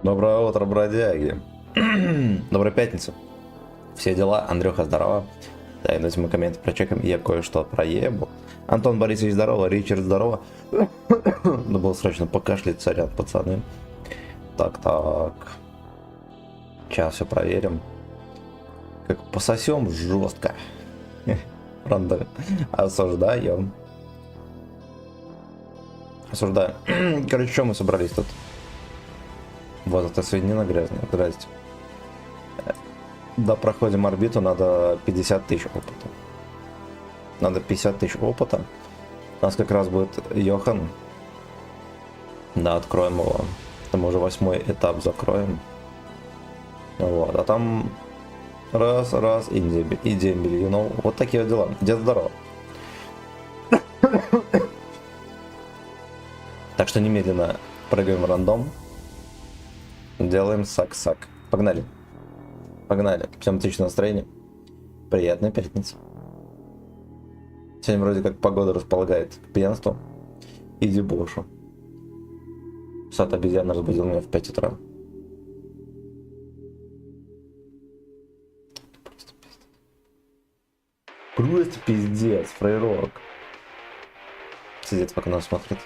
Доброе утро, бродяги. Доброй пятницы. Все дела. Андрюха, здорово. Да, давайте мы комменты прочекаем. Я кое-что проебал. Антон Борисович, здорово. Ричард, здорово. Надо было срочно покашлять, сорян, пацаны. Так. Сейчас все проверим. Как пососем жестко. Правда. Осуждаем. Осуждаем. Короче, что мы собрались тут? Вот это свинина грязная. Здрасте. Да, проходим орбиту, надо 50 тысяч опыта. Надо 50 тысяч опыта. У нас как раз будет Йохан. Да, откроем его. Это мы уже 8-й этап закроем. Вот, а там раз, и дембель, you know. Вот такие вот дела. Дед здорово. Так что немедленно прыгаем в рандом. Делаем сак-сак. Погнали. Погнали. Всем отличное настроение. Приятной пятницы. Сегодня вроде как погода располагает к пьянству и дебошу. Сад обезьяна разбудил меня в 5 утра. Просто пиздец, фрейрок. Сидит в окно, смотрит.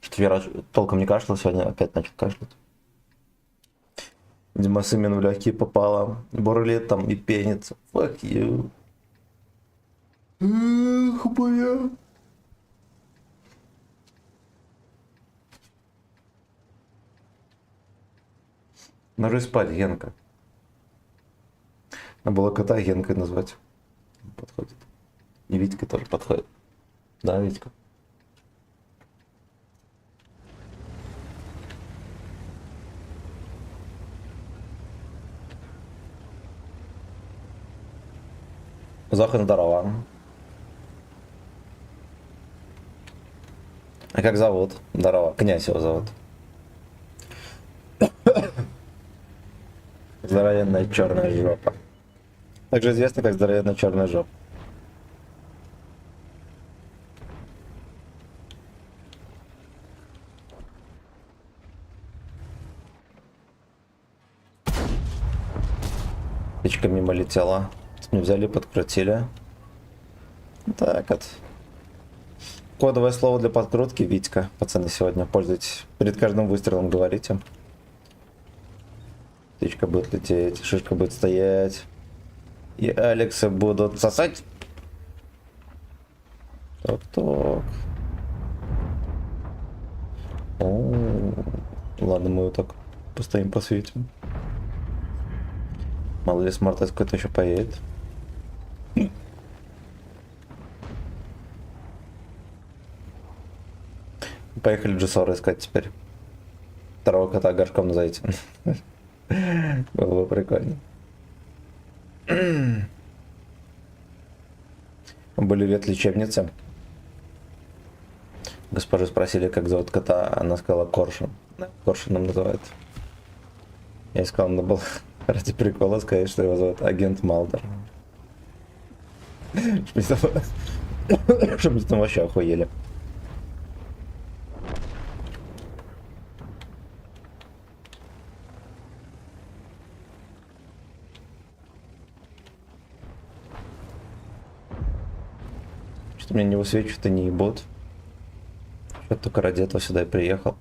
Что Вера толком не кашлял, сегодня опять начал кашлять. Видимо, сымен в легкие попало. Бурлит там и пенится. Fuck you. Эх, моя. Ложись спать, Генка. Надо было кота Генкой назвать. Подходит. И Витька тоже подходит. Да, Витька? Зохан, здорово. А как зовут? Здорово. Князь его зовут. Здоровенная черная жопа. Также известно как здоровенная черная жопа. Птичка мимо летела. Не взяли, подкрутили. Так вот. Кодовое слово для подкрутки Витька. Пацаны, сегодня пользуйтесь. Перед каждым выстрелом говорите. Птичка будет лететь, шишка будет стоять. И Алексы будут сосать. Так. Ладно, мы вот так постоим, посветим. Мало ли смарт какой-то еще поедет. Поехали Джессора искать теперь. Второго кота горшком назовите. Было бы прикольно. Были ветлечебницы. Госпожу спросили, как зовут кота, она сказала Коршун. Коршуном называют. Я искал, надо было ради прикола сказать, что его зовут агент Малдер. Чтобы там вообще охуели. Что меня не высвечивает и не ебут. Что только ради этого сюда и приехал.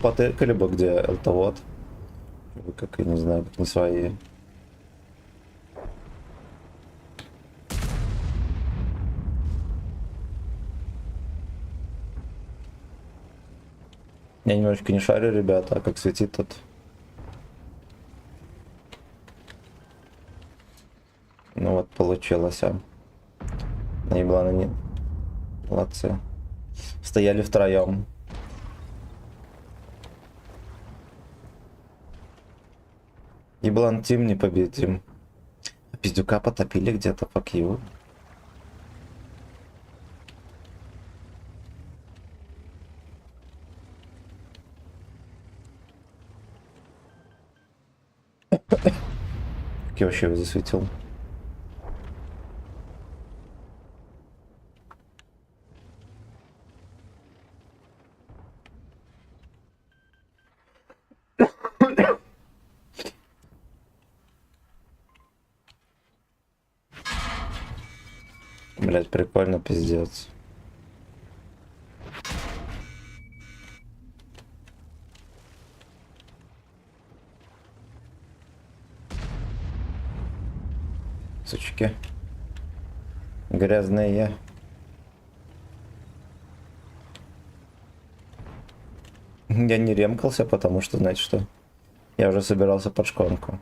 Потыкали бы, где элтовод. Вы как, я не знаю, как не свои. Я немножечко не шарю, ребята, а как светит тут. Ну вот, получилось, а. Наебла на не. Молодцы. Стояли втроем. Еблан Тим непобедим. Пиздюка потопили где-то, fuck you. тапки вообще его засветил. Блять, прикольно, пиздец. Сучки. Грязные. Я не ремкался, потому что, знаете что? Я уже собирался под шконку.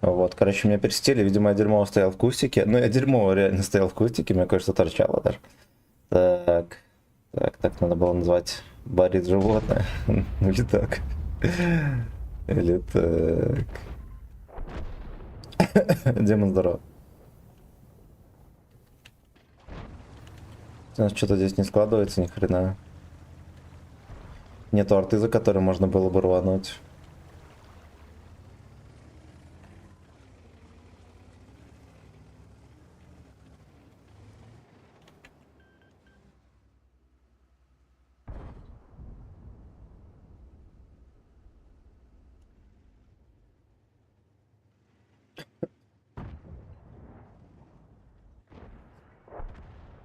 Вот, короче, меня перестили, видимо, я дерьмово стоял в кустике. Ну, я дерьмово реально стоял в кустике, мне кое-что торчало даже. Так, надо было назвать барит животное. Или так. Или так. Демон здоров. У нас что-то здесь не складывается ни хрена. Нету арты, за которой можно было бы рвануть.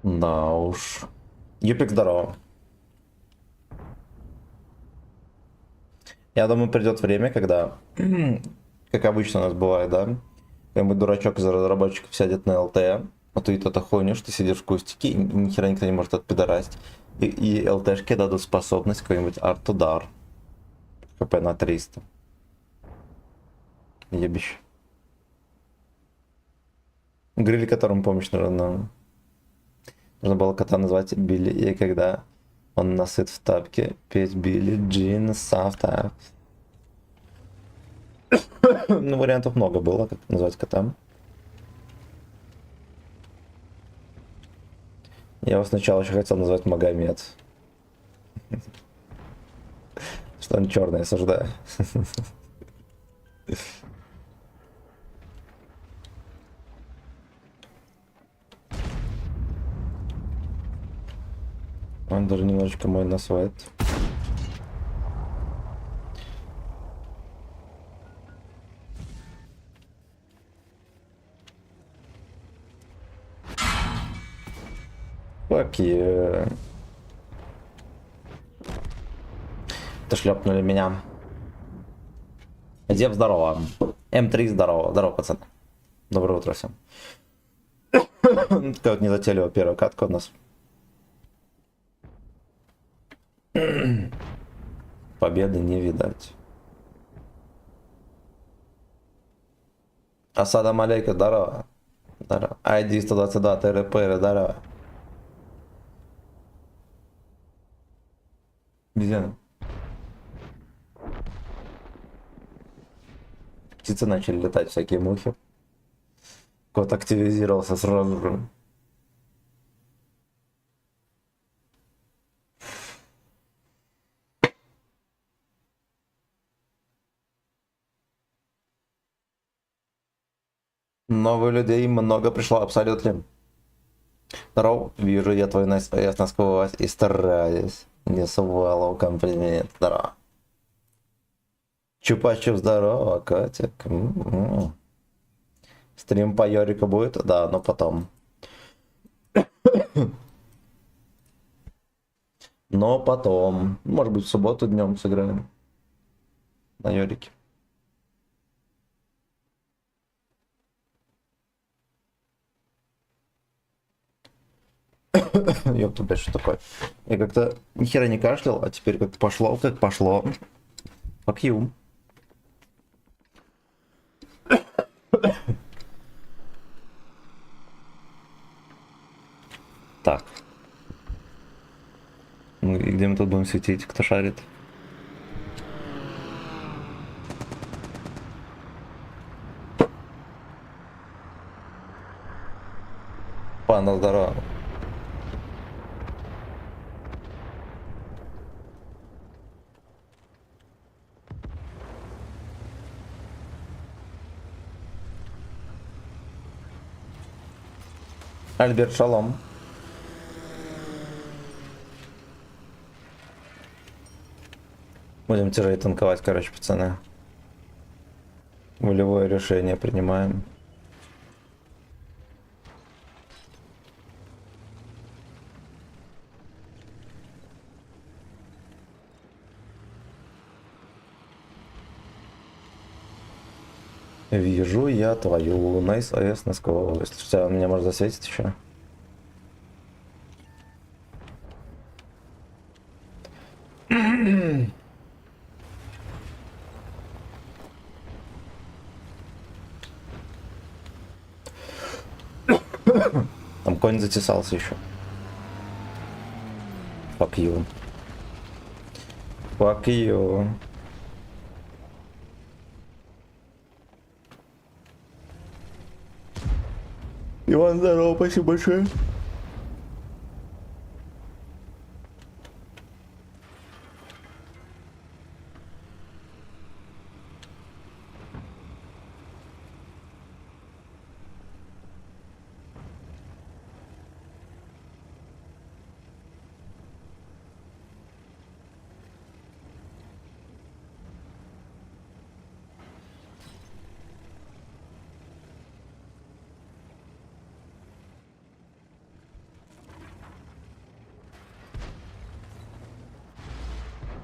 Да уж. Юпик, здорово. Я думаю, придет время, когда, как обычно у нас бывает, да, какой-нибудь дурачок из разработчиков сядет на ЛТ, а ты это хуйню, что ты сидишь в кустике, и ни хера никто не может отпидорасить. И ЛТшки дадут способность какой-нибудь арт-удар. ХП на 300. Ебищ. Гриль, которому помощь нужна. Нужно было кота назвать Билли, и когда он насыт в тапке, петь Билли Джин Сафта. Ну, вариантов много было, как назвать кота. Я его сначала еще хотел назвать Магомед. Что он черный, осуждаю. Он даже немножечко мой насвает. Fuck you. Это шлепнули меня. Зев, здорово. М3, здорово. Здорово, пацаны. Доброе утро всем. Как не затейлива первая катка у нас. Победы не видать. Асадам алейка, здорово. Здорово. ID 122 ТРП, здорово. Где? Птицы начали летать, всякие мухи. Кот активизировался сразу же. Новых людей много пришло, абсолютно. Здорово, вижу я твой настоящий насквозь и стараюсь. Не сувалов комплимент, здорово. Чупа-чуп, здорово, котик. Стрим по Йорику будет? Да, но потом. Но потом. Может быть, в субботу днем сыграем. На Йорике. Ёпта, блядь, что такое? Я как-то ни хера не кашлял, а теперь как пошло, как пошло. Fuck you. Так. Ну и где мы тут будем светить? Кто шарит? Панда, здорово. Альберт, шалом. Будем тяжелее танковать, короче, пацаны. Волевое решение принимаем. Вижу я твою Nice AS на скалу. Если что, меня может засветить еще. Там конь затесался еще. Fuck you. Fuck you. Иван, здорово, спасибо большое.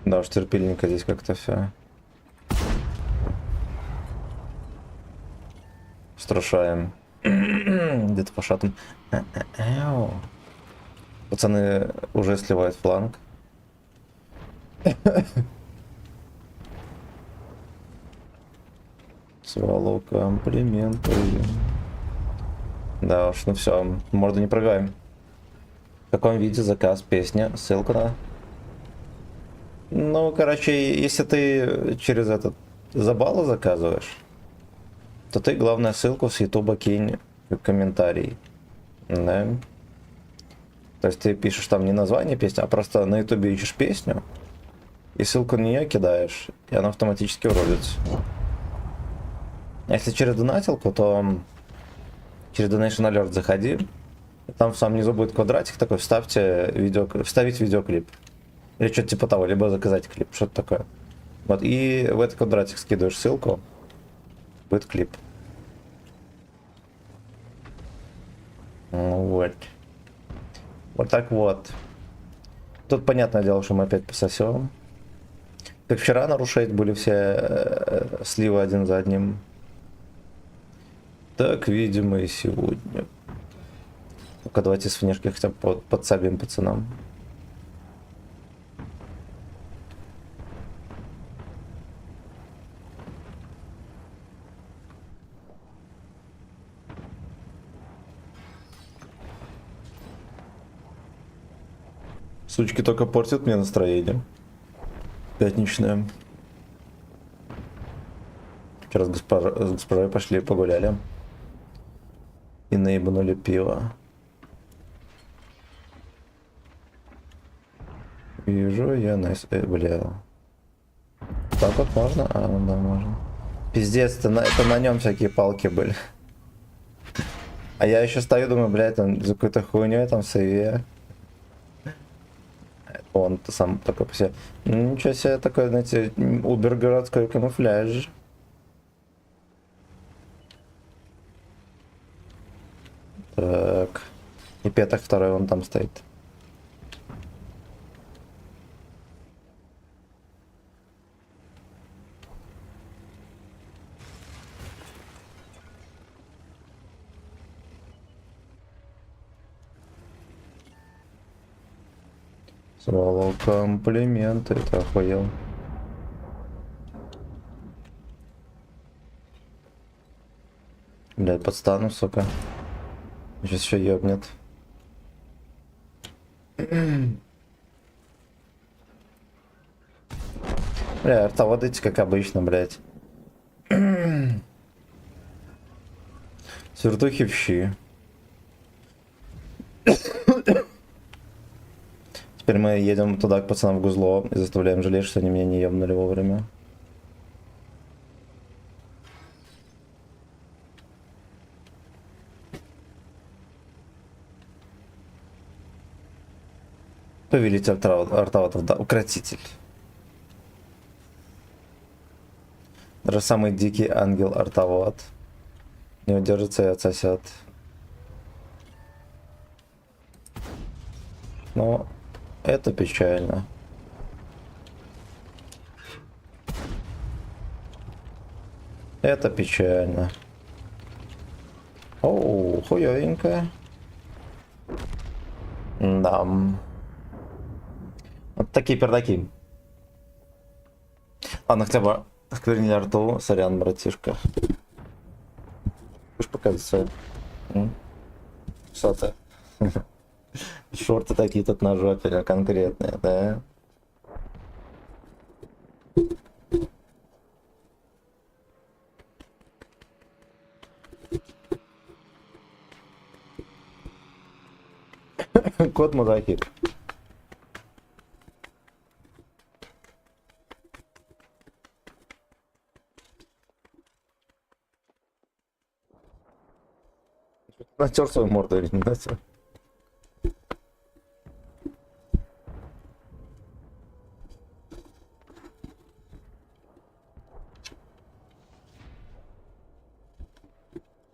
Да уж, терпильненько здесь как-то все. Страшаем. Где-то по шатам. Пацаны уже сливают фланг. Свалу комплименты. Да уж, ну все, морду не пробиваем. В каком виде заказ, песня, ссылка на... Ну, короче, если ты через этот забала заказываешь, то ты, главное, ссылку с ютуба кинь в комментарий. Да? То есть ты пишешь там не название песни, а просто на ютубе ищешь песню, и ссылку на нее кидаешь, и она автоматически уродится. Если через донатилку, то через Donation Alert заходи, там в самом низу будет квадратик такой, вставить видеоклип. Или что-то типа того, либо заказать клип, что-то такое. Вот, и в этот квадратик скидываешь ссылку, будет клип. Ну вот. Вот так вот. Тут понятное дело, что мы опять пососем. Как вчера нарушать были все сливы один за одним. Так, видимо, и сегодня. Ну-ка, давайте с внешки хотя бы подсобим пацанам. Сучки только портят мне настроение. Пятничное. Вчера с госпожой пошли погуляли. И наебнули пиво. Вижу я Nice. Бля. Так вот можно? А, ну да, можно. Пиздец, это на нем всякие палки были. А я еще стою, думаю, блядь, там за какой-то хуйней там сейве. Он сам такой по себе. Ну, ничего себе, такой, знаете, убер-городской камуфляж. Так. И пятак второй вон там стоит. Свалил комплименты, ты охуел. Блядь, подстану, сука. Сейчас еще ёбнет. Бля, ртоводите, как обычно, блядь. Свертухи в щи. Теперь мы едем туда к пацанам в Гузло и заставляем жалеть, что они меня не ебнули вовремя. Повелитель Артаватов, да, укротитель. Даже самый дикий ангел Артават не удержится и отсосет. Но это печально. Это печально. Оу, хуёвенько. Да. Вот такие пердаки. Ладно, хотя бы сквернили арту. Сорян, братишка. Будешь показывать свои? Что ты? Шорты такие тут на жопе конкретные, да? Кот мудакит. Натер свою морду или не натер?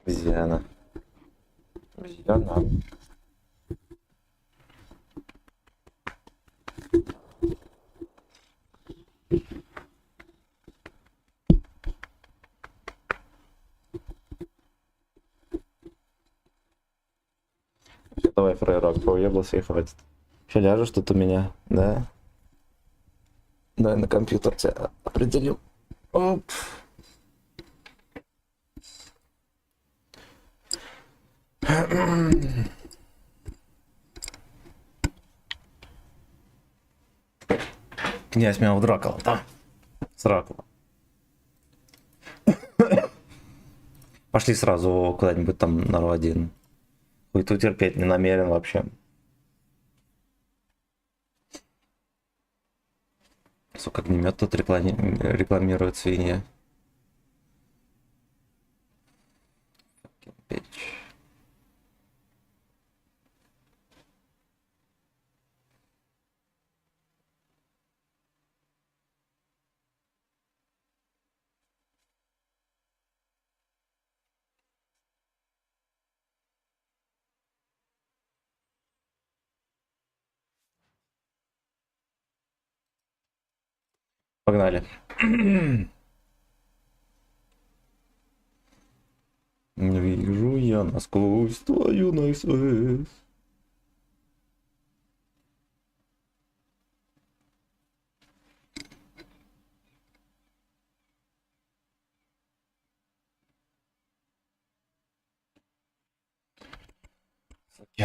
Обезьяна. Обезьяна. Давай, фрейрок, поуеблся и хватит. Че ляжешь тут у меня, да? Давай на компьютер тебя определю. Оп. Князь меня Дракула, да? С Дракула. Пошли сразу куда-нибудь там на Ро-1. Хуйту терпеть не намерен вообще. Сука, огнемет тут рекламирует свинья. Погнали. Вижу я насквозь твою наисквозь.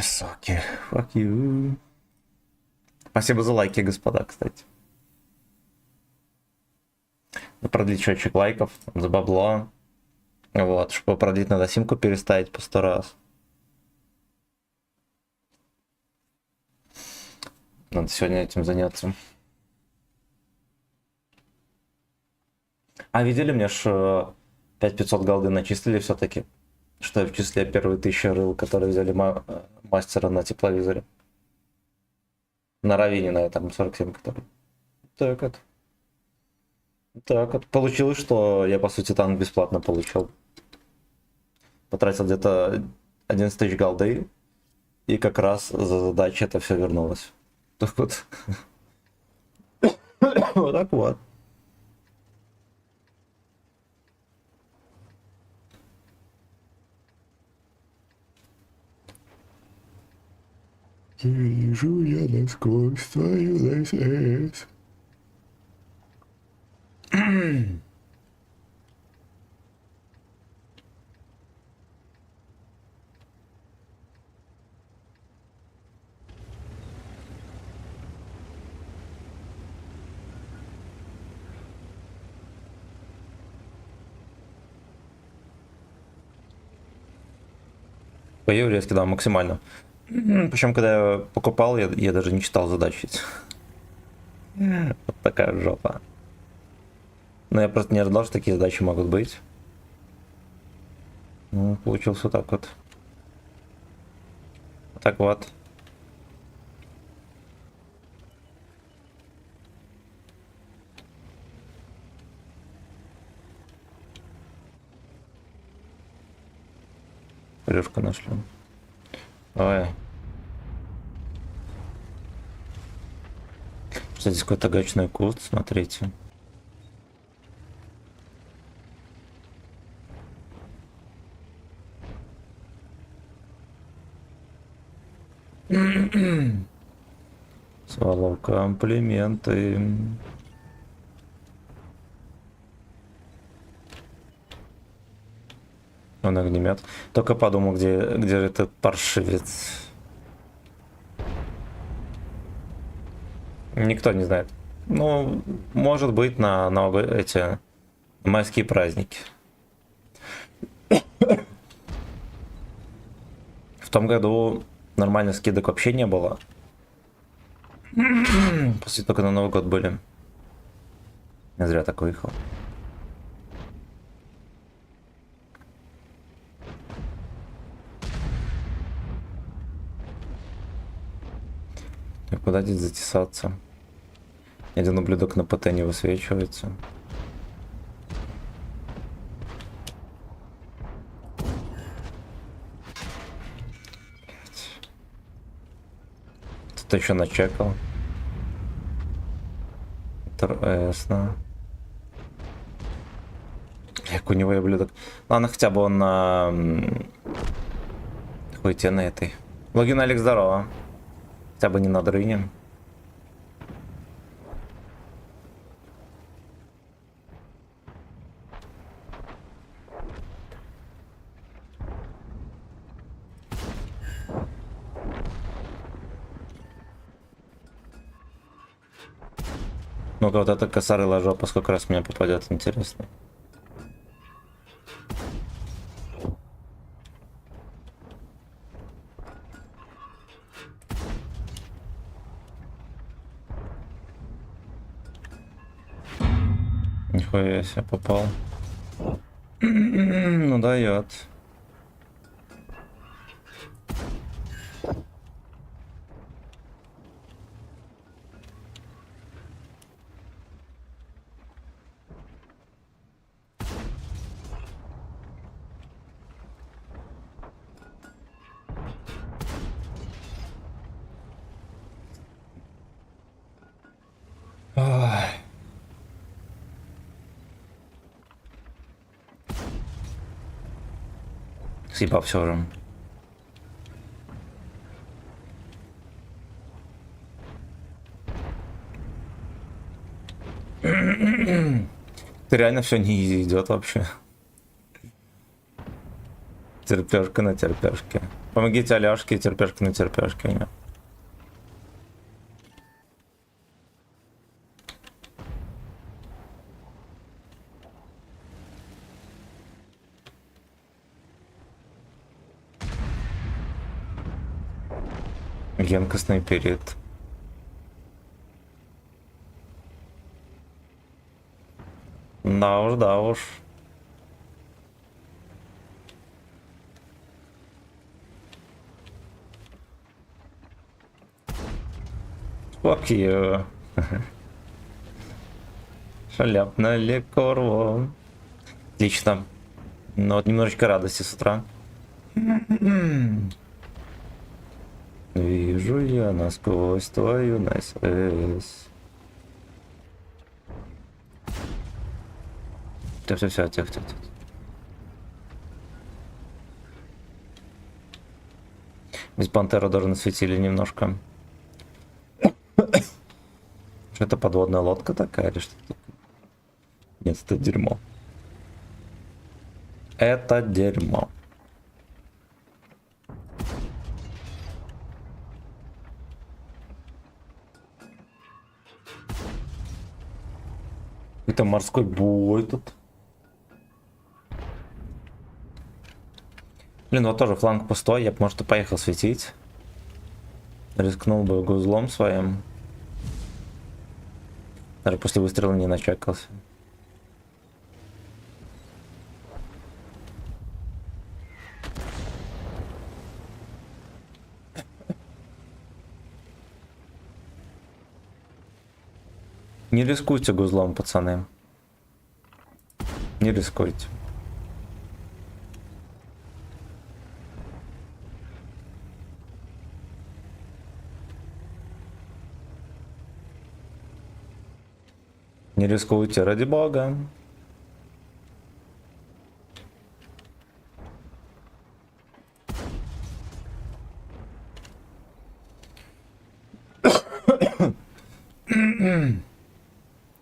Соки. Fuck you. Спасибо за лайки, господа, кстати. Продлить счетчик лайков за бабло. Вот, чтобы продлить, надо симку переставить по 100 раз. Надо сегодня этим заняться. А видели, мне ж 5500 голды начислили все-таки. Что я в числе первые 1000 рыл, которые взяли мастера на тепловизоре. На Равине, на этом 47, который. Так вот. Так вот. Получилось, что я, по сути, танк бесплатно получил. Потратил где-то 11 тысяч голды. И как раз за задачи это все вернулось. Так вот. Вот так вот. Вижу я насквозь твою наисквозь. По еврейски, да, максимально. Причем, когда я покупал, я даже не читал задачи. Вот такая жопа. Но я просто не ожидал, что такие задачи могут быть. Ну, получилось вот так вот. Так вот. Плюшку нашли. Ой. Что здесь какой-то гачной куст, смотрите. Свалов комплименты. Он огнемет. Только подумал, где же этот паршивец. Никто не знает. Ну, может быть, на эти майские праздники. В том году нормальных скидок вообще не было. После только на Новый год были. Я зря так выехал. Так, куда здесь затесаться? Один ублюдок на ПТ не высвечивается. Кто-то еще начекал. Ясно. Как у него я ублюдок. Ладно, хотя бы он на... Хуй тебе на этой. Логин Алекс, здорово. Хотя бы не на дрыне. Ну-ка, вот это косарыла жопа, сколько раз мне попадет, интересно. Нихуя себе попал. Ну дает. Съебал все уже. Ты реально все не идет вообще. Терпешка на терпешке. Помогите Аляшке, терпешка на терпешке. Генка снайперит. Да уж. Fuck you. Шаляпное лекорво. Отлично. Ну вот немножечко радости с утра. Вижу я насквозь твою НСС. Все, тихо. Без пантера даже насветили немножко. Что это, подводная лодка такая или что такое? Нет, это дерьмо. Это дерьмо. Это морской бой тут. Блин, вот тоже фланг пустой, я бы, может, и поехал светить. Рискнул бы гузлом своим. Даже после выстрела не начекался. Не рискуйте гузлом, пацаны. Не рискуйте. Не рискуйте, ради бога.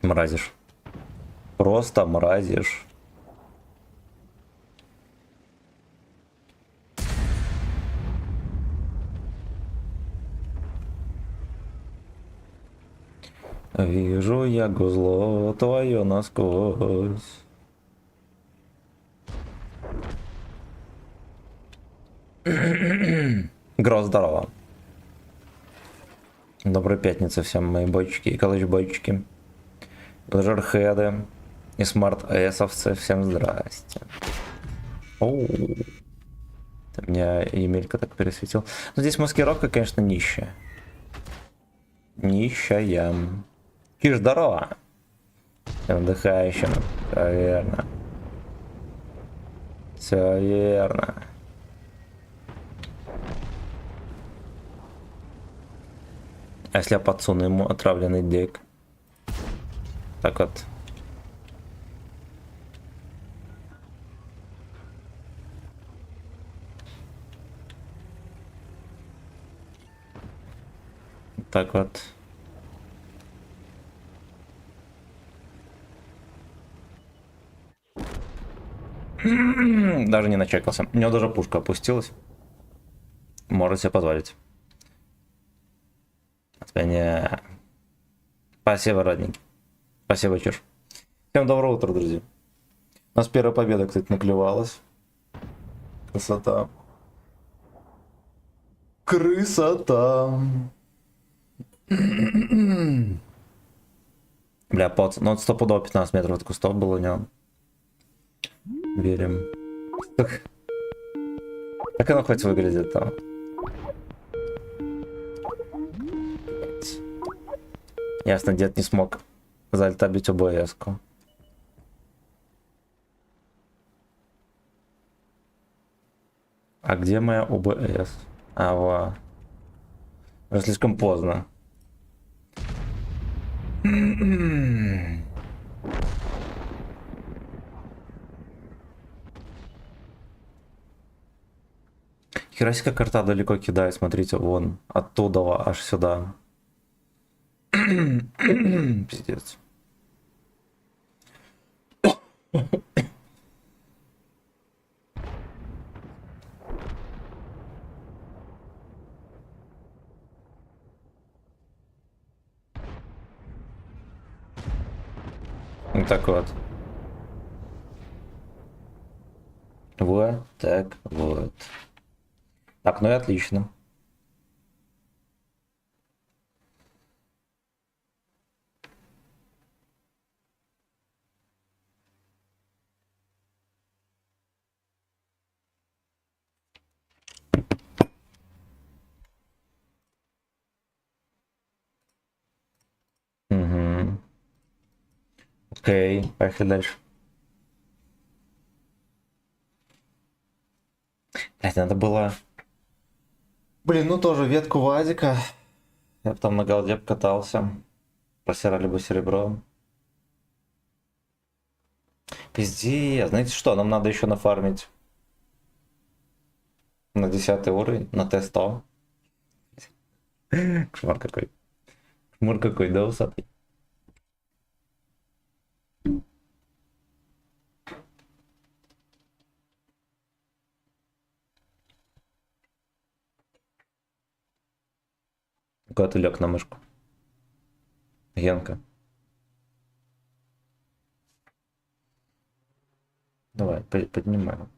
Мразишь. Просто мразишь. Вижу я гузло твое насквозь. Гро, здорово. Доброй пятницы всем, мои бойчики и колыч-бойчики. Лежерхеды и смарт-эсовцы, всем здрасте. Оу. Это меня Емелька так пересветил. Но здесь маскировка, конечно, нищая. Нищая. Киш, здорово. Отдыхающим. Все верно. Все верно. А если я подсуну ему отравленный дик? Так вот. Так вот. Даже не начекался. У него даже пушка опустилась. Может себе позволить. От меня... Спасибо, родненький. Спасибо, Чур. Всем доброго утра, друзья. У нас первая победа, кстати, наклевалась. Красота. Красота. Бля, под... Ну, это стопудово 15 метров от кустов было у него. Верим. Как оно хоть выглядит там? Ясно, дед не смог зальтабить ОБС-ку. А где моя ОБС? Ава. Уже слишком поздно. Херасика карта далеко кидает, смотрите, вон, оттуда аж сюда. Пиздец. Вот так вот. Вот так вот. Так, ну и отлично. Угу. Окей, поехали дальше. Блять, надо было... Блин, ну тоже ветку Вазика. Я бы там на голде катался. Просирали бы серебро. Пиздец. Знаете что, нам надо еще нафармить на 10 уровень, на Т100. Кошмар какой. Кошмар какой, да, усатый? Куда ты лег на мышку? Генка. Давай, поднимаем.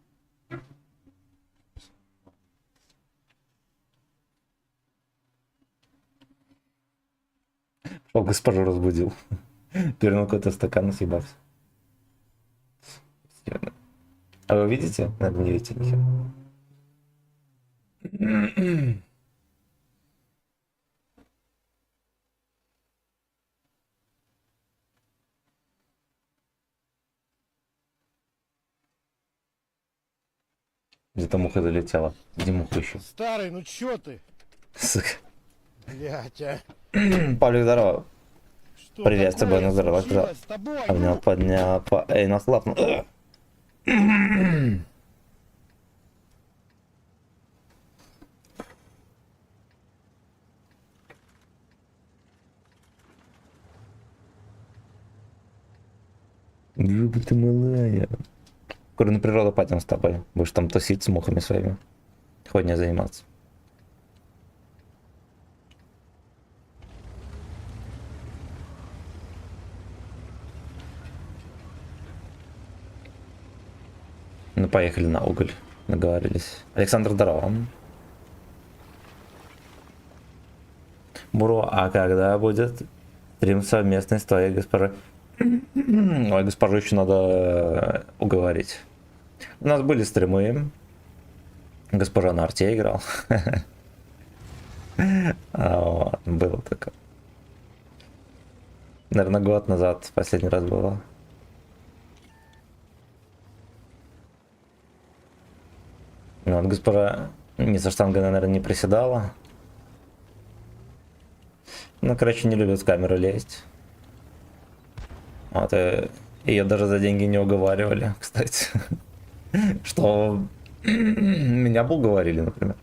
О, госпожу разбудил. Пернул какой-то стакан и съебался. А вы видите? Наверное, не видите нихера. Где-то муха залетела. Где муха еще? Старый, ну чё ты? Сука. Блять, а? Павлик, здорово. Что Привет, с тобой, такое ну здорово. случилось с тобой? Обнял, поднял, эй, наслапнул. Люби ты малая. Скоро на природу пойдем с тобой. Будешь там тусить с мухами своими. Хоть не заниматься. Ну, поехали на уголь. Договорились. Александр, здорово. Буро, а когда будет стрим совместный с твоей госпожой? Ой, госпожу еще надо уговорить. У нас были стримы. Госпожа на арте играл. Вот, было такое. Наверное, год назад последний раз было. Вот, госпожа ни со штангой, наверное, не приседала. Ну, короче, не любит с камеры лезть. Вот, и ее даже за деньги не уговаривали, кстати. Что меня бы уговорили, например.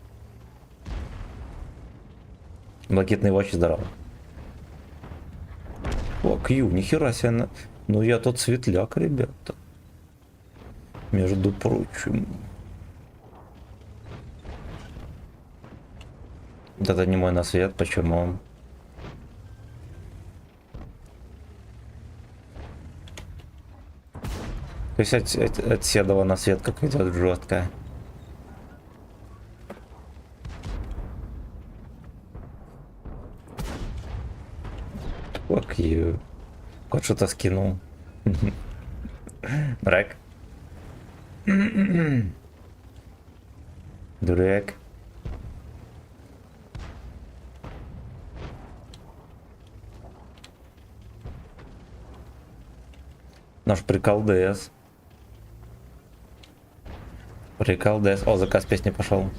Блакитный Watch, здорово. О, Кью, нихера себе. Ну я тот светляк, ребята. Между прочим. Вот это не мой насвет, почему? То есть от Седова на свет как идет жесткая. Fuck you. Кот что-то скинул. Дурак. Дурак. Наш прикол ДС. Прикол ДС. О, заказ песни пошел.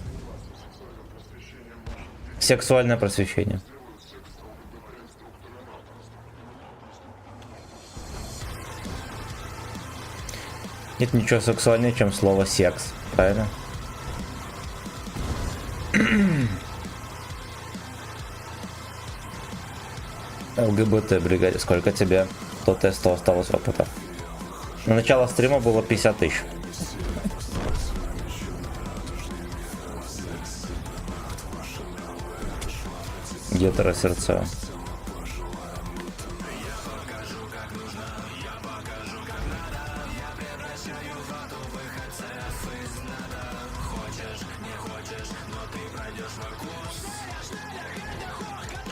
Сексуальное просвещение. Нет ничего сексуальнее, чем слово секс, правильно? ЛГБТ бригаде. Сколько тебе до теста осталось опыта? На начало стрима было 50 тысяч. Гетеросердце.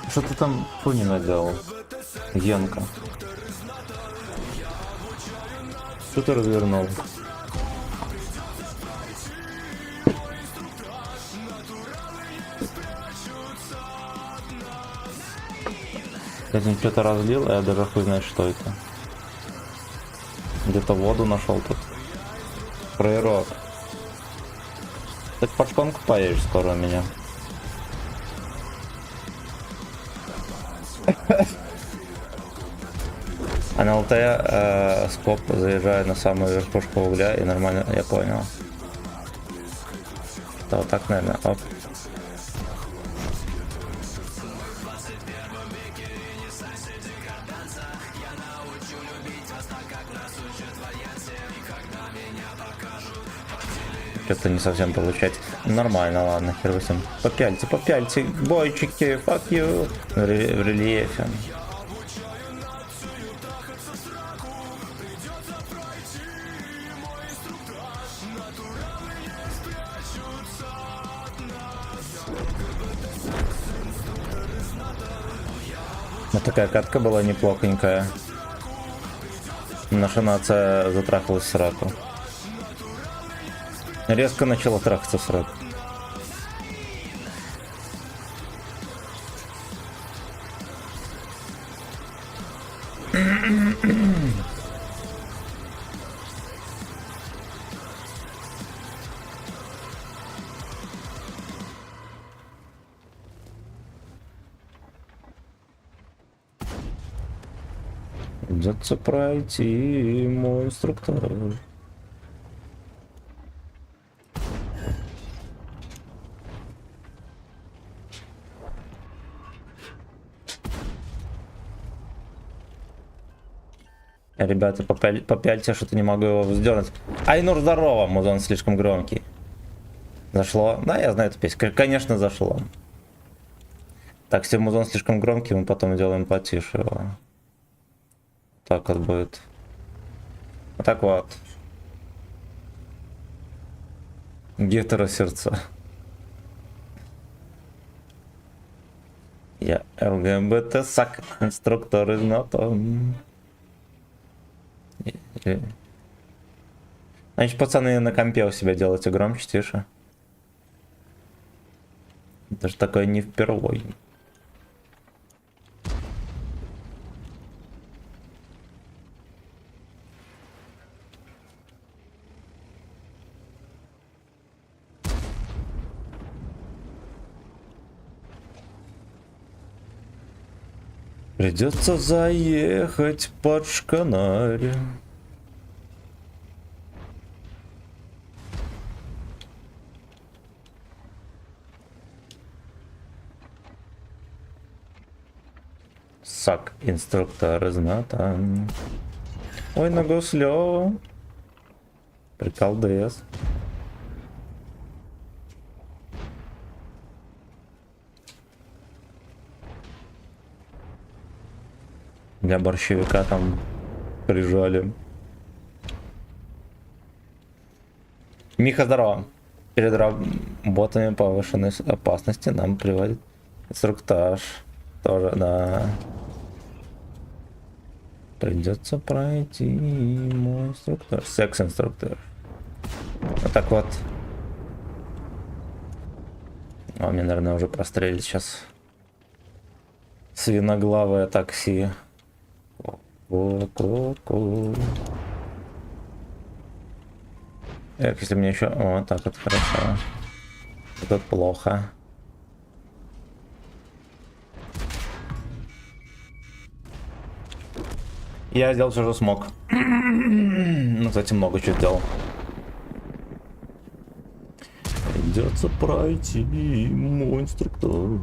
Что ты там хуйни наделал? Янка. Что ты развернул? Я там что-то разлил, а я даже хуй знает, что это. Где-то воду нашел тут. Пророк. Так под шконку поедешь скоро у меня. А на ЛТ скоп заезжаю на самую верхушку угля и нормально, я понял. Да, вот так, наверное, оп. Что-то не совсем получается. Нормально, ладно, хер вы всем. Попяльте, бойчики, fuck you. В рельефе. Ну, такая катка была неплохонькая. Наша нация затрахалась в сраку. Резко начала трахаться в сраку. Придется пройти мой инструктор. Ребята, попяльте, что-то не могу его вздернуть. Айнур, здорово, музон слишком громкий. Зашло? Да, я знаю эту песню. Конечно, зашло. Так, если музон слишком громкий, мы потом делаем потише его. Так вот будет. Вот так вот. Гетеро сердца. Я ЛГБТ сак, инструктор из НАТО. Значит, пацаны, на компе у себя делайте громче, тише. Даже такое не впервой. Придется заехать под Шканари. Сак, инструктор из НАТО. Ой, на Гуслёва. Прикол ДС. Для борщевика там прижали. Миха, здорово. Перед работами повышенной опасности нам приводит инструктаж. Тоже, да. Придется пройти мой инструктор. Секс-инструктор. Вот так вот. А мне, наверное, уже прострелить сейчас. Свиноглавое такси. Ку-ку-ку. Эх, если мне еще... О, так вот хорошо. Тут плохо. Я сделал все, что смог. Ну, кстати, много чего сделал. Придется пройти мой инструктор.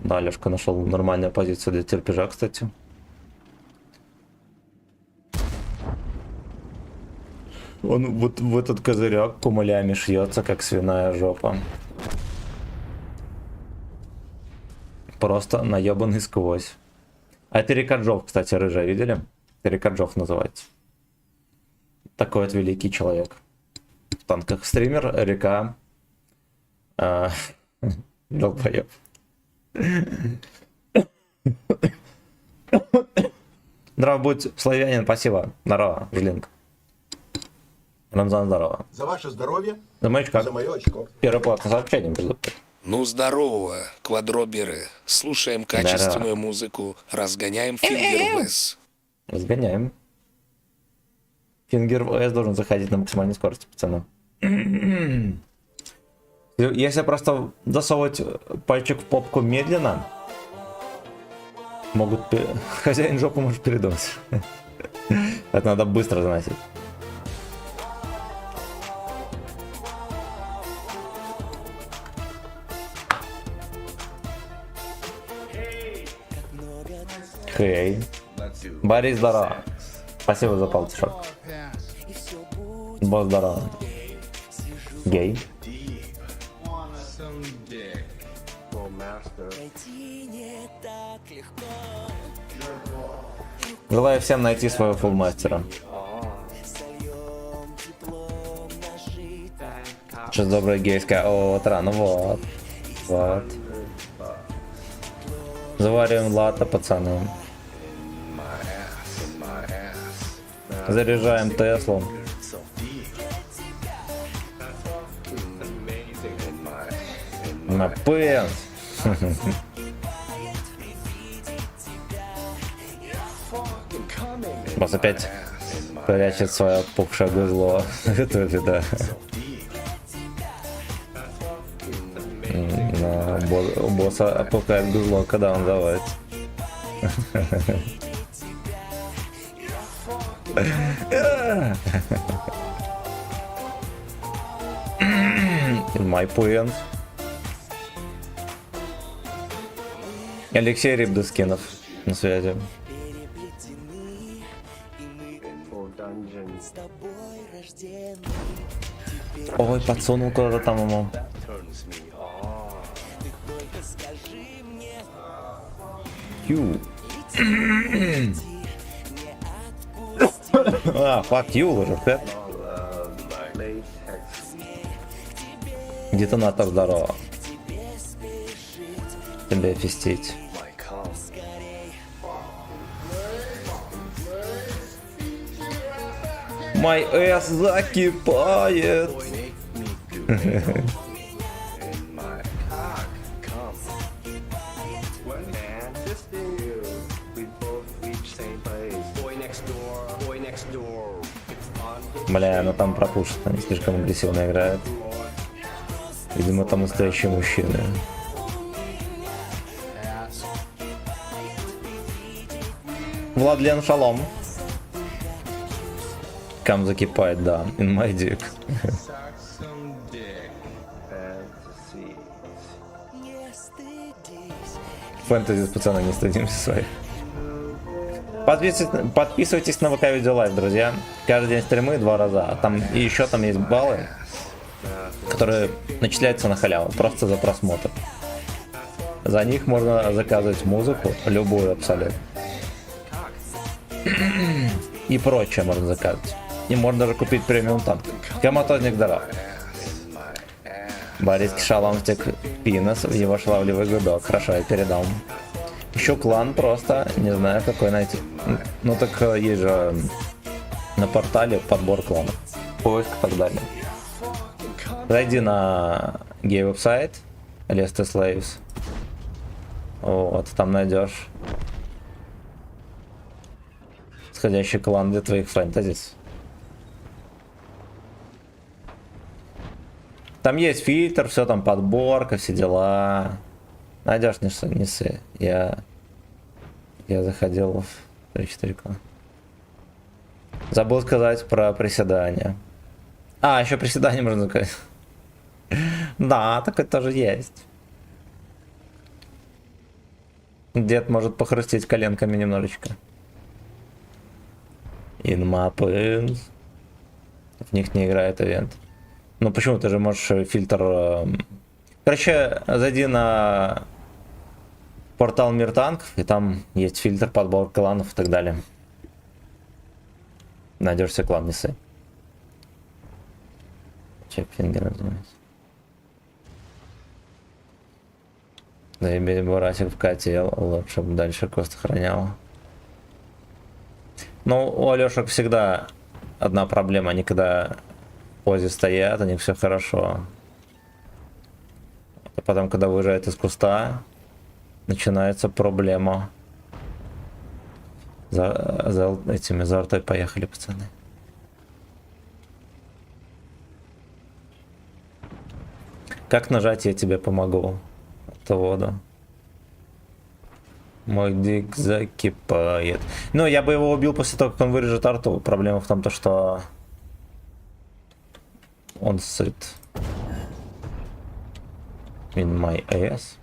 Да, Лешка нашел нормальную позицию для терпежа, кстати. Он вот в этот козырек кумулями шьется, как свиная жопа. Просто наебанный сквозь. А это Рикарджов, кстати, рыжая, видели? Это Рикарджов называется. Такой вот великий человек. В танках стример, река. Долбоеб. Здорово, будь славянин, спасибо. Здорово, Жлинк. Рамзан, здорово. За ваше здоровье, За мой очко. за мое очко. Первое платное сообщение, между прочим. Ну здорово, квадроберы. Слушаем качественную музыку, разгоняем фингер-вэс. Разгоняем. Фингер ОС должен заходить на максимальной скорости, пацаны. Если просто засовывать пальчик в попку медленно, могут... Хозяин жопу может передумать. Это надо быстро заносить. Хей. Борис, здорово. Спасибо за полтишок. Босс, здорово. Гей. Желаю всем найти своего фулмастера. Сейчас добрая гейская. О, вот рано, вот. Вот. Завариваем лата, пацаны. Заряжаем Теслу. На пенс. Босс опять прячет свое опухшее гузло. Это да. У босса опухает гузло, когда он заводит. In my point. Алексей Рибдускинов на связи. Ой, подсунул куда-то там ему. You. Fuck you, уже опять. Детонатор, здорово. Тебе фистить. Мой эс закипает. Бля, ну там пропушат, они слишком агрессивно играют. Видимо, там настоящие мужчины. Владлен, шалом. Кам закипает, да. In my dick. Фэнтези, пацаны, не стыдимся своих. Подписывайтесь на ВК Видео Лайв, друзья. Каждый день стримы 2 раза. Там и еще там есть баллы, которые начисляются на халяву, просто за просмотр. За них можно заказывать музыку, любую абсолютно. И прочее можно заказывать. И можно даже купить премиум там. Коматозник, здоров. Борис Шаломстик Пинос, его шлавливый гудок. Хорошо, я передам. Еще клан просто, не знаю какой найти. Ну так есть же на портале подбор кланов. Поиск и так далее. Зайди на гей-веб-сайт Leste Slaves. Вот, там найдешь подходящий клан для твоих фэнтезис. Там есть фильтр, все там подборка, все дела. Найдешь, не ссы. Я заходил в 3-4. Забыл сказать про приседания. А, еще приседания можно сказать. Да, такое тоже есть. Дед может похрустеть коленками немножечко. In my pants. В них не играет ивент. Ну почему? Ты же можешь фильтр... Короче, зайди на портал Мир Танков, и там есть фильтр, подбор кланов и так далее. Найдешь все клан, не ссы. Чекфингер, разумеется. Заебись Бурасик в котел, лучше бы дальше кост охранял. Ну, у Алешек всегда одна проблема, они когда в позе стоят, у них все хорошо. А потом, когда выезжают из куста, начинается проблема. За артой поехали, пацаны. Как нажать, я тебе помогу. Это вода. Мой дик закипает. Ну, я бы его убил после того, как он вырежет арту. Проблема в том, что он сыт. In my ass.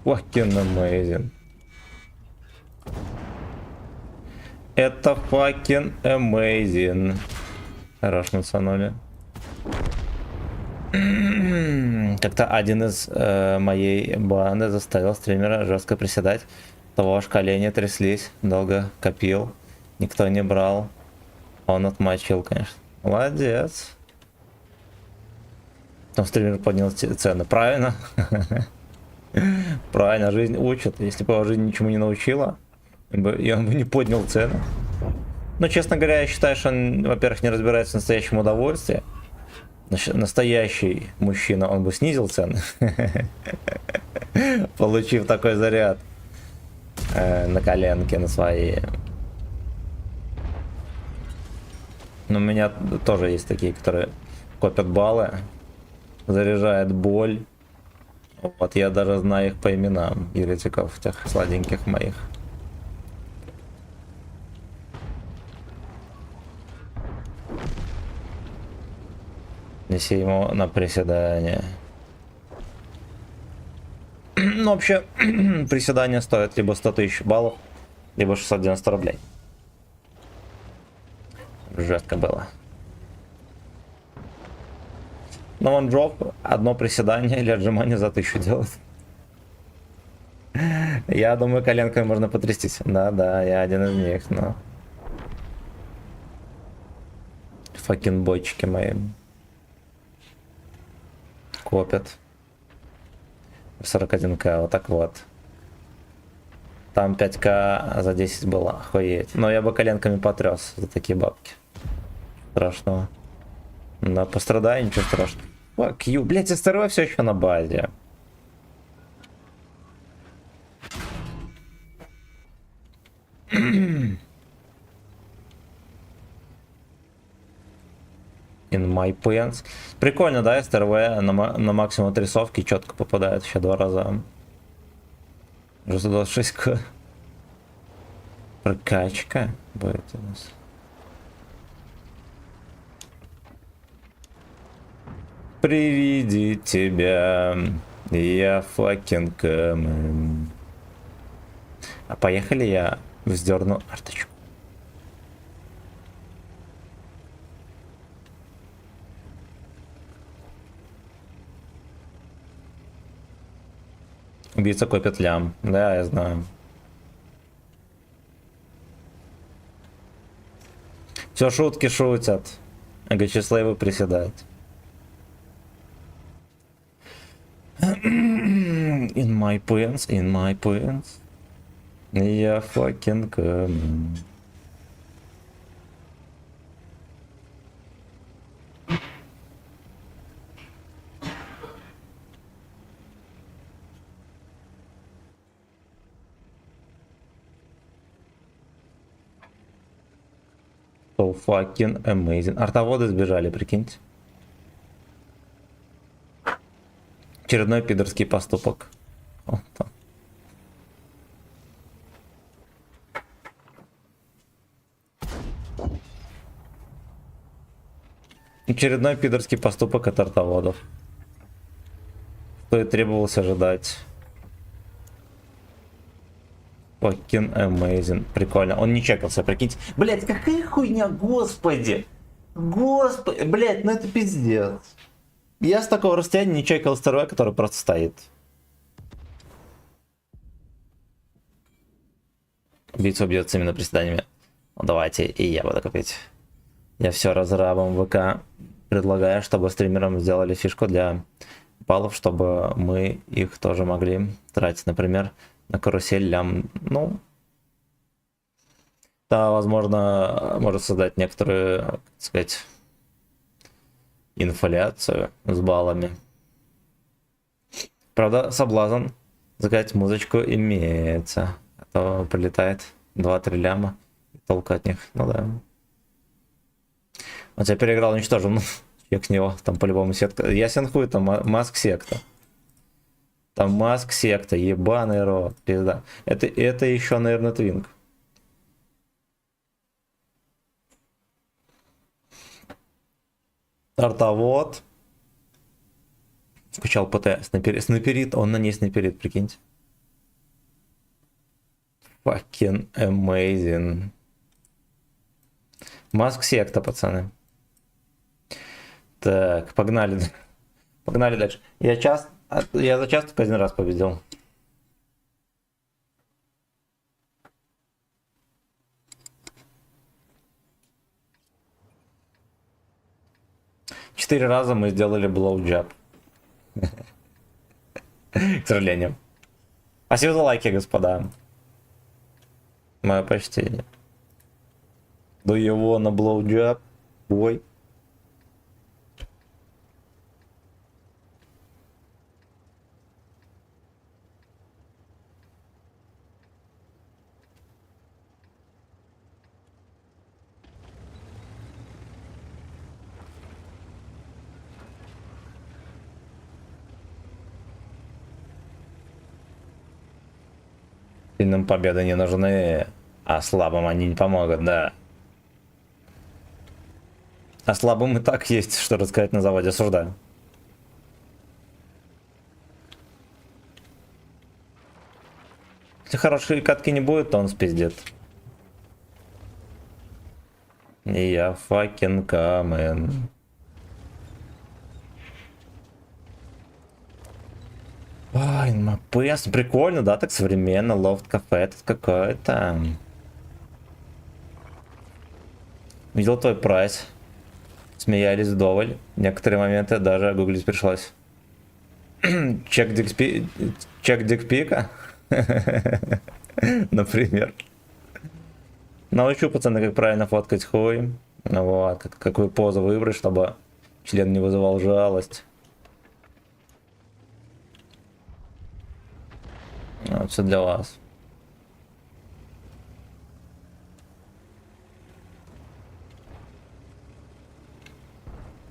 Fucking amazing. Это fucking amazing. Хорош нацанули. Как-то один из моей банды заставил стримера жестко приседать. Того аж колени тряслись, долго копил, никто не брал. Он отмочил, конечно. Молодец. Там стример поднял цены. Правильно. Правильно, жизнь учит. Если бы его жизнь ничему не научила, и он бы не поднял цены. Но, честно говоря, я считаю, что он, во-первых, не разбирается в настоящем удовольствии. Настоящий мужчина, он бы снизил цены. Получив такой заряд на коленке, на свои. Но у меня тоже есть такие, которые копят баллы, заряжает боль. Вот я даже знаю их по именам, еретиков, тех сладеньких моих. Неси ему на приседание. Ну, вообще, приседание стоит либо 100 тысяч баллов, либо 690 рублей. Жестко было. Но он дроп, одно приседание или отжимание за 1000 делает. Я думаю, коленкой можно потрястись. Да, я один из них, но... Факин бойчики мои. Копят. 41к, вот так вот. Там 5к за 10 было, охуеть. Но я бы коленками потряс за такие бабки. Страшного. Да, пострадаю, ничего страшного. Fuck you. Блять, СТРВ все еще на базе. In my pants. Прикольно, да, СТРВ на максимум отрисовки четко попадает еще 2 раза. Уже 126к. Прокачка будет у нас. При виде тебя я факинг камен. А поехали, я вздерну арточку. Убийца копит лям. Да, я знаю. Все шутки шутят. Эгочислейвы приседают. In my pants, in my pants. Я fucking coming. So fucking amazing. Артоводы сбежали, прикиньте. Очередной пидорский поступок. Вот там. Очередной пидорский поступок от артоводов. Что и требовалось ожидать. Fucking amazing. Прикольно. Он не чекался, прикиньте. Блять, какая хуйня, господи. Господи, блять, ну это пиздец. Я с такого расстояния не чекал СТРВ, который просто стоит. Убийца убьется именно приседаниями. Ну, давайте, и я буду копить. Я все разрабам ВК предлагаю, чтобы стримерам сделали фишку для баллов, чтобы мы их тоже могли тратить, например, на карусель лям. Ну, да, возможно, может создать некоторую, так сказать, инфляцию с баллами. Правда, соблазн заказать музычку имеется. А то прилетает 2-3 ляма, и толку от них. Ну да. Он тебя переиграл, уничтожил. Ну, фиг с него. Там по-любому сетка. Ясен хуй, там маск секта. Там маск секта. Ебаный рот. Пизда. Это еще, наверное, твинг. Артовод. Скачал ПТ. Снайперит. Он на ней снайперит, прикиньте. Fucking amazing. Маск секта, пацаны. Так, погнали. Погнали дальше. Я за час только один раз победил. 4 раза мы сделали блоуджаб. К сожалению. Спасибо за лайки, господа. Мое почтение. Do you wanna blowjob, boy? Сильным победы не нужны, а слабым они не помогут, да. А слабым и так есть, что рассказать на заводе, осуждаю. Если хорошей катки не будет, то он спиздит. И я fucking coming. Ой, МПС, прикольно, да, так современно, лофт-кафе тут какое-то. Видел твой прайс. Смеялись вдоволь. Некоторые моменты даже гуглить пришлось. Чек дикпика? Например. Научу, пацаны, как правильно фоткать хуй. Ну вот, какую позу выбрать, чтобы член не вызывал жалость. Вот, все для вас.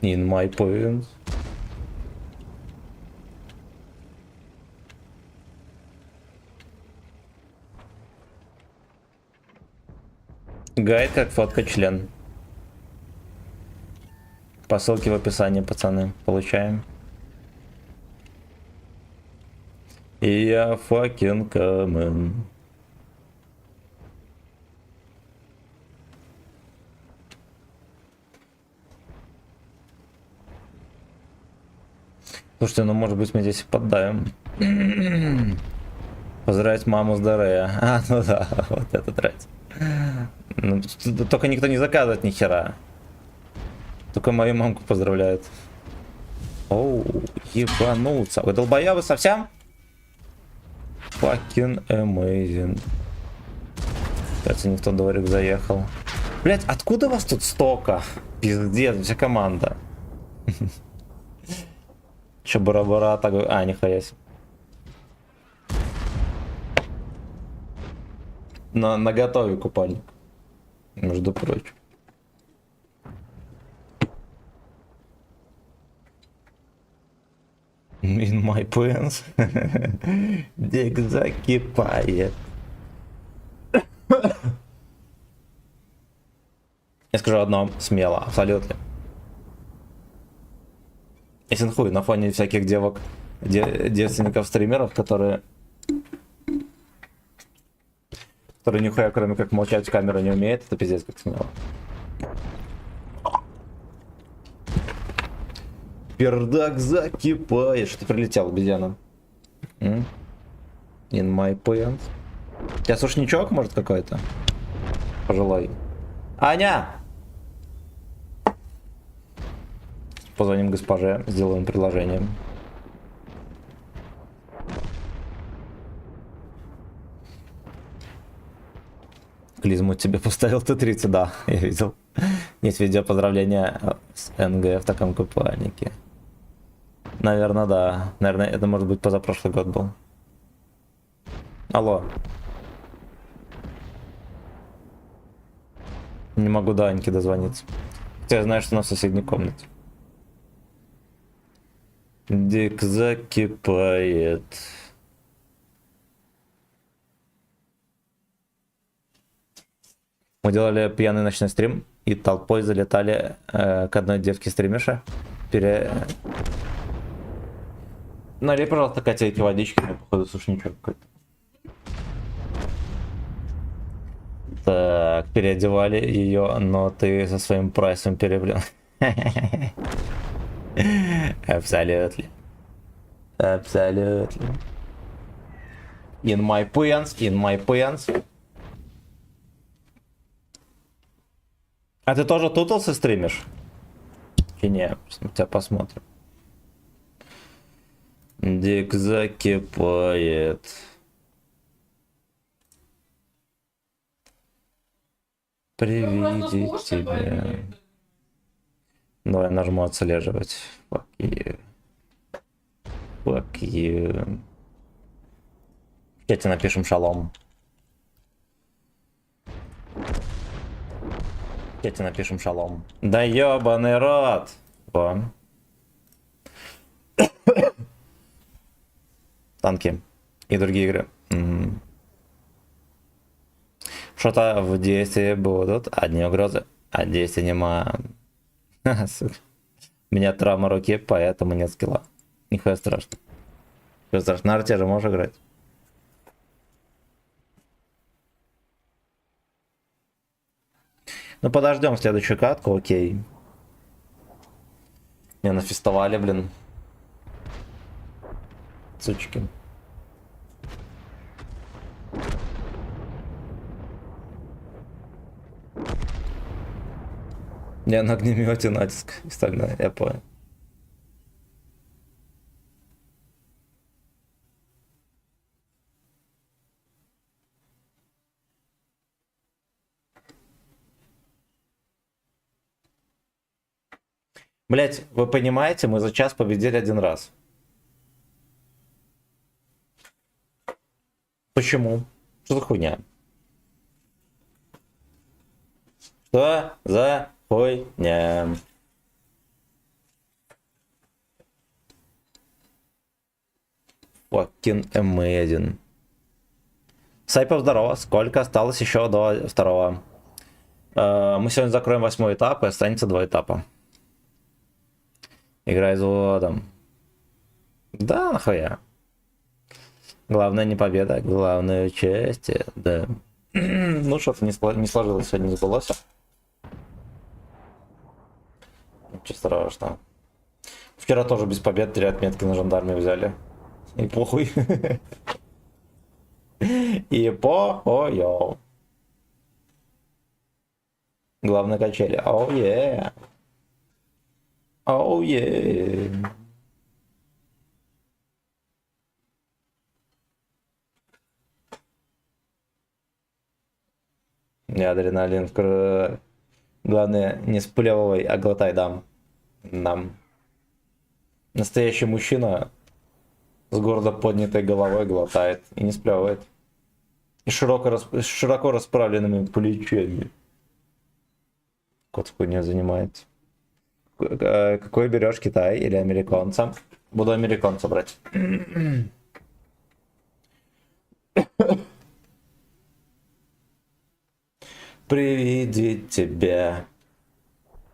In my pants. Гайд, как фоткать член. По ссылке в описании, пацаны. Получаем. И я fucking coming. Слушайте, ну может быть мы здесь и поддаем. Поздравить маму с Дорея. А, ну да, вот это тратить. Ну, только никто не заказывает ни хера. Только мою мамку поздравляют. Оу, ебануться. Вы долбоябы совсем? Fucking amazing. Кажется, не в тот дворик заехал. Блять, откуда вас тут столько? Пиздец, вся команда. Че бара-бара так... А, нихуя себе. На готове купальник. Между прочим. In my pants. Дик закипает. Я скажу одно смело, абсолютно. Если хуй на фоне всяких девок, девственников, стримеров, которые нихуя кроме как молчать в камеру не умеют, это пиздец как смело. Пердак закипает. Что ты прилетел, обезьяна? In my pants. У тебя сушничок, может, какой-то? Пожилой. Аня! Позвоним госпоже, сделаем предложение. Клизму тебе поставил Т-30, да, я видел. Есть видео поздравления с НГ в таком купальнике. Наверное, да. Наверное, это может быть позапрошлый год был. Алло. Не могу до Аньки дозвониться. Хотя я знаю, что она в соседней комнате. Дик закипает. Мы делали пьяный ночной стрим и толпой залетали к одной девке стримерша. Налей, пожалуйста, котейки водички, мне походу сушничок какой-то. Так, переодевали ее, но ты со своим прайсом переблен. Абсолютно. Абсолютно. In my pants, in my pants. А ты тоже тутался стримишь? И не, мы тебя посмотрим. Дик закипает. Привидеть тебя. Давай нажму отслеживать. Fuck you. Fuck you. В чате напишем шалом. В чате напишем шалом. Да ёбаный рот. Во. Танки и другие игры. Что-то в действии будут одни угрозы, а действия нема. Сука. У меня травма руки, поэтому нет скилла. Нихуя страшно. Нихуя страшно. На арте же можешь играть. Ну подождем следующую катку, окей. Не, на фестивале, блин. Сучки. Я на огнемете натиск и остальное, я понял. Блять, вы понимаете, мы за час победили один раз. Почему? Что за хуйня? Что за хуйня? Fucking amazing. Сайпов, здорово. Сколько осталось еще до второго? Мы сегодня закроем 8 этап, и останется 2 этапа. Играй заводом. Да, нахуя. Главное не победа, главное участие, да. Ну, что-то не сложилось сегодня, не сбылось. Ничего страшного. Вчера тоже без побед 3 отметки на жандарме взяли. И похуй. И похуй. Главное качели. Оу е. Оу е. Не адреналин. Главное, не сплевывай, а глотай дам. Нам. Настоящий мужчина с гордо поднятой головой глотает и не сплевывает. И широко расправленными плечами. Кот хуйня занимается. Какой берешь, Китай или американца? Буду американца брать. Привидеть тебя.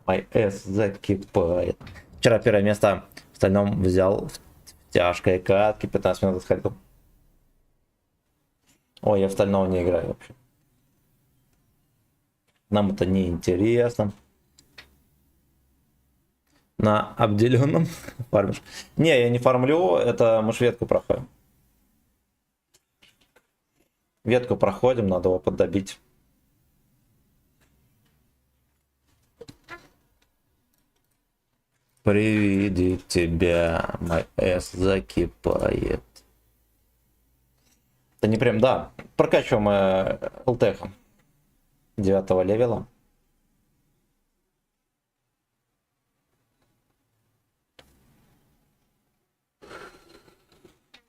Мой эс закипает. Вчера 1 место в остальном взял в тяжкой катке. 15 минут отходил. Ой, я в остального не играю вообще. Нам это не интересно. На обделенном фармишь. Не, я не фармлю, это мы ж ветку проходим. Ветку проходим, надо его поддобить. Привидеть тебя, мой эс закипает. Это не прям, да. Прокачиваем ЛТХ 9 левела.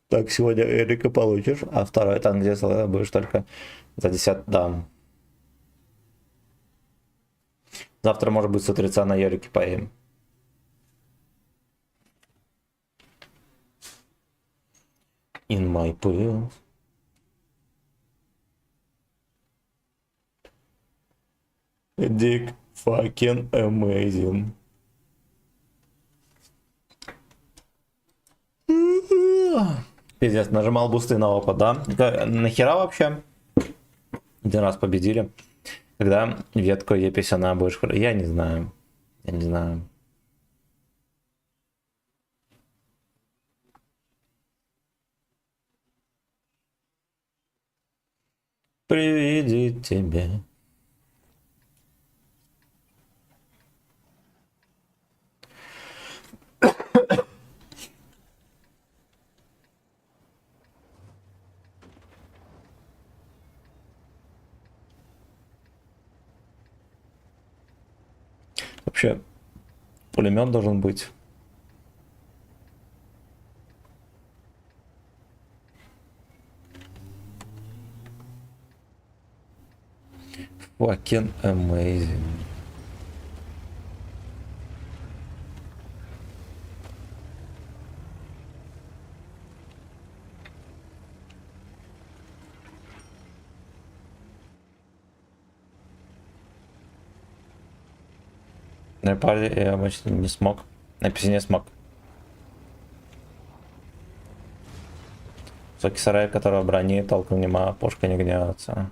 Так, сегодня Эрика получишь, а второй танк здесь будешь только за 10 дам. Завтра, может быть, с утреца на Ярике поедем. In my pool. Dick fucking amazing. Пиздец, нажимал бусты на опыт, да? Нахера вообще? 1 раз победили. Когда ветку епись она будешь... Я не знаю. Я не знаю. Привидеть тебя. Вообще, пулемет должен быть. Fucking amazing. На паре я обычно не смог. На PC не смог. Высокий сарай, которого брони, толком нема, пушка не гнется.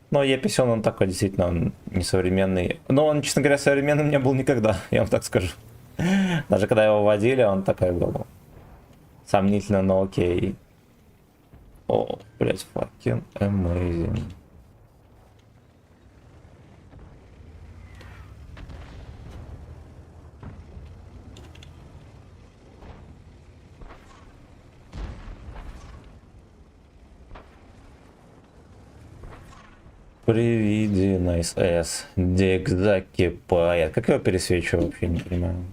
Но Еписен, он такой, действительно, он несовременный. Но он, честно говоря, современным не был никогда, я вам так скажу. Даже когда его водили, он такой был. Сомнительно, но окей. О, блять, fucking amazing. Приведи Nice S. Дик закипает. Как его пересвечиваю, вообще не понимаю.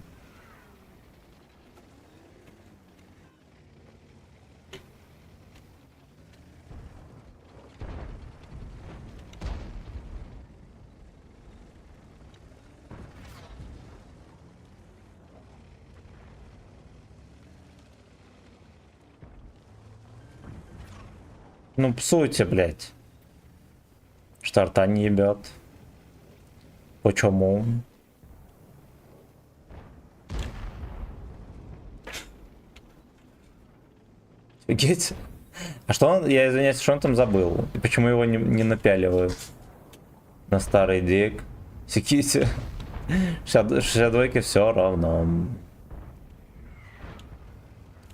Ну псуйте, блядь. Старта не ебет. Почему? Офигеть. А что он, я извиняюсь, что он там забыл? И почему его не напяливают на старый дик? Секите. 62-ки все равно.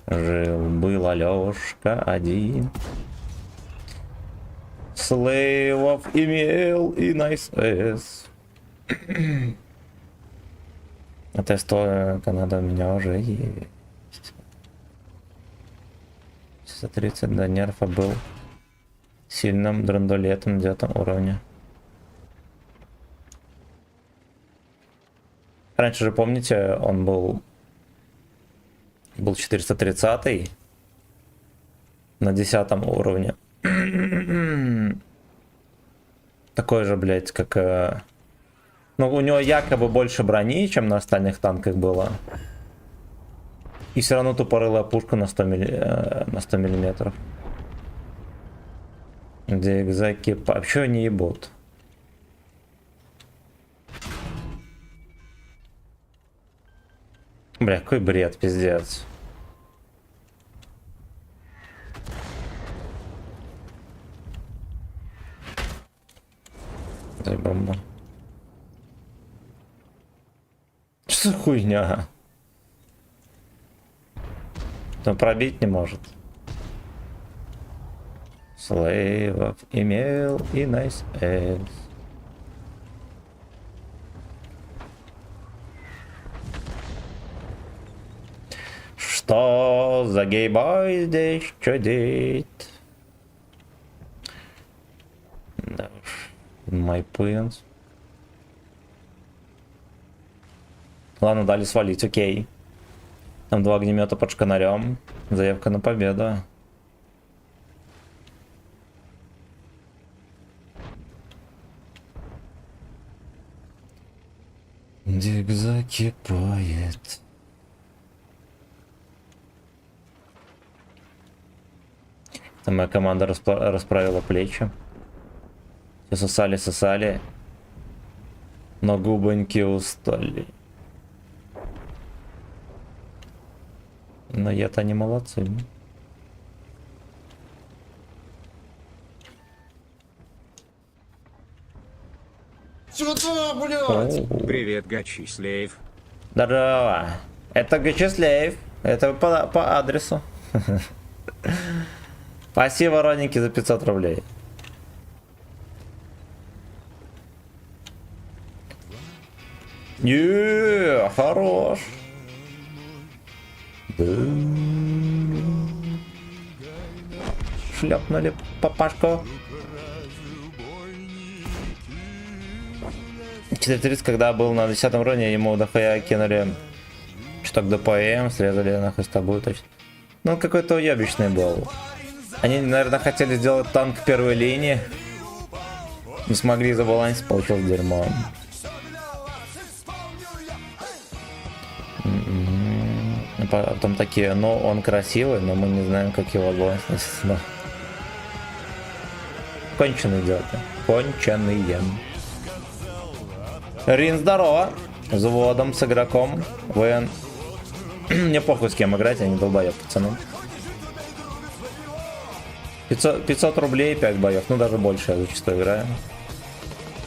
Жил-был Алёшка один. Слейвов имел и Nice S. А тест Канада у меня уже есть. 130 до нерфа был сильным драндулетом на 9 уровне. Раньше же, помните, он был 430 на 10 уровне. Такой же, блядь, как... Ну, у него якобы больше брони, чем на остальных танках было. И все равно тупорылая пушка на 100 миллиметров. Дикзаки... А чё они ебут? Бля, какой бред, пиздец. Дай бомба. Что за хуйня? Он пробить не может. Слейвов имел и Nice S. Что за гейбой здесь чудит? Да уж. My pants. Ладно, дали свалить, окей. Там 2 огнемета под шканарем. Заявка на победу. Дик закипает. Там моя команда расправила плечи. Все сосали, но губоньки устали. Но я-то не молодцы. Сюда, блядь! Привет, Гачислеев. Здорово. Это Гачислеев. Это по адресу. Спасибо, родненький, за 500 рублей. Хорош. Шлепнули папашку. 4.30, когда был на 10 уровне, ему дохуя кинули чуток ДПМ, срезали нахуй с тобой точно. Ну, он какой-то уебищный был. Они, наверное, хотели сделать танк первой линии. Не смогли забалансить, получилось дерьмо. Потом такие, ну, он красивый, но мы не знаем, как его балансить. Конченые идиоты. Конченые. Рин, здорово. Взводом с игроком. ВН. Мне похуй, с кем играть, я не долбоеб, пацаны. 500 рублей, 5 боев. Ну, даже больше я зачастую играю.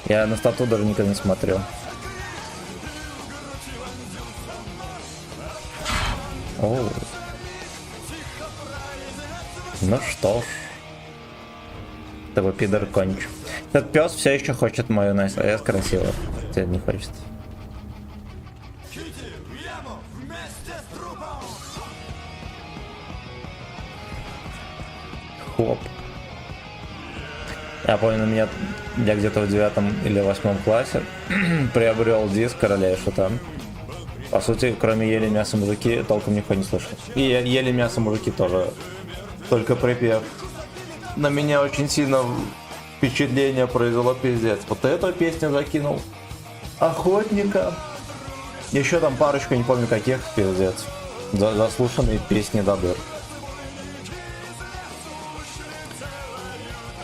Я на стату даже никогда не смотрю. Оу. Ну что ж. Этого пидор кончу. Этот пес все еще хочет мою найс красиво. Хотя не хочет. Хоп. Я помню, я где-то в 9 или 8 классе приобрел диск Короля и Шута. По сути, кроме ели мясо мужики, толком никто не слышал. И ели мясо мужики тоже. Только припев. На меня очень сильно впечатление произвело, пиздец. Вот эту песню закинул. Охотника. Еще там парочку, не помню каких, пиздец. Заслушанные песни до дыр.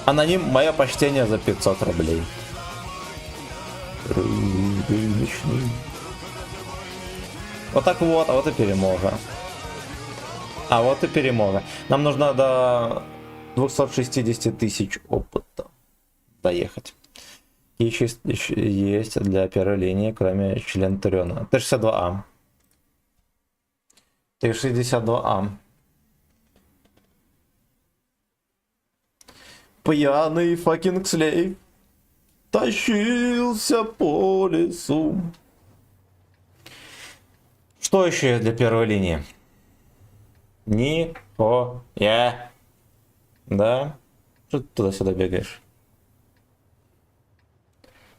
Аноним, мое почтение за 500 рублей. Вот так вот, а вот и перемога. А вот и перемога. Нам нужно до 260 тысяч опыта доехать. И еще есть для первой линии, кроме члена Туриона. Т-62А. Т-62А. Пьяный факинг слейв тащился по лесу. Что еще есть для первой линии? Нихуя. Да? Что ты туда-сюда бегаешь?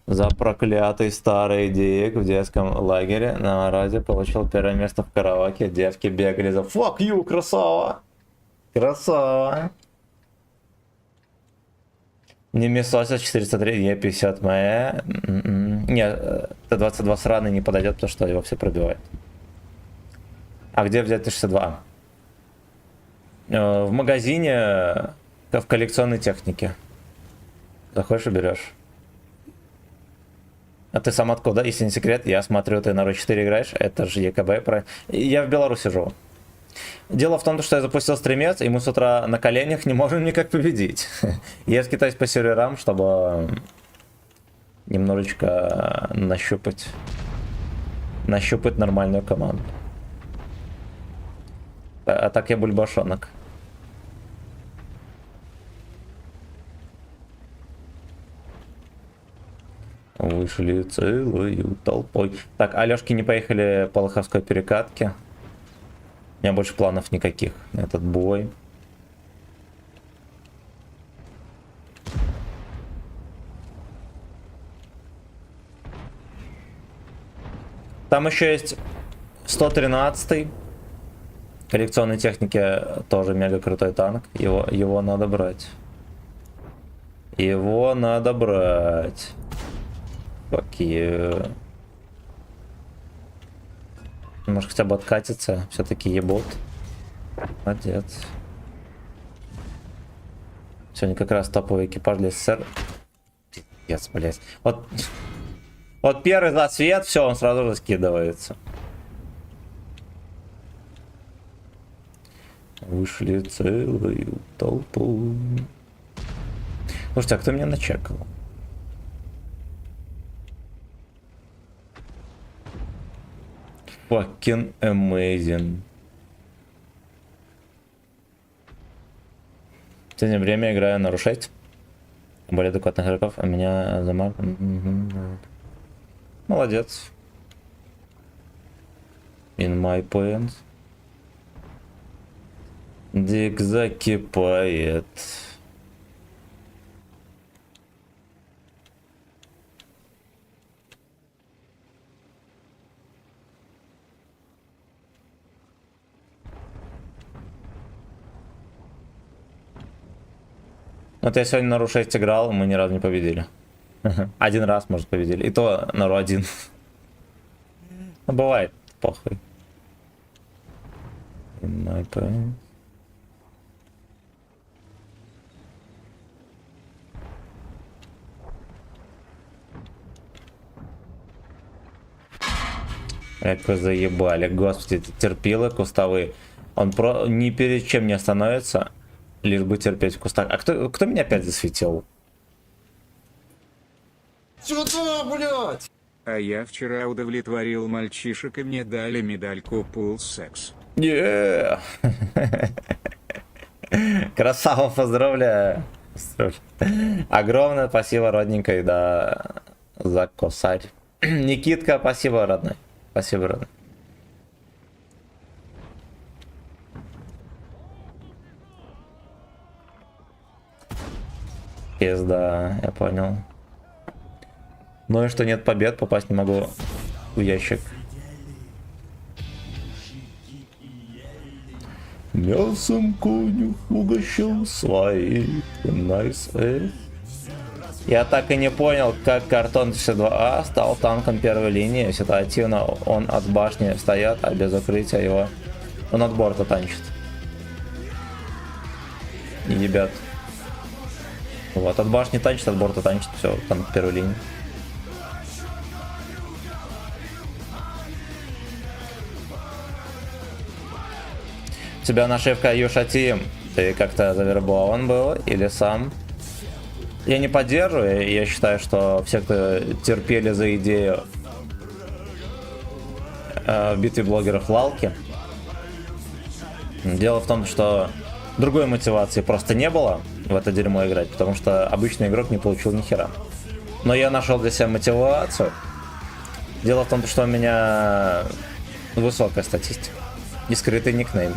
За проклятый старый диек в детском лагере на разе получил первое место в караоке. Девки бегали за fuck you, красава! Красава! Не Мисося 403, е 50 моя. Нет, Т-22 сраный не подойдет, потому что его все пробивает. А где взять Т-62? В магазине в коллекционной технике. Заходишь и берешь. А ты сам откуда? Если не секрет, я смотрю, ты на Ро-4 играешь. Это же ЕКБ. Я в Беларуси живу. Дело в том, что я запустил стримец, и мы с утра на коленях не можем никак победить. Я скитаюсь по серверам, чтобы немножечко нащупать нормальную команду. А так я бульбашонок. Вышли целую толпой. Так, Алёшки не поехали по Лоховской перекатке. У меня больше планов никаких на этот бой. Там еще есть 113-й. Коллекционной техники тоже мега крутой танк. Его надо брать. Его надо брать. Fuck you. Может хотя бы откатиться. Все-таки ебот. Молодец. Сегодня как раз топовый экипаж для СССР. Пиздец, блять. Вот первый засвет, все, он сразу же скидывается. Вышли целую толпу. Слушайте, а кто меня начекал? Fucking amazing. В последнее время играю на Ру-6. Более адекватных игроков, а меня замар... Молодец. In my points. Дик закипает. Вот я сегодня на Ру 6 играл, мы ни разу не победили. Один раз, может, победили. И то на Ру 1. Ну, бывает, похуй. Как вы заебали, господи, эти терпилы кустовые. Он ни перед чем не остановится, лишь бы терпеть в кустах. А кто меня опять засветил? Сюда, блядь! А я вчера удовлетворил мальчишек, и мне дали медальку Pool Sex. Yeah. Красава, поздравляю. Огромное спасибо, родненькой, да, за косарь. Никитка, спасибо, родной. Спасибо, родной. Пизда, я понял. Ну и что, нет побед, попасть не могу в ящик. Мясом конюх угощал своих. Найс. Я так и не понял, как Картон 62А стал танком первой линии. Ситуативно он от башни встает, а без укрытия его он от борта танчит. И ебят. Вот, от башни танчит, от борта танчит, все, танк первой линии. У тебя нашивка Юша Тим. Ты как-то завербован был или сам? Я не поддерживаю, я считаю, что все, кто терпели за идею в битве блогеров Лалки. Дело в том, что другой мотивации просто не было в это дерьмо играть, потому что обычный игрок не получил ни хера. Но я нашел для себя мотивацию. Дело в том, что у меня высокая статистика и скрытый никнейм.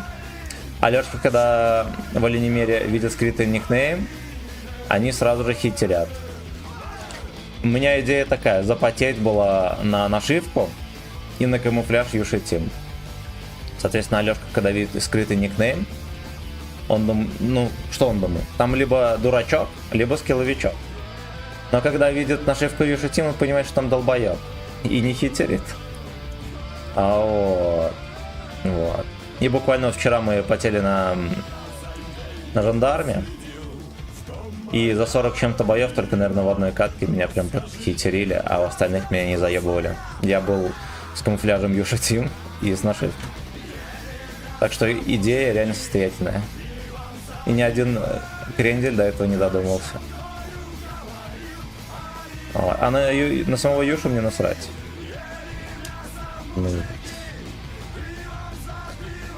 Алёшка, когда в Оленемере видят скрытый никнейм, они сразу же хитерят. У меня идея такая, запотеть была на нашивку и на камуфляж Юши Тим. Соответственно, Алёшка, когда видит скрытый никнейм, он думает, ну, что он думает? Там либо дурачок, либо скилловичок. Но когда видит нашивку Юши Тим, он понимает, что там долбоёб. И не хитерит. А вот. И буквально вчера мы потели на жандарме. И за 40 чем-то боев только, наверное, в одной катке меня прям подхитерили, а в остальных меня не заебывали. Я был с камуфляжем Юша Тим и с нашивкой. Так что идея реально состоятельная. И ни один крендель до этого не додумался. А на самого Юшу мне насрать.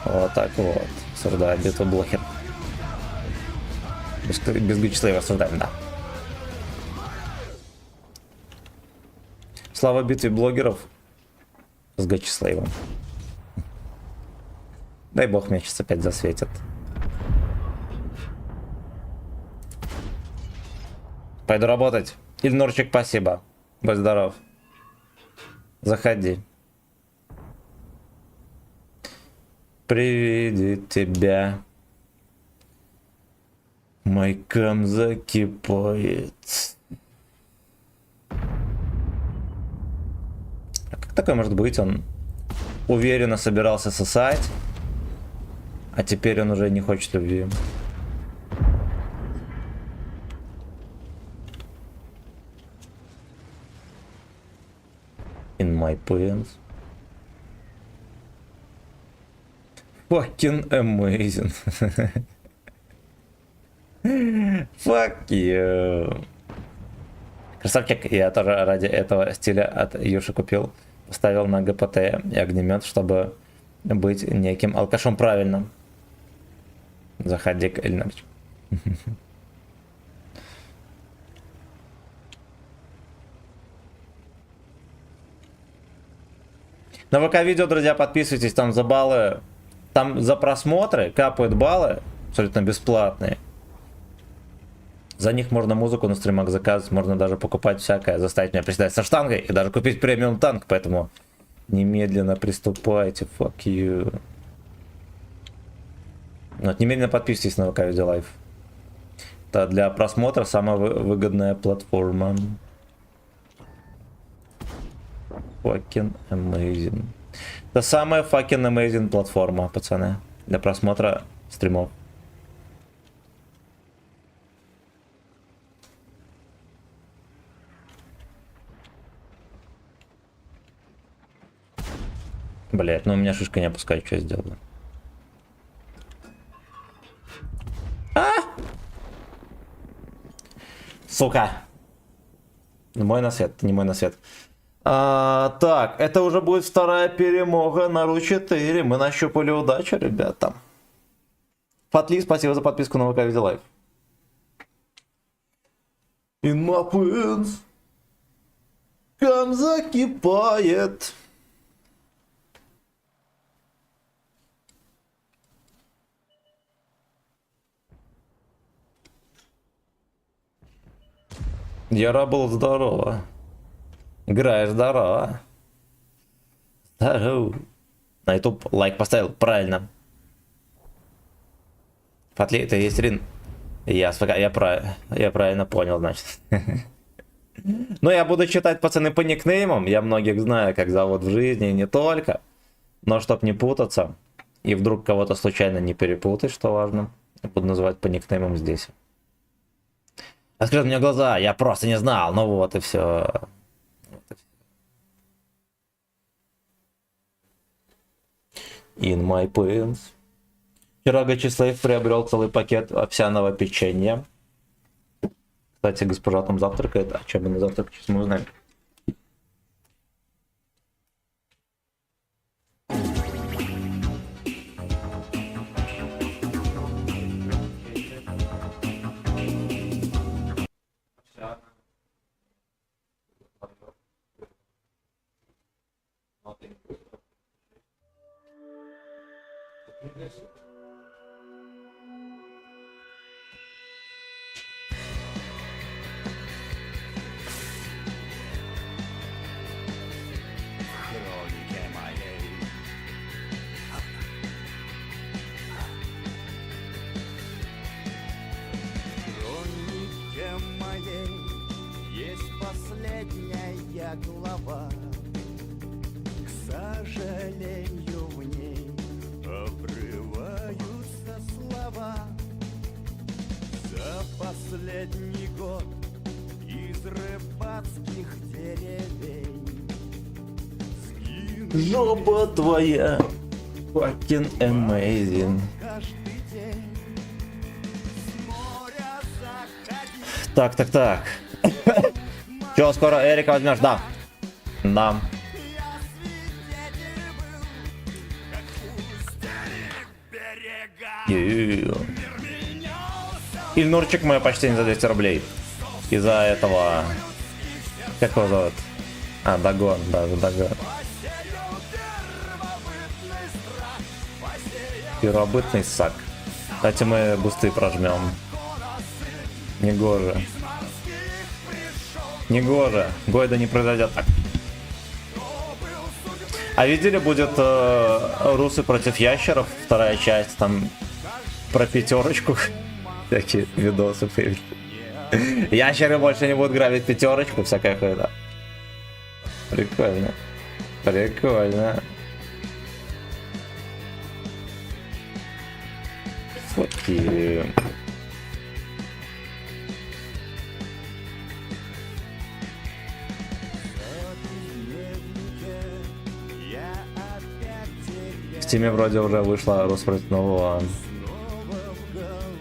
Вот так вот. Осуждаю битву блохер. Без Гачеслеева осуждаем, да. Слава битве блогеров с Гачеслеевым. Дай бог меня сейчас опять засветит. Пойду работать. Ильнурчик, спасибо. Будь здоров. Заходи. При виде тебя мой кам закипает. А как такое может быть? Он уверенно собирался сосать, а теперь он уже не хочет любви. In my pants. Fucking amazing. Fuck you. Красавчик, я тоже ради этого стиля от Юши купил. Поставил на ГПТ и огнемет, чтобы быть неким алкашом правильным. Заходи к Эльнарчику. На ВК-видео, друзья, подписывайтесь, там за баллы, там за просмотры капают баллы, абсолютно бесплатные. За них можно музыку на стримах заказывать, можно даже покупать всякое, заставить меня приседать со штангой и даже купить премиум танк, поэтому немедленно приступайте, fuck you. Вот, немедленно подписывайтесь на ВК-видео лайв. Это для просмотра самая выгодная платформа. Fucking amazing. Это самая fucking amazing платформа, пацаны. Для просмотра стримов. Блять, ну у меня шишка не опускает, что я сделаю. Сука. Мой насвет, не мой насвет. Так, это уже будет вторая перемога на Ру 4. Мы нащупали удачу, ребята. Фатли, спасибо за подписку на ВК Видео Лайв. In my pants. Кам закипает. Яра был здорово. Играешь здорово. Здорово. На YouTube лайк поставил, правильно. Фатли, это есть Рин. Я правильно понял, значит. Ну, я буду читать, пацаны, по никнеймам. Я многих знаю, как зовут в жизни, и не только. Но чтоб не путаться, и вдруг кого-то случайно не перепутать, что важно, я буду называть по никнеймам здесь. Открыл мне глаза, я просто не знал. Ну вот и все. In my pants. Вчера Гачислав приобрел целый пакет овсяного печенья. Кстати, госпожа там завтракает. А чем мы на завтрак, сейчас мы узнаем. Последняя глава, к сожалению, в ней обрываются слова. За последний год из рыбацких деревень Жопа твоя, fucking amazing. каждый день с моря заходить. Так. Че, скоро Эрика возьмешь? Да. Да. Я свидетель был, как пустили берега. Ильнурчик мой почти не за 200 рублей. Из-за этого... Как его зовут? А, Дагон, да, Дагон. Первобытный сак. Кстати, мы бусты прожмем. Негоже. Негоже. Гойда не произойдет так. А видели, будет русы против ящеров, вторая часть, там про пятерочку. Такие видосы появились. Ящеры больше не будут грабить пятерочку, всякая хуйня. Прикольно. Прикольно. Fuck you. В Стиме вроде уже вышла Рус против нового.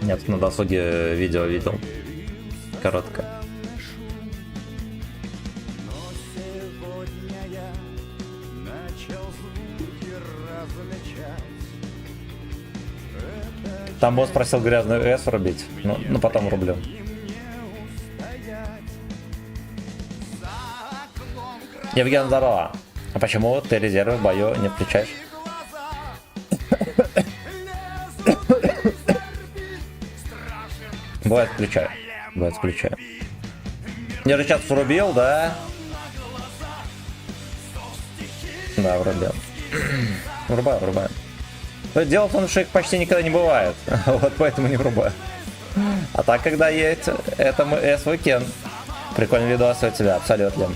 Нет, на досуге видео видел. Коротко. Там босс просил грязную С рубить, ну потом рублю. Евген, здорово. А почему ты резервы в бою не включаешь? Бывает включаю. Бывает включаю. Я же сейчас врубил, да? Да, врубил. Врубаю. Дело в том, что их почти никогда не бывает. Вот поэтому не врубаю. А так, когда есть, это мы S-Weekend. Прикольный видос у тебя, абсолютно.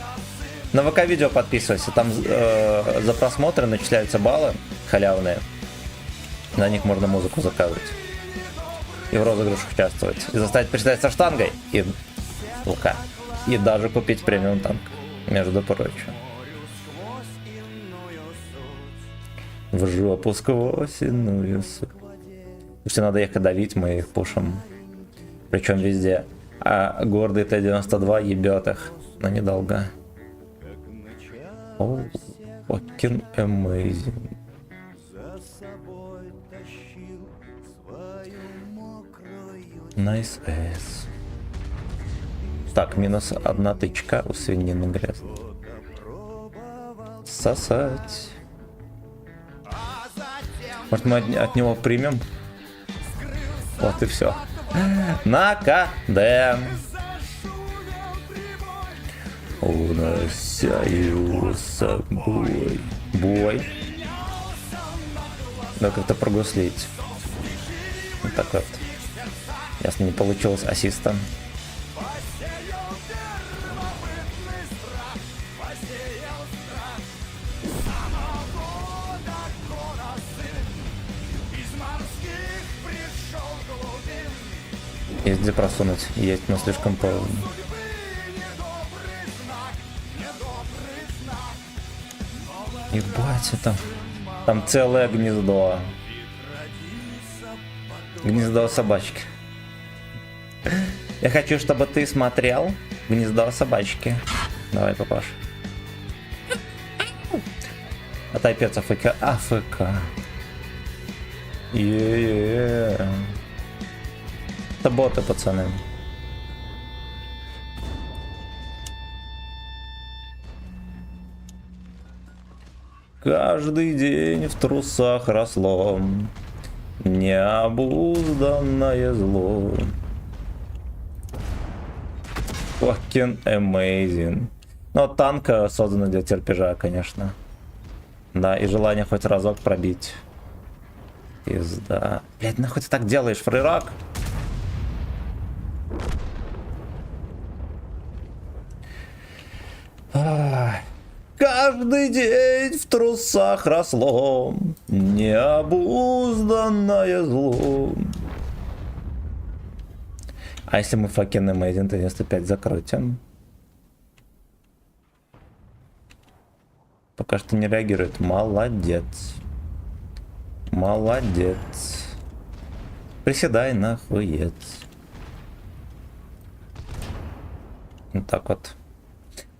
На ВК-видео подписывайся, там за просмотры начисляются баллы халявные. На них можно музыку заказывать. И в розыгрышах участвовать. И заставить приседать со штангой. И лука. И даже купить премиум танк. Между прочим. В жопу сквозь иную суть. Слушайте, надо ехать давить, мы их пушим. Причем везде. А гордый Т-92 ебет их. Но недолго. О, fucking amazing. Nice ass. Так, минус 1 тычка у свинины грязной. Сосать. Может, мы от него примем? Вот и все. На КД. Унося его с собой. Бой. Да, как-то прогуслить. Вот так вот. Ясно, не получилось ассиста. Есть где просунуть. Есть, но слишком поздно. Ебать, это... Там целое гнездо. Гнездо собачки. Я хочу, чтобы ты смотрел гнездо собачки. Давай, папаш. А тайпец АФК. АФК. Е-е-е. Это боты, пацаны. Каждый день в трусах росло необузданное зло. Fucking amazing. Но танк создан для терпежа, конечно. Да, и желание хоть разок пробить. Пизда. Блять, нахуй ты так делаешь, фрирак? Каждый день в трусах росло необузданное зло. А если мы fucking amazing 95 закрутим? Пока что не реагирует. Молодец. Молодец. Приседай нахуец. Вот так вот.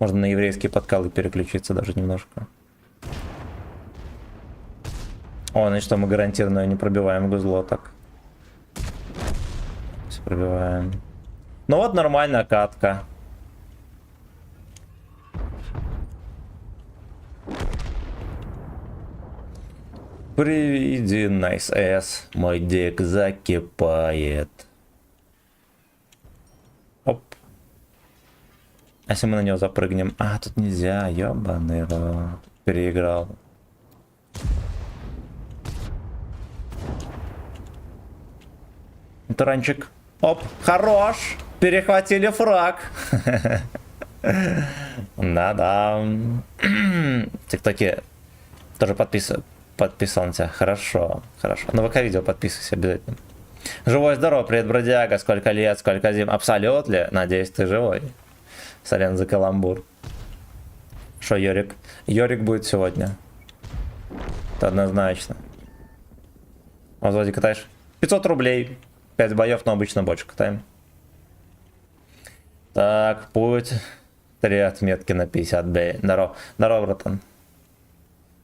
Можно на еврейские подкалы переключиться даже немножко. О, значит, что мы гарантированно не пробиваем гузло так. Все пробиваем. Ну вот нормальная катка. Приведи nice ass. Мой дик закипает. Оп. А если мы на него запрыгнем? А, тут нельзя, ёбаный рот. Переиграл. Таранчик. Оп, хорош. Перехватили фраг. Да-да. Тиктоки тоже подписался. Хорошо, хорошо. На ВК-видео подписывайся обязательно. Живой, здорово, привет, бродяга. Сколько лет, сколько зим. Абсолютно. Надеюсь, ты живой. Сорян за каламбур. Шо, Йорик? Йорик будет сегодня. Это однозначно. А взводе катаешь? 500 рублей. 5 боев, но обычно больше катаем. Так, путь. 3 отметки на 50 бей. Здорово. Здорово, братан.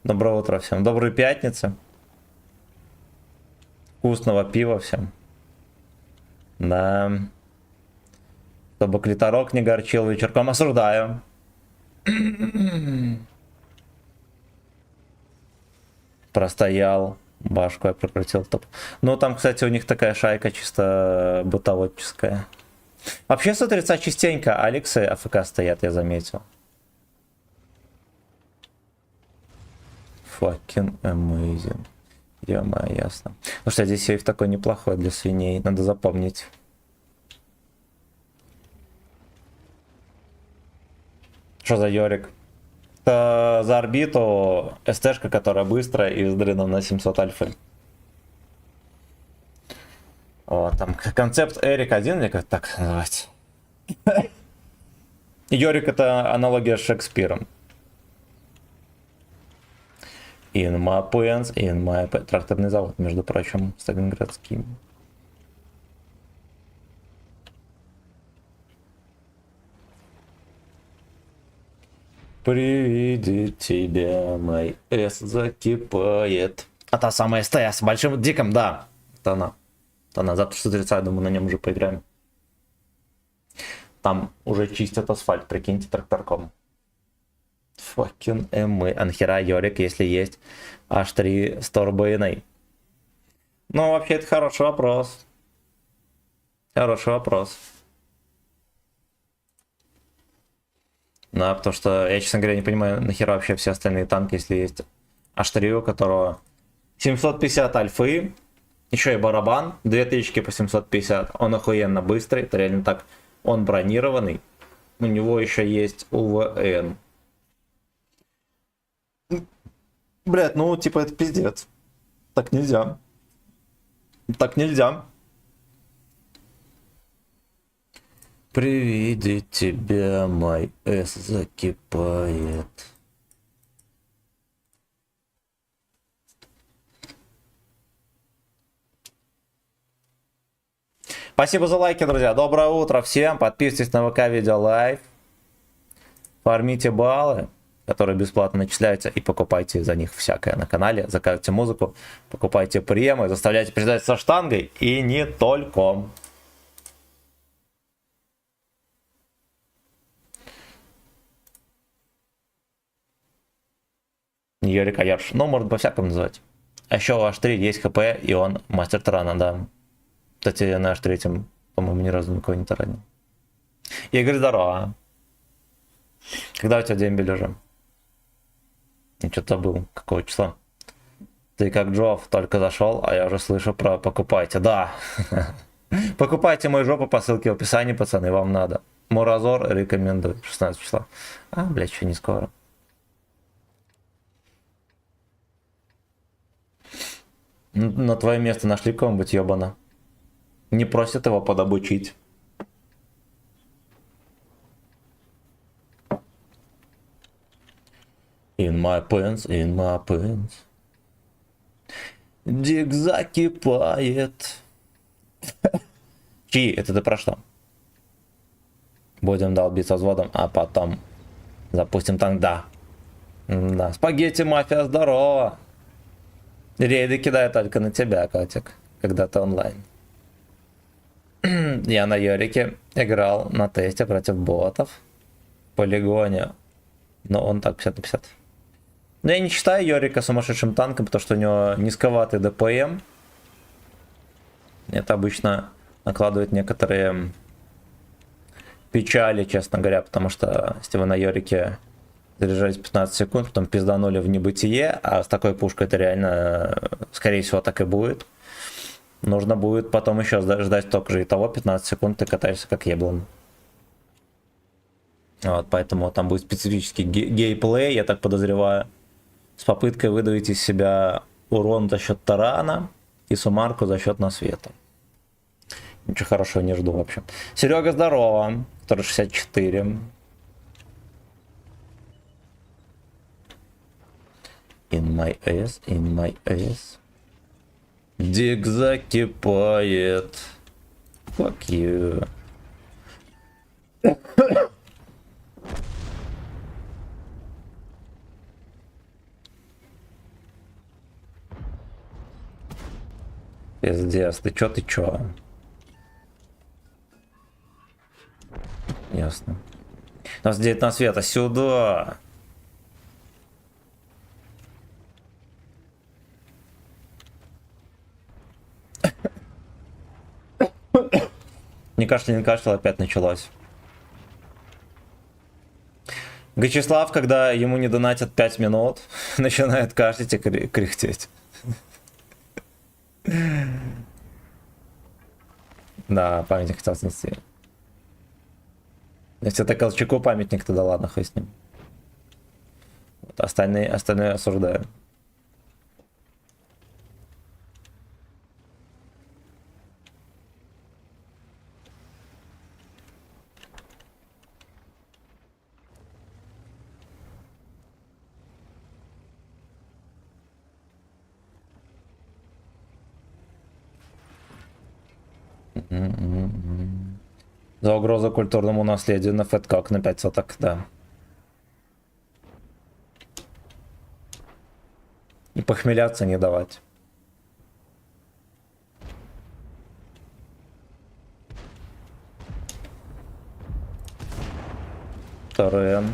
Доброе утро всем. Доброй пятницы. Вкусного пива всем. Да. Чтобы клиторок не горчил вечерком. Осуждаю. Простоял. Башку я прокрутил. Топ. Ну, там, кстати, у них такая шайка чисто бытоводческая. Вообще, 130 частенько Алексы АФК стоят, я заметил. Fucking amazing. Ё-моё, ясно. Потому что здесь сейф такой неплохой для свиней. Надо запомнить. Что за Йорик? Это за орбиту СТшка, которая быстрая и с дрыном на 700 альфы. Вот, там концепт Эрик 1, или как так называть? Йорик это аналогия с Шекспиром. In my pants, in my... Тракторный завод, между прочим, сталинградский. При виде тебя мой С закипает. А та самая СТ с большим диком, да. Это она. Это она. Завтра 130, я думаю, на нем уже поиграем. Там уже чистят асфальт, прикиньте, тракторком. Факин эмы. А нахера Йорик, если есть H3 с турбиной? Ну, вообще, это хороший вопрос. Хороший вопрос. Да, потому что я, честно говоря, не понимаю, нахера вообще все остальные танки, если есть H3, у которого 750 альфы, еще и барабан, 2000 по 750, он охуенно быстрый, это реально так, он бронированный, у него еще есть УВН. Блять, ну типа это пиздец. Так нельзя. Так нельзя. При виде тебя мой С закипает. Спасибо за лайки, друзья. Доброе утро всем. Подписывайтесь на ВК Видео Лайв. Фармите баллы, которые бесплатно начисляются, и покупайте за них всякое на канале. Заказывайте музыку, покупайте премы, заставляйте приседать со штангой и не только. Йорик Аярш. Ну, можно по-всякому называть. А еще у H3 есть ХП, и он мастер тарана, да. Кстати, на H3, по-моему, ни разу никого не таранил. Игорь, здорово. Когда у тебя дембель уже? Я что-то был. Какого числа? Ты как Джофф только зашел, а я уже слышу про покупайте. Да. Покупайте мою жопу по ссылке в описании, пацаны, вам надо. Муразор рекомендую. 16 числа. А, блядь, еще не скоро. На твое место нашли кого-нибудь, ебана. Не просят его подобучить. In my pants, in my pants. Дик закипает. Чи, это ты про что? Будем долбиться взводом, а потом запустим танк, да. Да, спагетти мафия, здорово. Рейды кидаю только на тебя, котик, когда ты онлайн. Я на Йорике играл на тесте против ботов в полигоне, но он так 50 на 50. Но я не считаю Йорика сумасшедшим танком, потому что у него низковатый ДПМ. Это обычно накладывает некоторые печали, честно говоря, потому что если вы на Йорике заряжались 15 секунд, потом пизданули в небытие, а с такой пушкой это реально, скорее всего, так и будет. Нужно будет потом еще ждать только же и того 15 секунд, ты катаешься как еблан. Вот, поэтому там будет специфический геймплей, я так подозреваю, с попыткой выдавить из себя урон за счет тарана и суммарку за счет насвета. Ничего хорошего не жду вообще. Серега, здорово. 164. In my ass, in my ass. Дик закипает. Fuck you. Пиздец, ты чё? Ясно. У нас 19 света, сюда. Не кашлял, опять началось. Гачеслав, когда ему не донатят 5 минут, начинает кашлять и кряхтеть. Да, памятник хотел снести. Если это Колчаку памятник, тогда ладно, хуй с ним. Остальные осуждаю. За угрозу культурному наследию на фэткок на 5 соток, да. И похмеляться не давать. Торрен.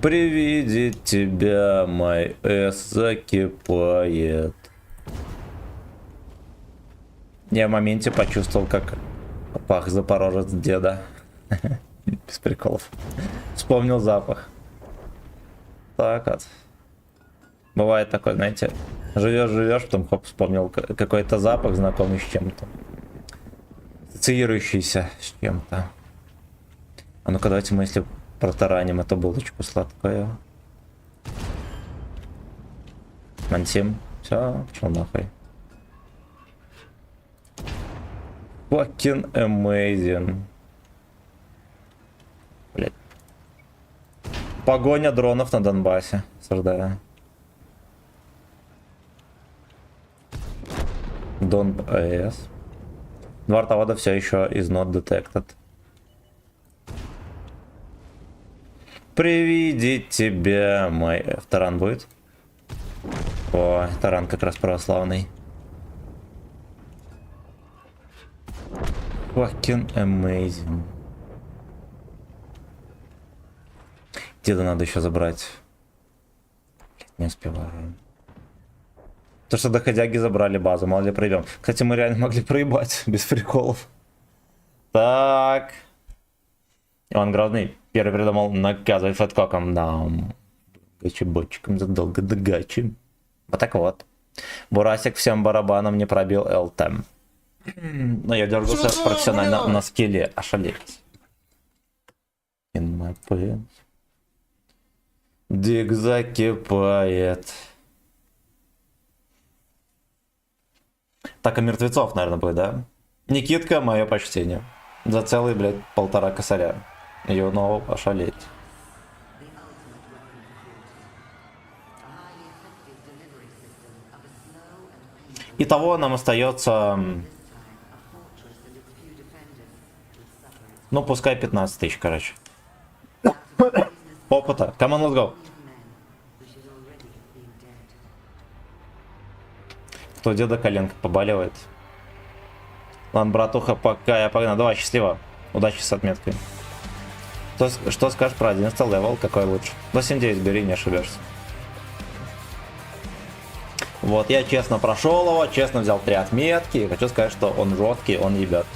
При виде тебя мой эс закипает. Я в моменте почувствовал, как пах запорожец деда. Без приколов. Вспомнил запах. Так вот. Бывает такое, знаете, живешь, потом хоп, вспомнил какой-то запах, знакомый с чем-то. Ассоциирующийся с чем-то. А ну-ка давайте мы, если протараним эту булочку сладкую. Мантим. Все, пошел нахуй. Fucking amazing. Блять. Погоня дронов на Донбассе. Осуждаю. Донбасс. Два артовода все еще is not detected. При виде тебя мой... Таран будет? О, таран как раз православный. Fucking amazing. Деда надо еще забрать. Не успеваю. То, что доходяги забрали базу, мало ли проебем. Кстати, мы реально могли проебать, без приколов. Так. Иван Грозный первый придумал наказывать фэткоком. Да. Гачи-ботчиком задолго до гачи. Вот так вот. Бурасик всем барабаном не пробил ЛТ. Но я держался профессионально на скилле. Ошалеть. In my pants. Дик закипает. Так, а мертвецов, наверное, будет, да? Никитка, мое почтение. За целый, блядь, 1,5 косаря. You know, ошалеть. Итого нам остается... Ну, пускай 15 тысяч, короче. Опыта. Come on, let's go. Кто деда коленка побаливает. Ладно, братуха, пока я погнал. Давай, счастливо. Удачи с отметкой. Что скажешь про 11 левел? Какой лучше? 8-9 бери, не ошибешься. Вот, я честно прошел его, честно взял 3 отметки. И хочу сказать, что он жесткий, он ебет.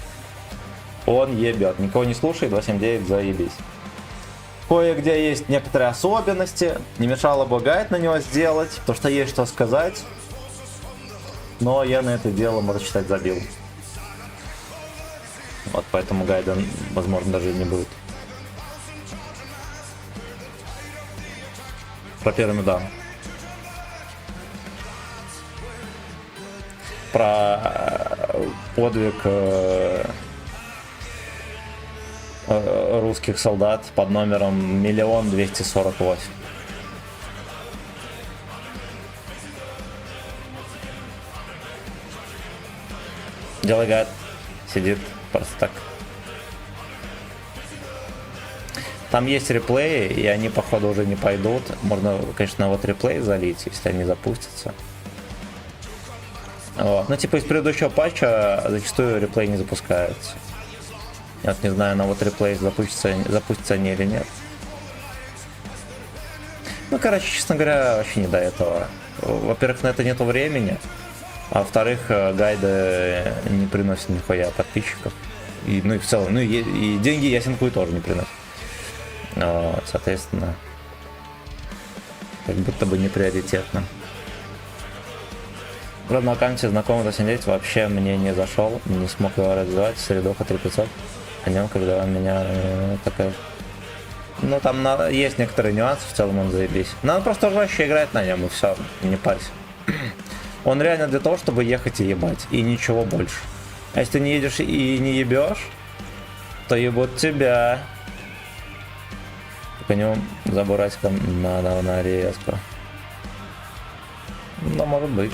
Он ебет. Никого не слушай, 279, заебись. Кое-где есть некоторые особенности. Не мешало бы гайд на него сделать, потому что есть что сказать. Но я на это дело, можно считать, забил. Вот поэтому гайда, возможно, даже не будет. Про первый, да. Про подвиг русских солдат под номером 1 248 000. Делай гайд. Сидит просто так. Там есть реплеи, и они, походу, уже не пойдут. Можно, конечно, вот реплей залить, если они запустятся. Вот. Ну, типа, из предыдущего патча зачастую реплей не запускается. Я вот не знаю, на вот реплей запустятся они или нет. Ну, короче, честно говоря, вообще не до этого. Во-первых, на это нету времени. А во-вторых, гайды не приносят нихуя подписчиков. И, ну и в целом, ну и деньги Ясенкуй тоже не приносят. Вот, соответственно, как будто бы не приоритетно. Правда, на аккаунте знакомый 279 вообще мне не зашел, не смог его развивать. Средоха 3500. О нем, когда у меня такая Ну, там есть некоторые нюансы, в целом он заебись. Надо просто жестче играть на нем, и все, не парься. Он реально для того, чтобы ехать и ебать, и ничего больше. А если ты не едешь и не ебешь, то ебут тебя. По нему забурать-ка надо на резко. Ну, может быть.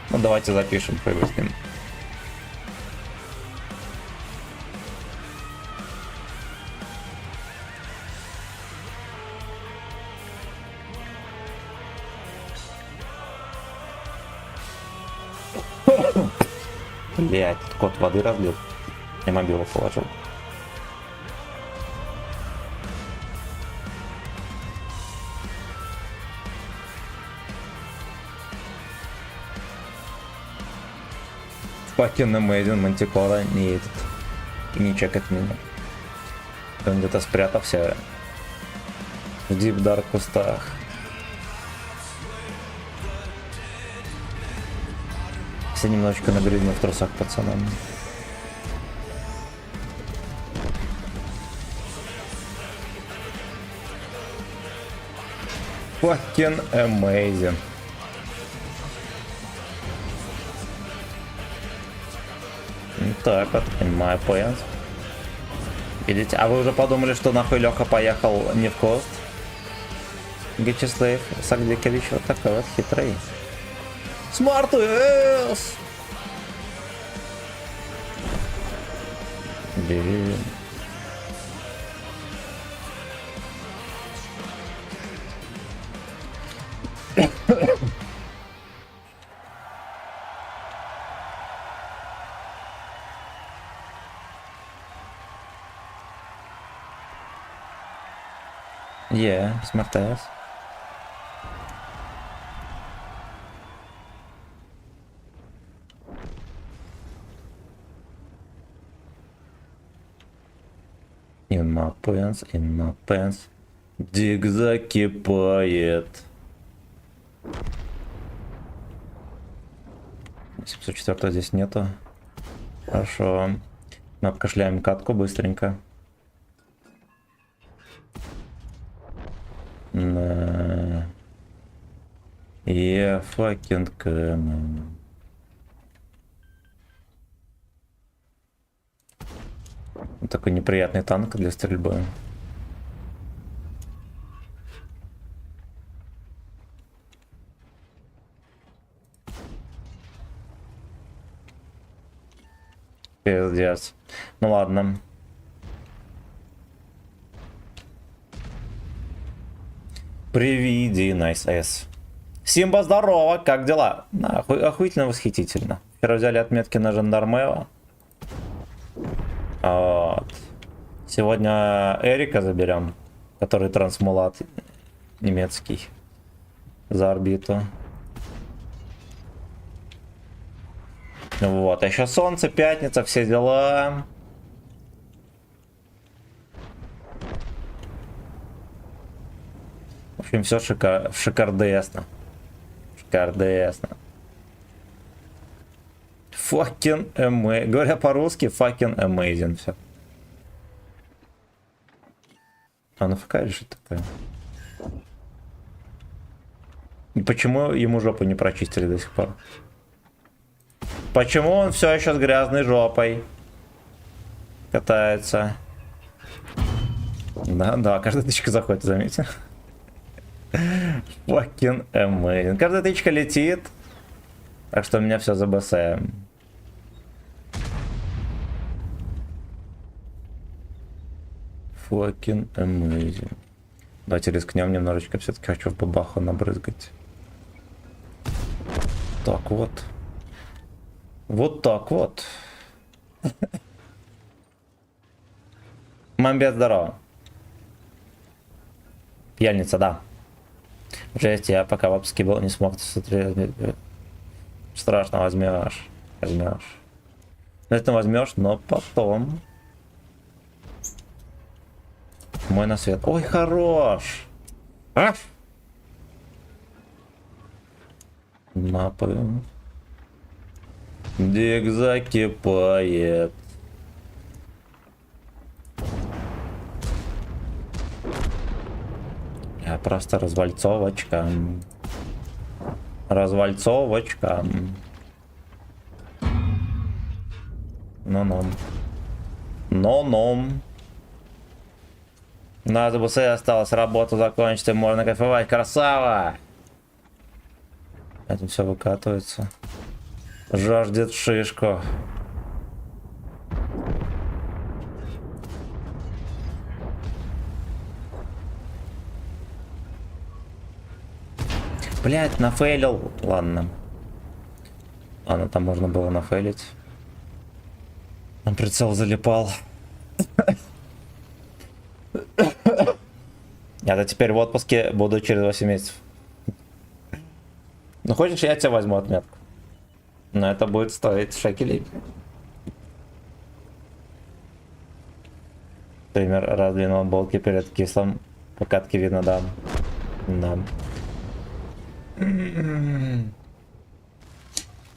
Ну, давайте запишем, прыгай с ним. Блять, кот воды разлил. Я мобилу положил. Fucking amazing, Мантикора не едет. И не чекает меня. Он где-то спрятался в Deep Dark кустах. Все немножечко нагрызли в трусах пацанам. Fucking amazing. Так вот, понимаю, понял. Видите, а вы уже подумали, что нахуй Леха поехал не в кост? Гечеслейв Сагдикович вот такой вот хитрый. Смарт УС! Блин. Смарт УС. In my pants. Дик закипает. 704 здесь нету. Хорошо. Мы обкашляем катку быстренько. Fucking come on. Такой неприятный танк для стрельбы. Пиздец. Ну ладно. Приведи, Nice S. Симба, здорово, как дела? Охуительно восхитительно. Вчера взяли отметки на Жандармео. Вот. Сегодня Эрика заберем, который трансмулат немецкий за орбиту. Вот, а еще солнце, пятница, все дела. В общем, все шикардесно. Шикардесно. Fucking amazing. Говоря по-русски, fucking amazing. Все. А на ФК или что такое? И почему ему жопу не прочистили до сих пор? Почему он все еще с грязной жопой катается? Да, каждая тычка заходит, заметил? Fucking amazing. Каждая тычка летит. Так что у меня все за БСМ. Fucking amazing. Давайте рискнем немножечко. Все-таки хочу в бабаху набрызгать. Так вот. Вот так вот. Мамбет, здорово. Пьяница, да. Жесть, я пока в обске был, не смог смотреть. Страшно, возьмешь. Возьмешь. Это возьмешь, но потом. Мой на свет. Ой, хорош. А? Мапы. Дик закипает. Я просто развальцовочка. Развальцовочка. Ну-ну. Ну-ну. Надо бы осталось работу закончить, и можно кайфовать. Красава! Этим все выкатывается. Жаждет шишку. Блять, нафейлил. Ладно. Ладно, там можно было нафейлить. На прицел залипал. Я-то теперь в отпуске буду через 8 месяцев. Ну хочешь, я тебя возьму отметку. Но это будет стоить шекелей. Пример раздвинул булки перед кислым. Покатки видно, да. Да.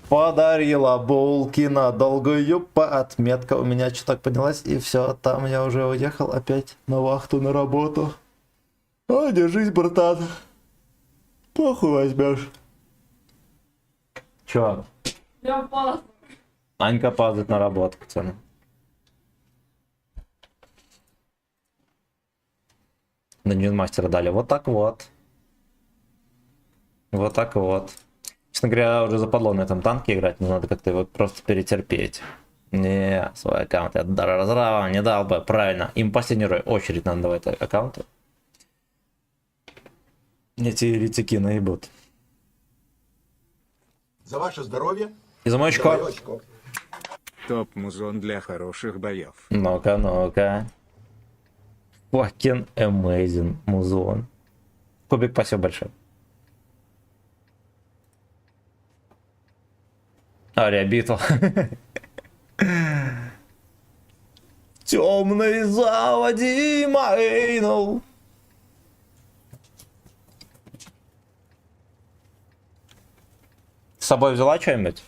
Подарила булки на долгую по отметка. У меня что-то поднялась, и все, там я уже уехал опять на вахту, на работу. А, держись, братан. Похуй возьмешь. Чё? Я опасно. Анька падает на работу, пацаны. Dungeon мастера дали. Вот так вот. Вот так вот. Честно говоря, уже западло на этом танке играть, но надо как-то его просто перетерпеть. Не, свой аккаунт я даже разрава не дал бы, правильно. Им в последнюю очередь надо давать аккаунты. Эти еретики наебут. За ваше здоровье. И за мой очко. Твое очко. Топ-музон для хороших боев. Ну-ка, ну-ка. Fucking amazing музон. Кубик, спасибо большое. Ариабитл. Темный заводи Майнул. С собой взяла что-нибудь?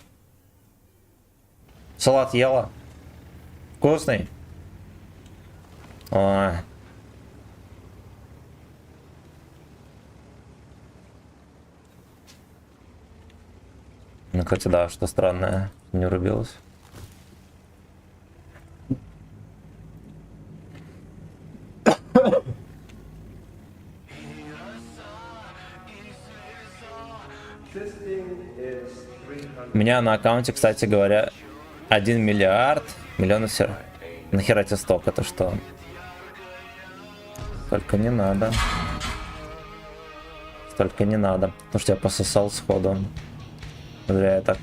Салат ела? Вкусный? Ой. Ну, хотя да, что странное, не урубилось. У меня на аккаунте, кстати говоря, 1 миллиард миллионов сер. Нахера тебе столько, это что? Только не надо. Столько не надо. Потому что я пососал сходу. Зря я так.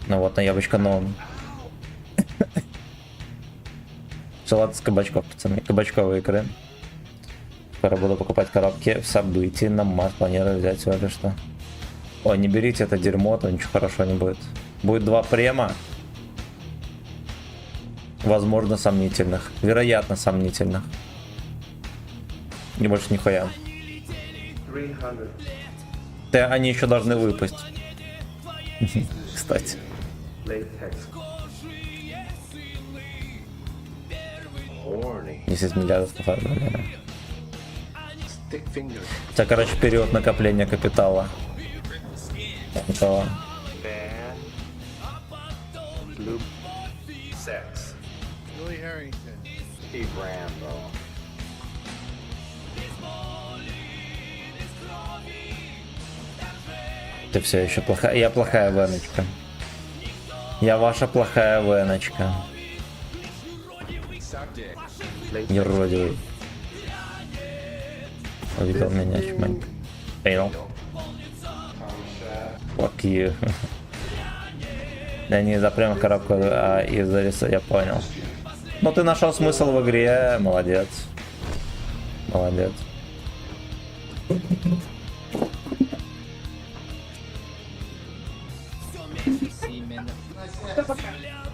Ну вот, на яблочко, но... Салат с кабачков, пацаны. Кабачковые икры. Скоро буду покупать коробки в событии. На масс планирую взять всего лишь что. Ой, не берите это дерьмо, то ничего хорошего не будет. Будет 2 према. Возможно, сомнительных. Вероятно, сомнительных. И больше нихуя. Да, они еще должны выпасть. Кстати. 10 миллиардов нафармили. У тебя, короче, период накопления капитала. Этого. Ты все еще плохая. Я плохая веночка. Я ваша плохая веночка. Юродивый. Увидел меня чманька. Эйнл. Fuck you. Да не из-за прямо коробку, а из-за риса, я понял. Ну ты нашел смысл в игре, молодец. Молодец.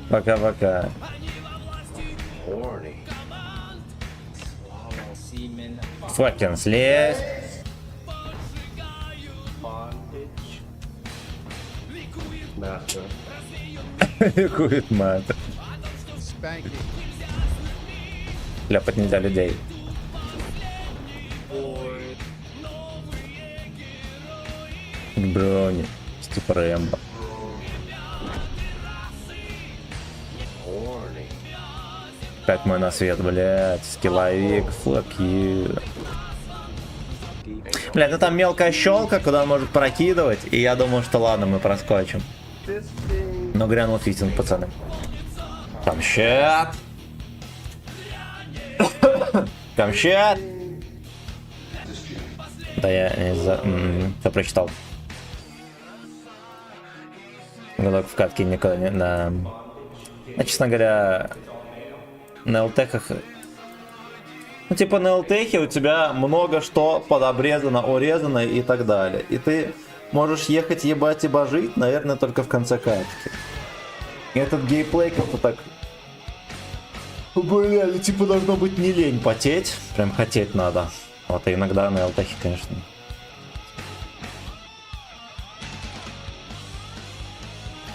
Пока-пока. Факин, слезь. Хует мат. Ляпать нельзя людей. Брони. Типа Рэмбо. Как мой на свет, блядь. Скилловик, fuck you. Блядь, ну там мелкая щелка, куда он может прокидывать. И я думаю, что ладно, мы проскочим. Но грянул фитинг, пацаны. Камщат. Камщат. Да я я прочитал. Годок в катке никогда не... Да. А, честно говоря, на ЛТХах... Ну, типа на ЛТХе у тебя много что подобрезано, урезано и так далее. И ты можешь ехать, ебать и божить, наверное, только в конце катки. И этот геймплей как-то так... Бля, ну типа должно быть не лень потеть. Прям хотеть надо. Вот, и иногда на ЛТХе, конечно.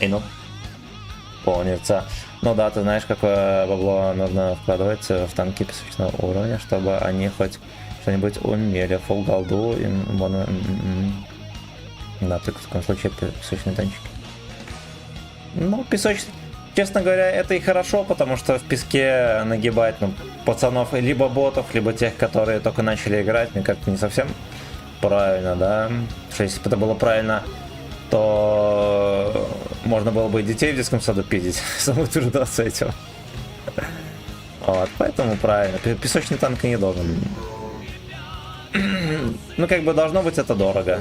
И ну, полнится. Ну да, ты знаешь, какое бабло нужно вкладывать в танки песочного уровня, чтобы они хоть что-нибудь умели. Фулл голду и моно... Да, только в таком случае песочные танчики. Ну, песочные... Честно говоря, это и хорошо, потому что в песке нагибать, ну, пацанов, либо ботов, либо тех, которые только начали играть, мне как-то не совсем правильно, да? Потому что если бы это было правильно, то можно было бы и детей в детском саду пиздить, самоутверждаться этим. Вот, поэтому правильно. Песочный танк не должен. Ну, как бы должно быть это дорого.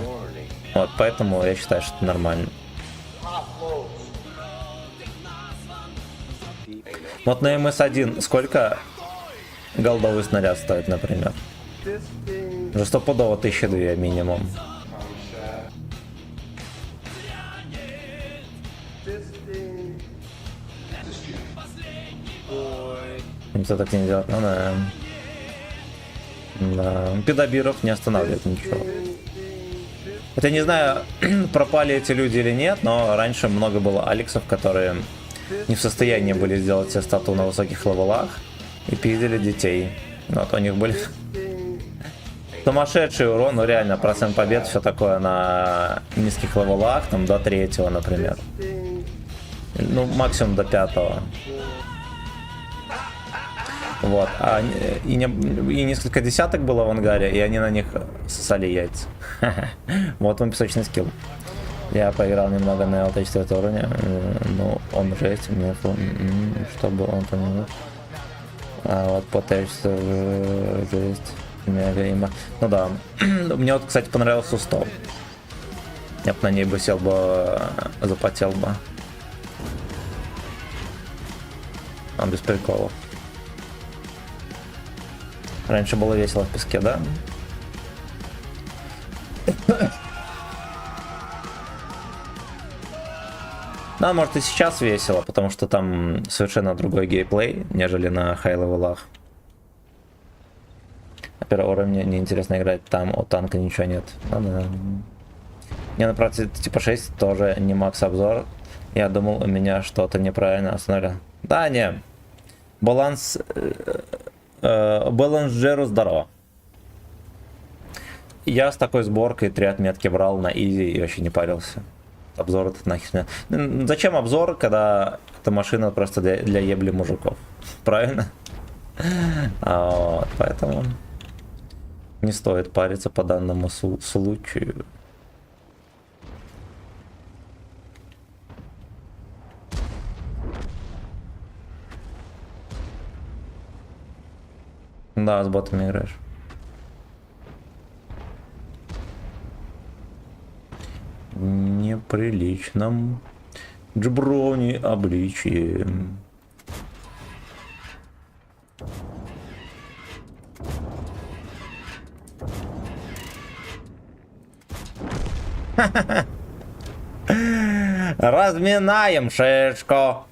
Вот, поэтому я считаю, что это нормально. Вот на МС-1 сколько голдовый снаряд стоит, например? Уже стопудово 1002 минимум. Никто так не делает, ну да. Да. Педобиров не останавливает ничего. Вот я не знаю, пропали эти люди или нет, но раньше много было алексов, которые не в состоянии были сделать себе стату на высоких левелах и пиздили детей. Вот у них были сумасшедший урон, ну реально, процент побед, все такое на низких левелах, там до 3-го, например. Ну, максимум до 5-го. Вот, и несколько десяток было в ангаре, и они на них сосали яйца. Вот вам песочный скилл. Я поиграл немного на ЛТ-4 уровня, ну, он жесть, мне чтобы он там... А вот по Т4 жесть, мега има. Ну да, мне вот, кстати, понравился 100. Я бы на ней бы сел бы, запотел бы. Он без приколов. Раньше было весело в песке, да? Да, может и сейчас весело, потому что там совершенно другой геймплей, нежели на хай-левелах. На первом уровне неинтересно играть, там у танка ничего нет. Ну, да. Не, на правда, типа 6 тоже не макс обзор. Я думал, у меня что-то неправильно остановили. Да, не. Баланс... Балансджеру здорово. Я с такой сборкой 3 отметки брал на изи и вообще не парился. Обзор этот нахер. Зачем обзор, когда эта машина просто для ебли мужиков? Правильно? Вот, поэтому не стоит париться по данному случаю. Да, с ботами играешь. Неприличном джброни обличье. Разминаем шишку.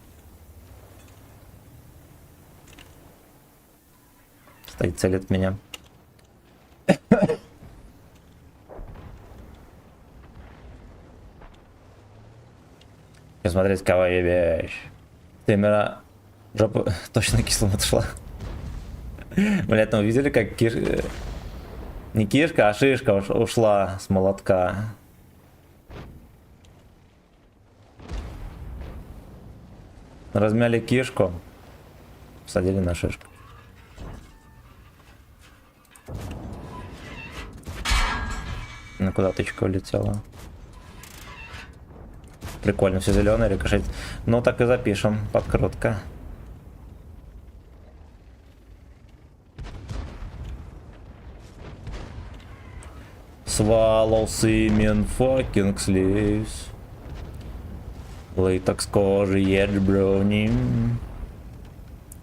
Стоит, целит меня. Смотреть, кого ебешь. Стримера жопа точно кислым отошла. Блять, ну видели, как не кишка, а шишка ушла с молотка. Размяли кишку. Садили на шишку. Ну куда тычка улетела? Прикольно, все зеленое, рикошет. Ну так и запишем. Подкрутка. Swallow semen fucking sleeves. Лейтекс кожи, едж брони.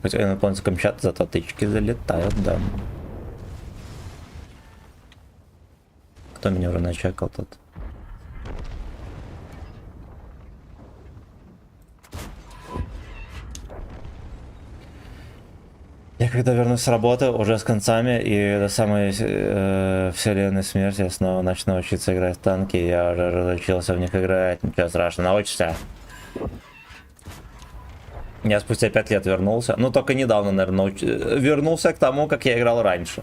Хотя на японском чате зато тычки залетают, да. Кто меня уже начекал тут? Я когда вернусь с работы, уже с концами, и до самой вселенной смерти я снова начну учиться играть в танки. Я уже разучился в них играть, ничего страшного, научишься. Я спустя 5 лет вернулся, ну только недавно, наверное, вернулся к тому, как я играл раньше.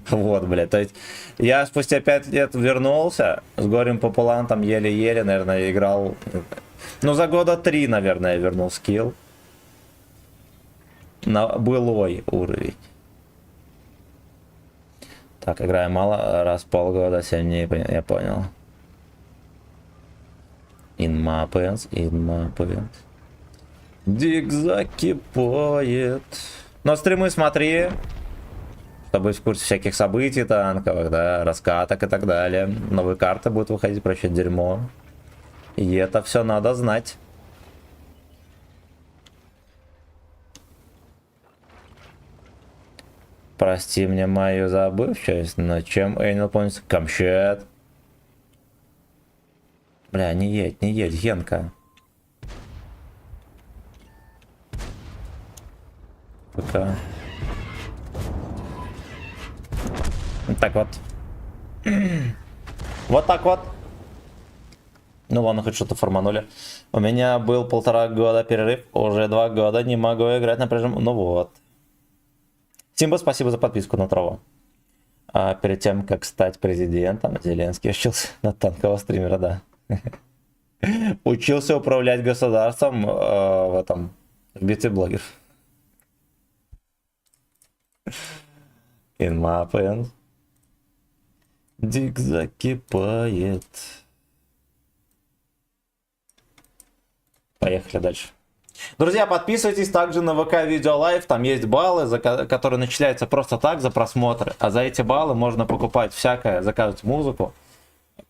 Вот, блядь, то есть я спустя 5 лет вернулся, с горем пополам, там еле-еле, наверное, играл. Ну за года 3, наверное, я вернул скилл. На былой уровень. Так, играю мало, раз в полгода, 7 дней, я понял. In my pants. Дик закипает. Но стримы смотри, чтобы быть в курсе всяких событий танковых, да, раскаток и так далее. Новые карты будут выходить, прочее дерьмо. И это все надо знать. Прости мне мою забывчивость, но чем Эйнел помнится? Камчат. Бля, не едь, Генка. Пока. Вот так вот. Вот так вот. Ну ладно, хоть что-то форманули. У меня был 1,5 года перерыв, уже 2 года не могу играть на прежнем. Ну вот. Симба, спасибо за подписку на траву. А перед тем, как стать президентом, Зеленский учился на танкового стримера, да. Учился управлять государством в этом, в битве блогеров. In my pants. Дик закипает. Поехали дальше. Друзья, подписывайтесь также на ВК Видео Лайв, там есть баллы, которые начисляются просто так за просмотры, а за эти баллы можно покупать всякое, заказывать музыку,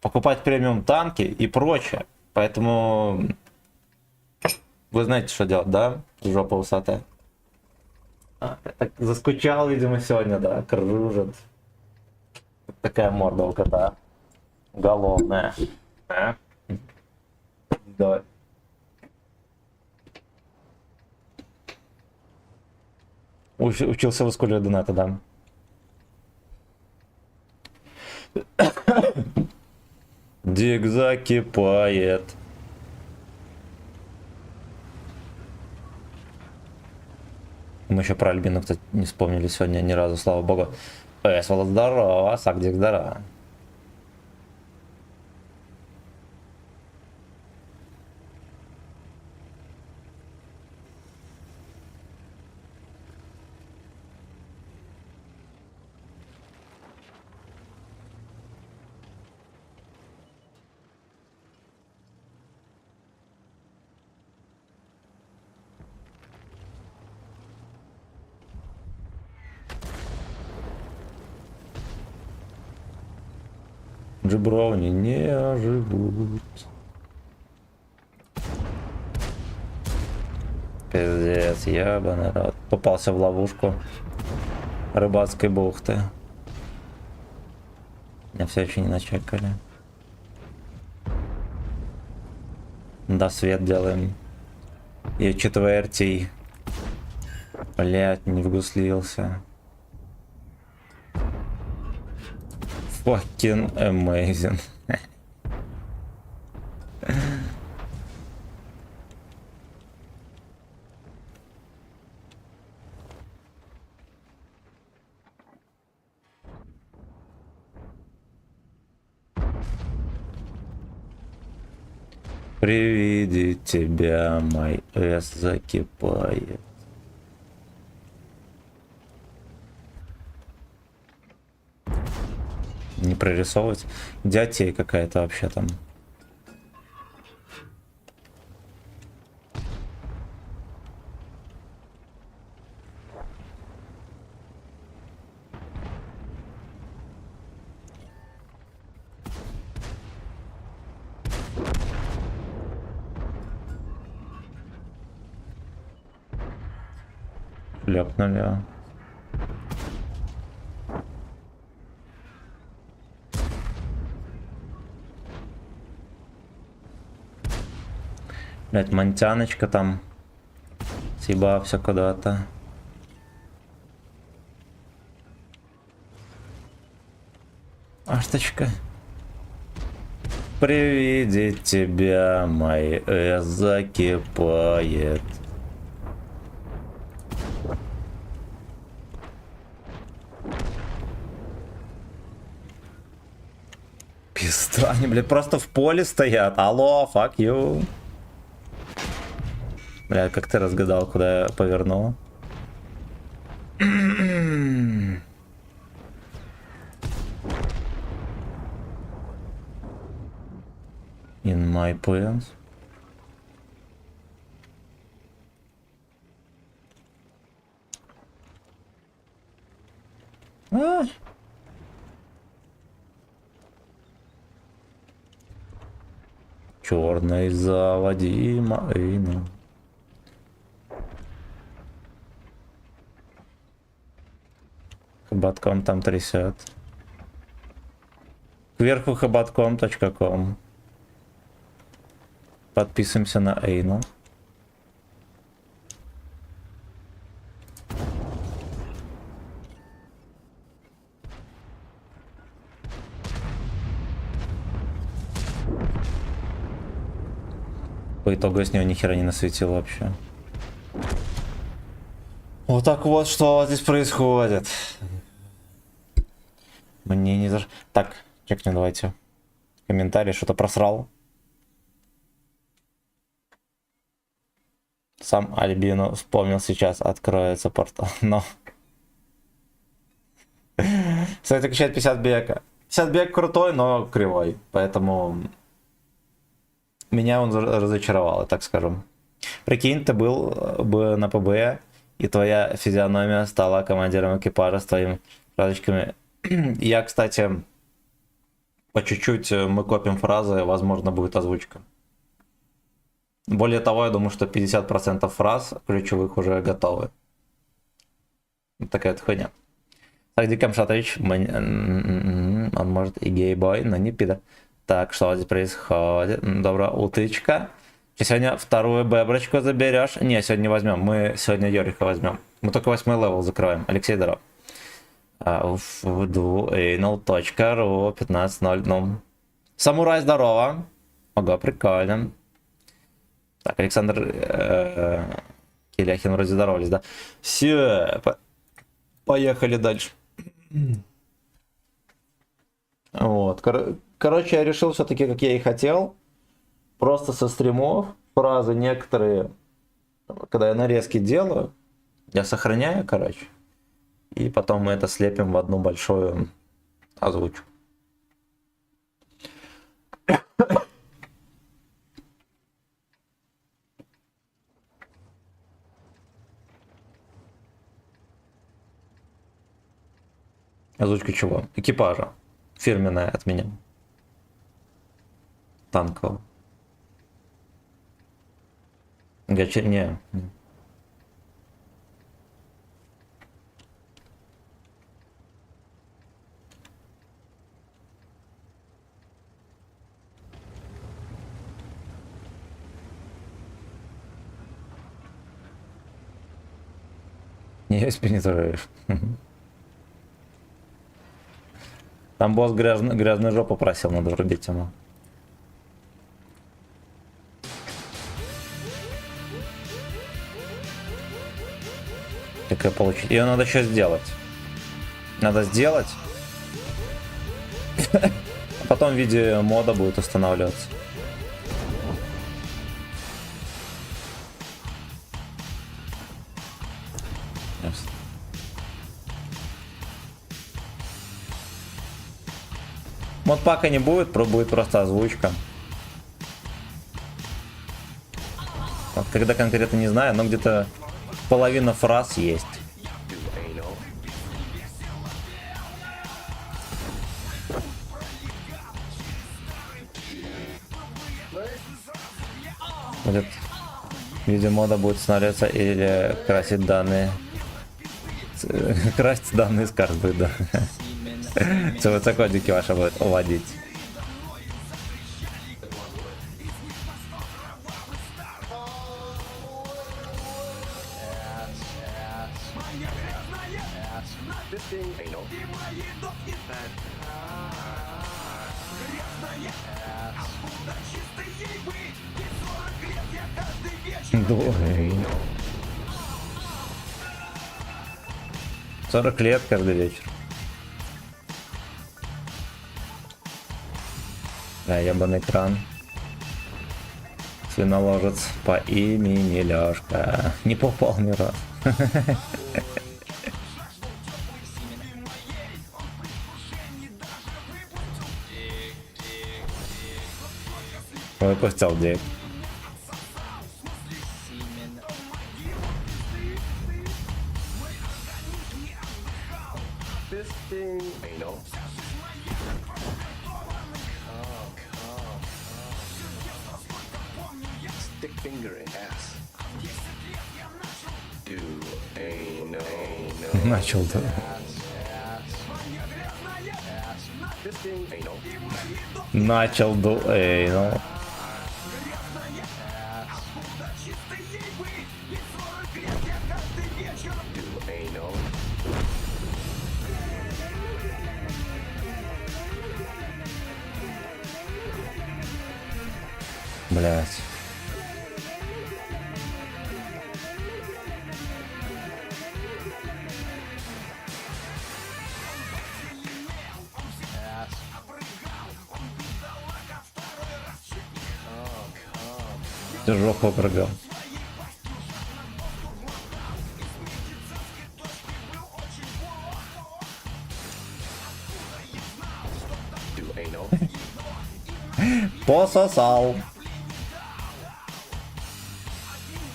покупать премиум танки и прочее. Поэтому вы знаете, что делать, да? Жопа усатая. Так заскучал, видимо, сегодня, да, кружит. Такая морда у кота. Голодная. Давай. Учился в школе доната, да. Дик закипает. Мы еще про Альбину, кстати, не вспомнили сегодня ни разу, слава богу. Эсвол, здорово, Сагдик, здорово. Джиброуни не оживут. Пиздец, ебаный рот. Попался в ловушку рыбацкой бухты. Меня все еще не начекали. Да, свет делаем. И четвертий. Блять, не вгуслился. Fucking amazing. При виде тебя мой эс закипает. Не прорисовывать. Дятей какая-то вообще там. Ляпнули, а. Блять, Монтяночка там съебався куда-то. Ашточка. При виде тебя мой эс закипает. Пизда, они, блядь, просто в поле стоят. Алло, fuck you. Бля, как ты разгадал, куда я повернул? In my plans. Черный заводи Маэйну. Хоботком там трясет. Кверху хоботком.ком. Подписываемся на Эйну. По итогу я с него ни хера не насветил вообще. Вот так вот, что здесь происходит. Мне не заш... Так, чекнем, давайте. Комментарий, что-то просрал. Сам Альбину вспомнил, сейчас откроется портал. Но... Кстати, качает 50 бека. 50 бек крутой, но кривой. Поэтому... Меня он разочаровал, так скажем. Прикинь, ты был бы на ПБ, и твоя физиономия стала командиром экипажа с твоими фразочками. Я, кстати, по чуть-чуть мы копим фразы, возможно, будет озвучка. Более того, я думаю, что 50% фраз ключевых уже готовы. Вот такая вот хуйня. Среди Камшатович, он может и гей-бой, но не пидор. Так, что здесь происходит? Доброе утычка. Сегодня вторую беброчку заберешь? Не, сегодня не возьмем. Мы сегодня Йорика возьмем. Мы только 8 левел закрываем. Алексей, здоров. Duanal.ru 15.0. Ну. Самурай, здорово. Ого, прикольно. Так, Александр Киляхин вроде здоровались, да? Все, поехали дальше. Вот, короче, я решил все-таки, как я и хотел, просто со стримов фразы некоторые, когда я нарезки делаю, я сохраняю, короче, и потом мы это слепим в одну большую озвучку. Озвучка чего? Экипажа. Фирменная от меня. Танкового. Не. Не спинитруешь. Там босс грязную жопу просил, надо врубить ему. Такое получить. Ее надо еще сделать. Надо сделать. А потом в виде мода будет устанавливаться. Модпака не будет, будет просто озвучка. Вот когда конкретно не знаю, но где-то половина фраз есть. Будет видеомода будет становиться или красить данные. Красить данные с карты, да. ЦВЦ кодики ваши будут уводить. Ой. 40 лет каждый вечер. Да, ебаный кран. Свиноложец по имени Лёшка. Не попал ни раз. Выпустил дик. Stick finger in ass. Do anal. Начал, да. Fisting anal. Начал, ну. Do anal. Блять. Жопу прыгал. Do anal. Пососал.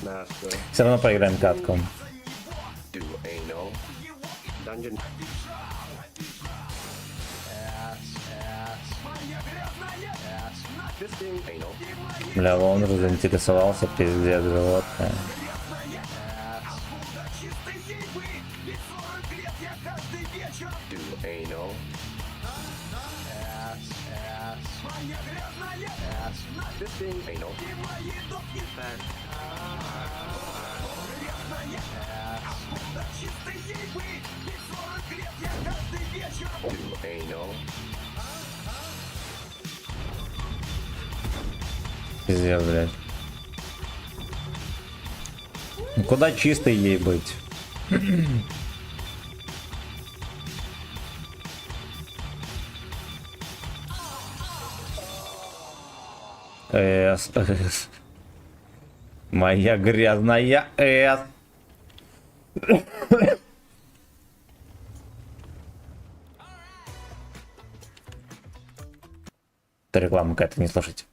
Master. Все равно поиграем катку. Do anal. Dungeon. Fisting anal. Бля, он заинтересовался, пиздец, животное. Do anal. Fisting anal. Do anal. Пиздец, блядь. Ну, куда чистой ей быть? Эс. Моя грязная эс. Это реклама какая-то, не слушайте.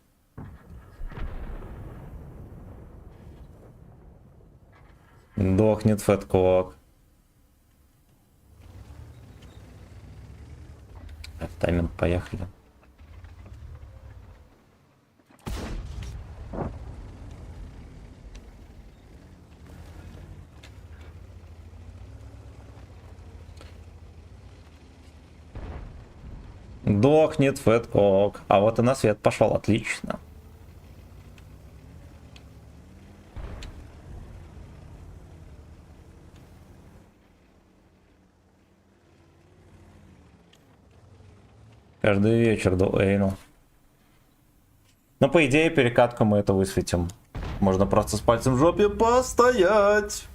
Дохнет фэткок. Тайминг, поехали. Дохнет фэткок. А вот и на свет пошел, отлично. Каждый вечер до Эйну. Но по идее перекатку мы это высветим. Можно просто с пальцем в жопе постоять.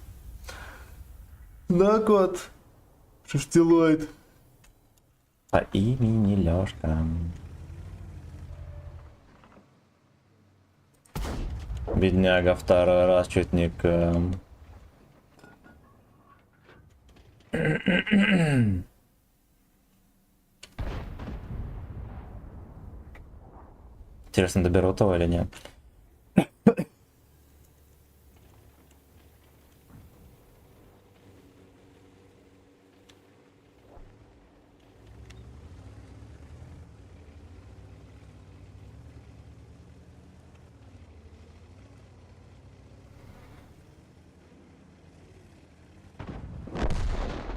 Да, кот. Шестилоид. По имени Лёшка. Бедняга второй раз чуть не кэм. Интересно, доберут его или нет?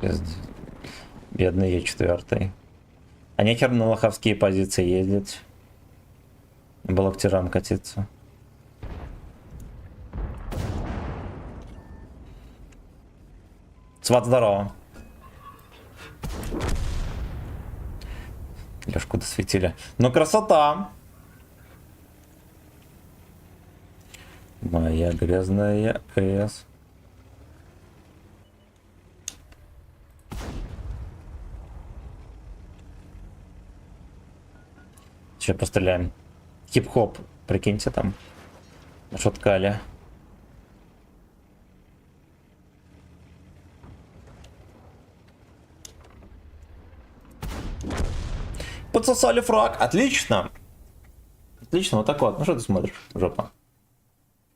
Пиздец. Бедный Е4. А нехер на лоховские позиции ездить. Было к тирам катиться. Сват, здорово. Лёшку досветили. Ну, красота! Моя грязная С. Сейчас постреляем. Хип-хоп, прикиньте там. Шуткали. Подсосали фраг. Отлично. Отлично, вот так вот. Ну что ты смотришь, жопа?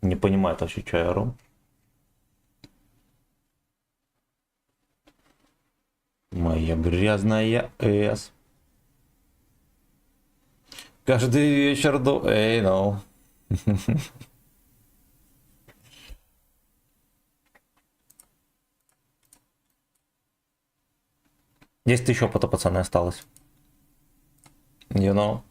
Не понимает вообще, что я ору. Моя грязная С. Каждый вечер до... Эй, ну. Здесь еще опыта, пацаны, осталось. You know.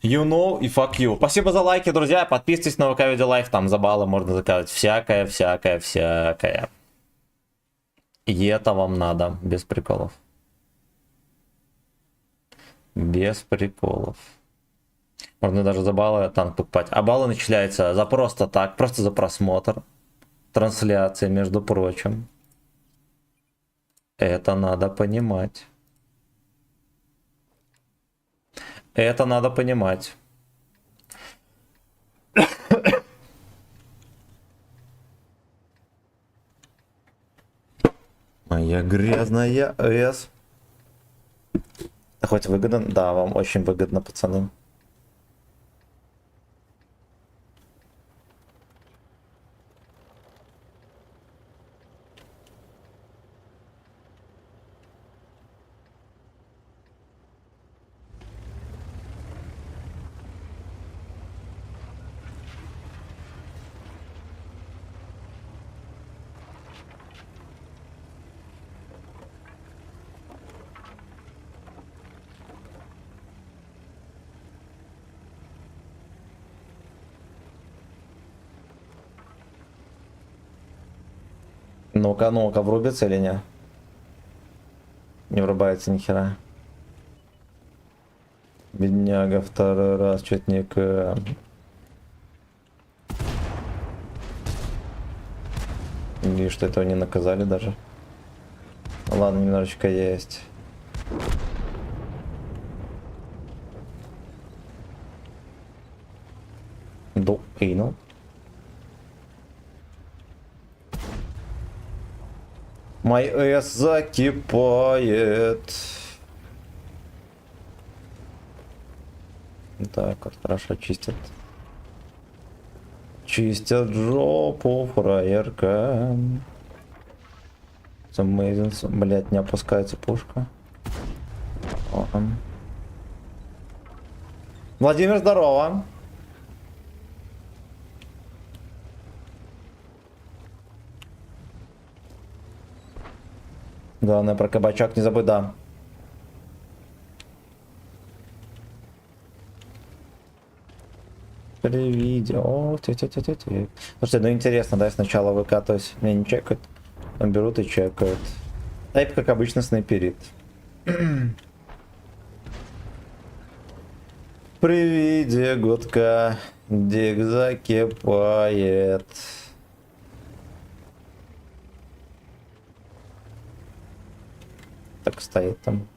You know и fuck you. Спасибо за лайки, друзья. Подписывайтесь на ВК Видео Лайф. Там за баллы можно заказать всякое. И это вам надо. Без приколов. Без приколов. Можно даже за баллы танк покупать. А баллы начисляются за просто так. Просто за просмотр. Трансляции, между прочим. Это надо понимать. Это надо понимать. Моя грязная С. Хоть выгодно? Да, вам очень выгодно, пацаны. Ну-ка, ну-ка, врубится или не? Не врубается ни хера. Бедняга второй раз чуть не к... И что этого не наказали даже. Ладно, немножечко есть. До ну. Мой С закипает. Так, вот хорошо чистят. Чистят жопу, фраерка. Amazing. Блять, не опускается пушка. Владимир, здорово. Главное про кабачок не забудь, да. Видео. Слушайте, ну интересно, да, сначала выкатываюсь, меня не чекают, берут и чекают. Тайп, как обычно, снайперит. При виде гудка дик закипает. Так стоит там.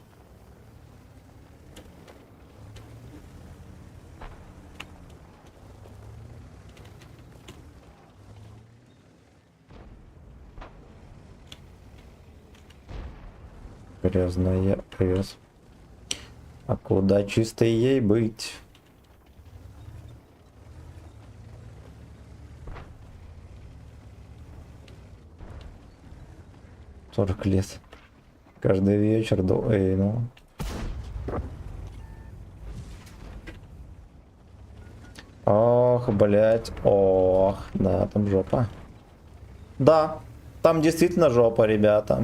Грязная С. А куда чистой ей быть? 40 лет. Каждый вечер до... Эй, ну. Ох, блять. Ох, да, там жопа. Да, там действительно жопа, ребята.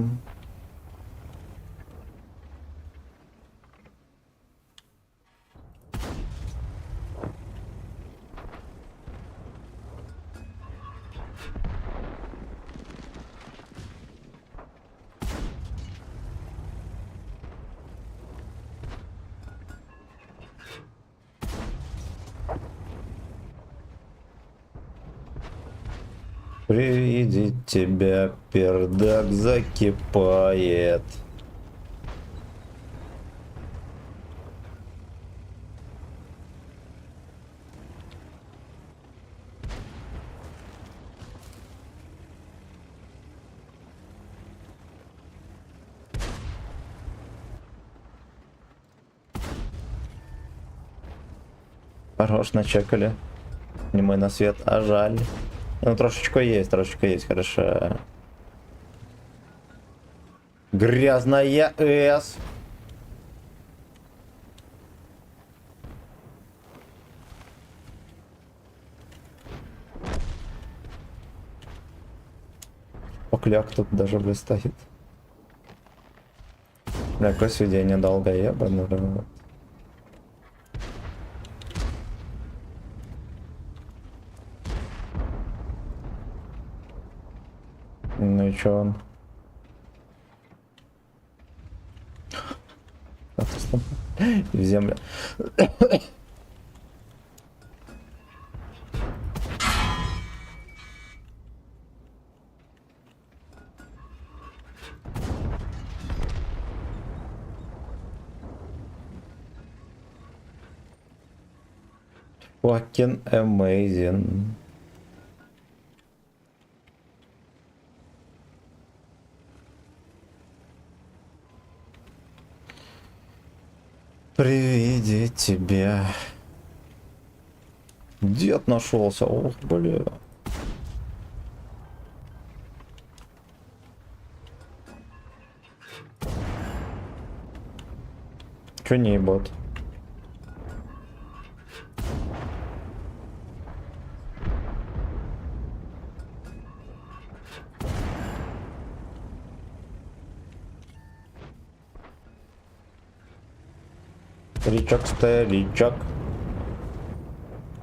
При виде тебя пердак закипает. Хорош, начекали. Не мой на свет, а жаль. Ну, трошечку есть, хорошо. Грязная С. Покляк тут даже блистает. Бля, какое сведение долго ебаный рот. Ну и чё он? В землю. Fucking amazing. При виде тебя. Дед нашелся. Ох, бля. Чё не ебот? Старичок, старичок.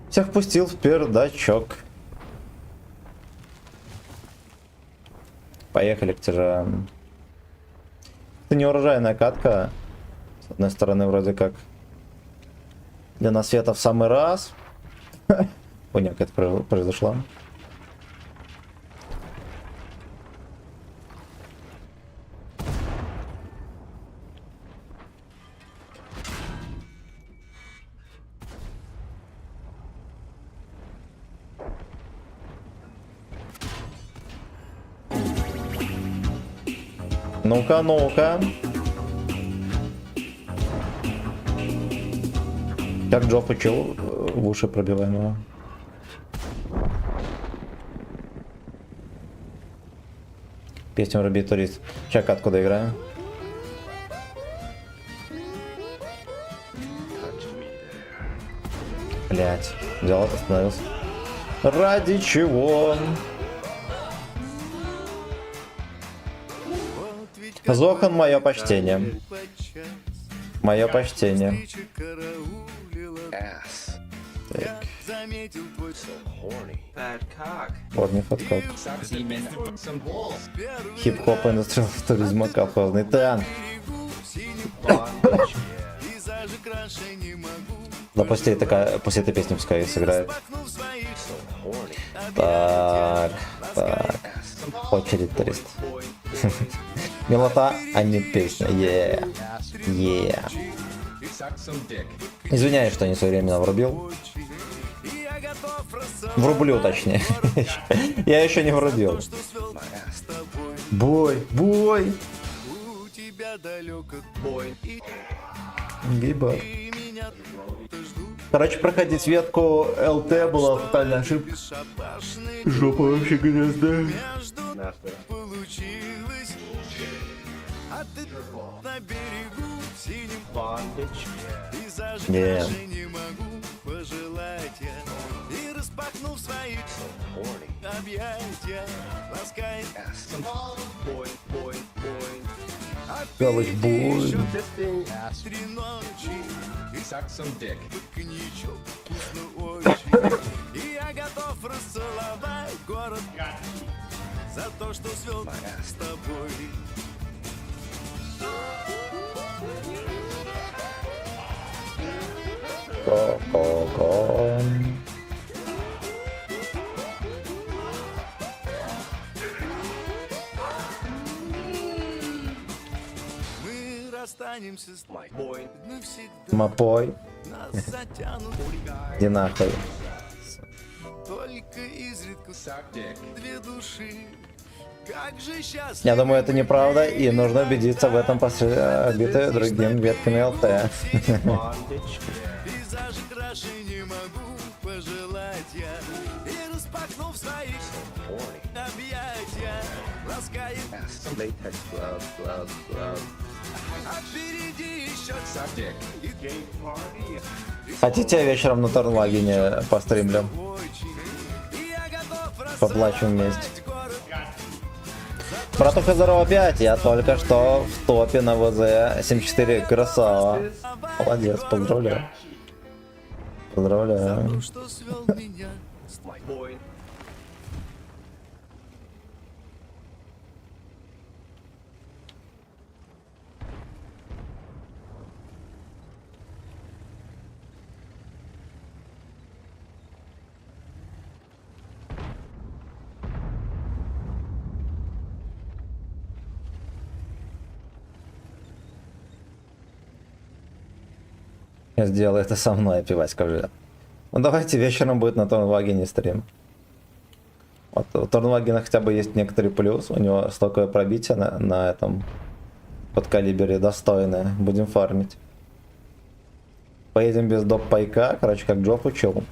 Всех пустил в пердачок. Поехали к тяжам. Это не урожайная катка. С одной стороны, вроде как для нас это в самый раз. Понял, как это произошло. Ну-ка, ну-ка. Как Джофф учил в уши пробиваемого. Песню «Руби турист». Чек, откуда играем? Блять, взял, остановился. Ради чего? Зохан, мое почтение. Мое почтение. Ass. Так. So horny. Вот мне фоткал. Хип-хоп, индустриал, туризма, колхозный танк. Да после этой песни пускай сыграет. So horny. Так, так. Очередь турист. Милота, а не песня. Извиняюсь, что не своевременно врубил. Врублю, точнее. Я еще не врубил. Бой, бой. Гибор. Короче, проходить ветку ЛТ была тотальная ошибка. Бесшабашный Жопа вообще грязная. между получилось. А ты на берегу в синем пейзаже Не. даже не могу пожелать я. И распахнув свои объятия, ласкает Галочбой. три ночи и коньячок вкусно очень. И я готов расцеловать город за то, что свел с тобой. Ко-ко-ко. Мы расстанемся с тобой навсегда. Мапой. Нас затянут Иди нахуй. только изредка две души. Как же счастлив. Я думаю, это неправда, и нужно убедиться в этом после битвы другими ветками ЛТ. Пейзажи краше не могу пожелать я. И распахнув свои объятия, ласкает. А впереди еще Хотите, вечером на Торнлагене постримлю? очень. И я готов Поплачем вместе. расцеловать город. Братуха, здорово опять. Я только что в топе на ВЗ 74. Красава. Молодец, поздравляю. Поздравляю. То, что свел меня с тобой. Я сделаю это со мной, пиваська уже. Ну давайте вечером будет на Торнвагене стрим. Вот у Торнвагена хотя бы есть некоторый плюс. У него столько пробития на этом подкалибере достойное. Будем фармить. Поедем без доп пайка. Короче, как Джоп учил.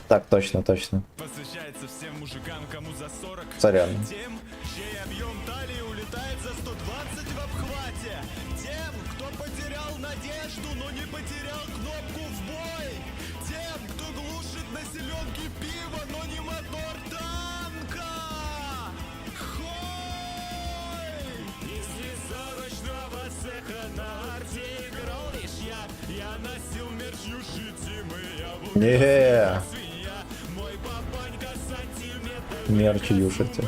Так, точно, точно. Посвящается всем мужикам, кому за 40. Сорян. Тем, чей объем талии улетает за 120 в обхвате. Тем, кто потерял надежду, но не потерял кнопку в бой. Тем, кто глушит на селенке пиво, но не мотор танка. Хой! Из слесарочного цеха на арте играл лишь я носил мерч Юшити, мы я Не. Мерч юшите.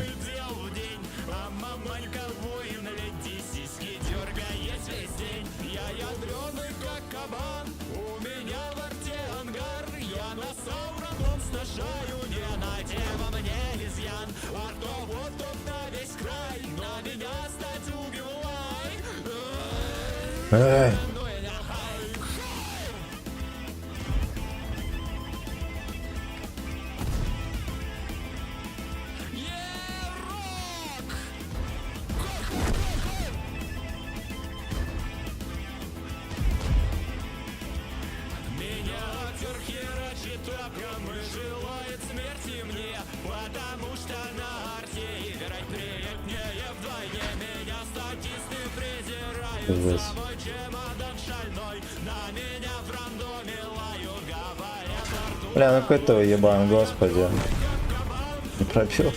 Эй. Жесть. Бля, ну какой ты ебан, господи. Не пробил.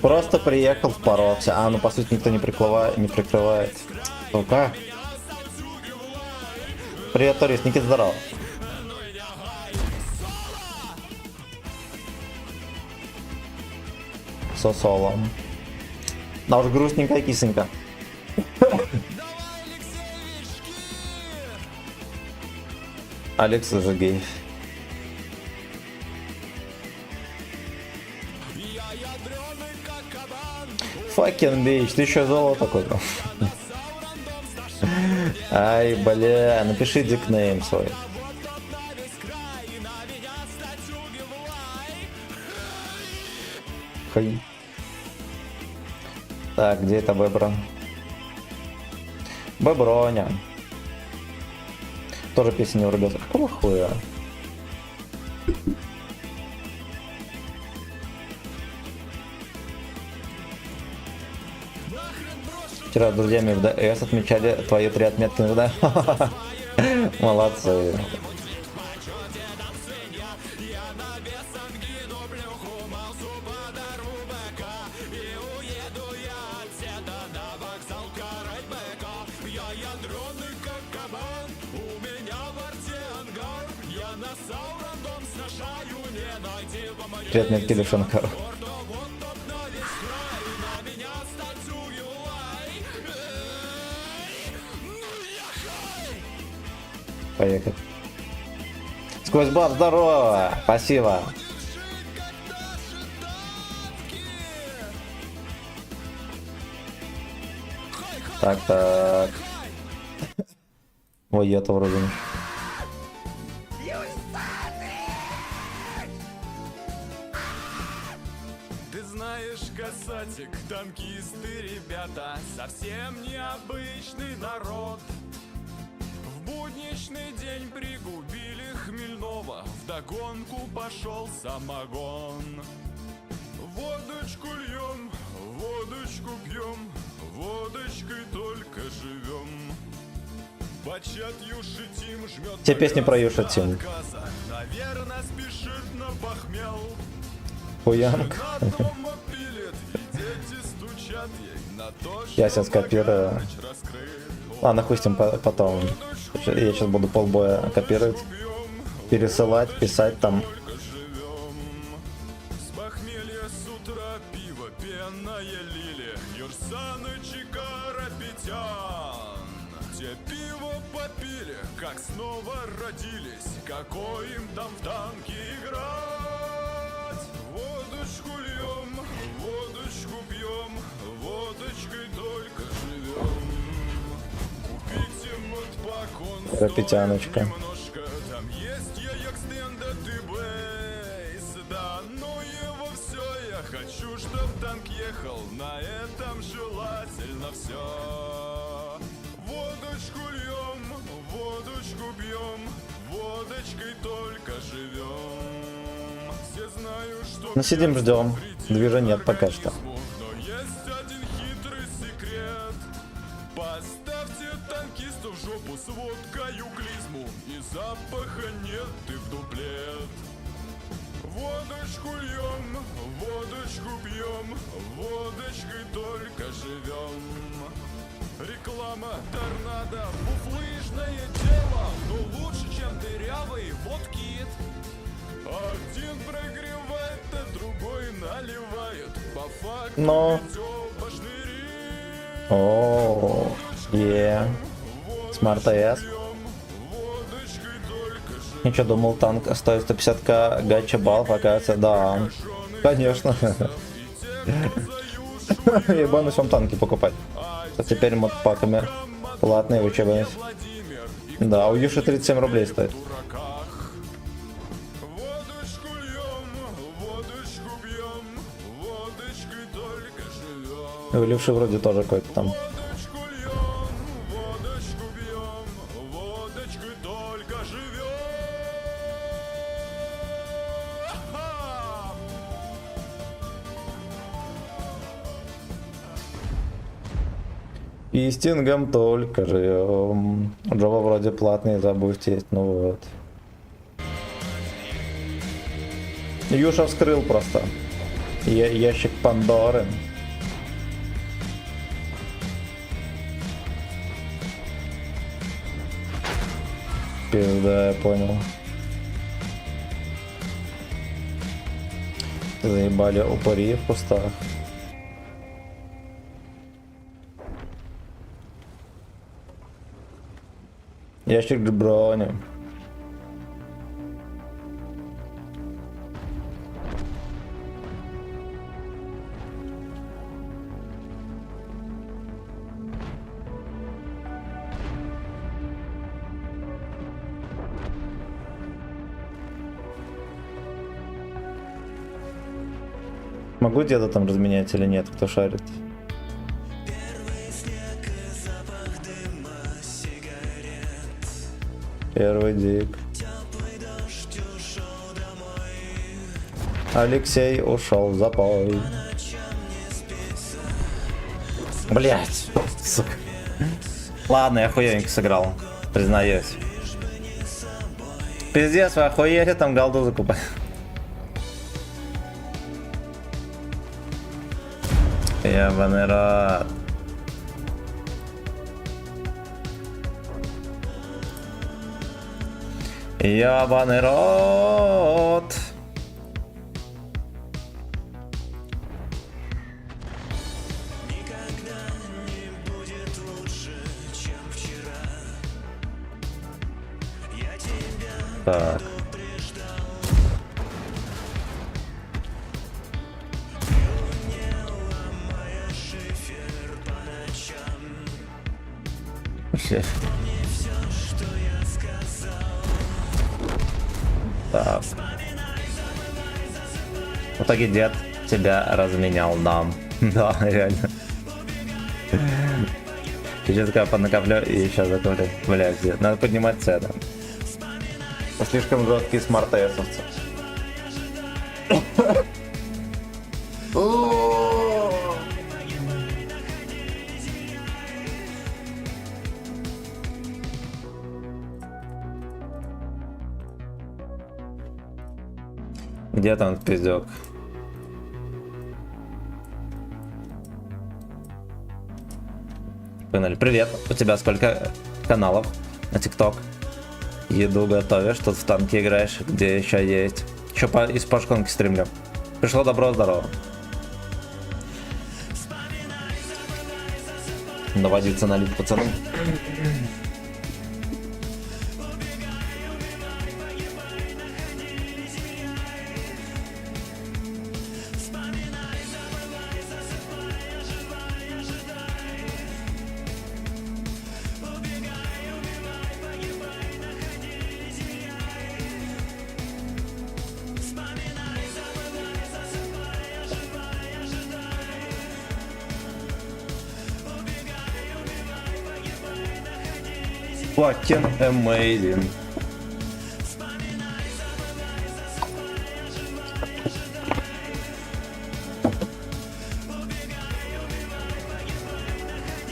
Просто приехал, впоролся. А, ну по сути никто не прикрывает. Сука. Привет, турист, Никита, здорово. Со-соло. Да уж грустненько и кисенько. Алекс уже гей. Факен бич, ты еще золото купил. Ай, бля, напиши дикнейм свой. Хай. Так, где это Бебра? Беброня. Тоже песня не врубился. Какого хуя? Вчера с друзьями в ДС отмечали твои 3 отметки, да? Молодцы. Три отметки Левшенко. Поехали. Сквозь баб, здорово! Спасибо. Так. Ой, я-то вроде не. Ты знаешь, касатик, танкисты, ребята, совсем необычный народ. В будничный день пригубили хмельного, вдогонку пошел самогон. Водочку льем, водочку пьем, водочкой только живем. Почат Юшитим жмет. Те песни про Юшитим. Наверное, спешит на похмел. Хуянг. Я сейчас копирую. Ладно, хуй с ним потом. Я сейчас буду полбоя копировать, пересылать, писать там. С похмелья с утра пиво, пенная лили, Юрсаныч и Карапетян. Те пиво попили, как снова родились, какой им там в танки играть. Водочку льем, водочку пьем, водочкой только живем. Купите модпак, он Карапетяночка. стоит немножко, там есть яек стенда ты бейс. Да ну его все, я хочу, чтоб танк ехал, на этом желательно все. Водочку льем, водочку пьем, водочкой только живем. Все знают, что Ну сидим, ждем. Движения нет пока что. но есть один хитрый секрет. Поставьте танкисту в жопу с водкою клизму, и запаха нет и в дуплет. Водочку льем, водочку пьем, водочкой только живем. Реклама торнадо, буфлыжное дело, но лучше, чем дырявый водкит. Один прогревает, а другой наливает. По факту Но. ведь оба шныри. О, Смарт АЭС. Водочкой только живем. Ничего, думал, танк стоит 150к гача баллов, оказывается, да. Конечно. Ебанусь вам танки покупать. А теперь модпаками платные учебные. Да, у Юши 37 рублей стоит. Водочку льем, водочку пьем, водочкой только живем. У Левши вроде тоже какой-то там. Водочку льем, водочку пьем, водочкой только живем. Ха-ха! И стингом только живем. Джова вроде платный, забудьте есть, ну вот. Юша вскрыл просто ящик Пандоры. Пизда, я понял. Заебали упыри в кустах. Ящик брони. Могу деда там разменять или нет, кто шарит? Первый дик. Алексей ушел в запой. Блять, сука. Ладно, я охуенненько сыграл, признаюсь. Пиздец, вы охуели там голду закупать. Ебаный рот. Ебаный рот. Так. Так. В итоге дед тебя разменял нам. Да, реально. Сейчас такая понакоплю и сейчас закуплю. Блядь, дед, надо поднимать цены. Слишком жесткие смарт-эсовцы. Где там пиздёк? Погнали. Привет, у тебя сколько каналов на ТикТок? Еду готовишь, тут в танки играешь, где еще есть. Еще из пашконки стримлю. Пришло добро, здорово. Наводиться налить пацанам. Fucking amazing.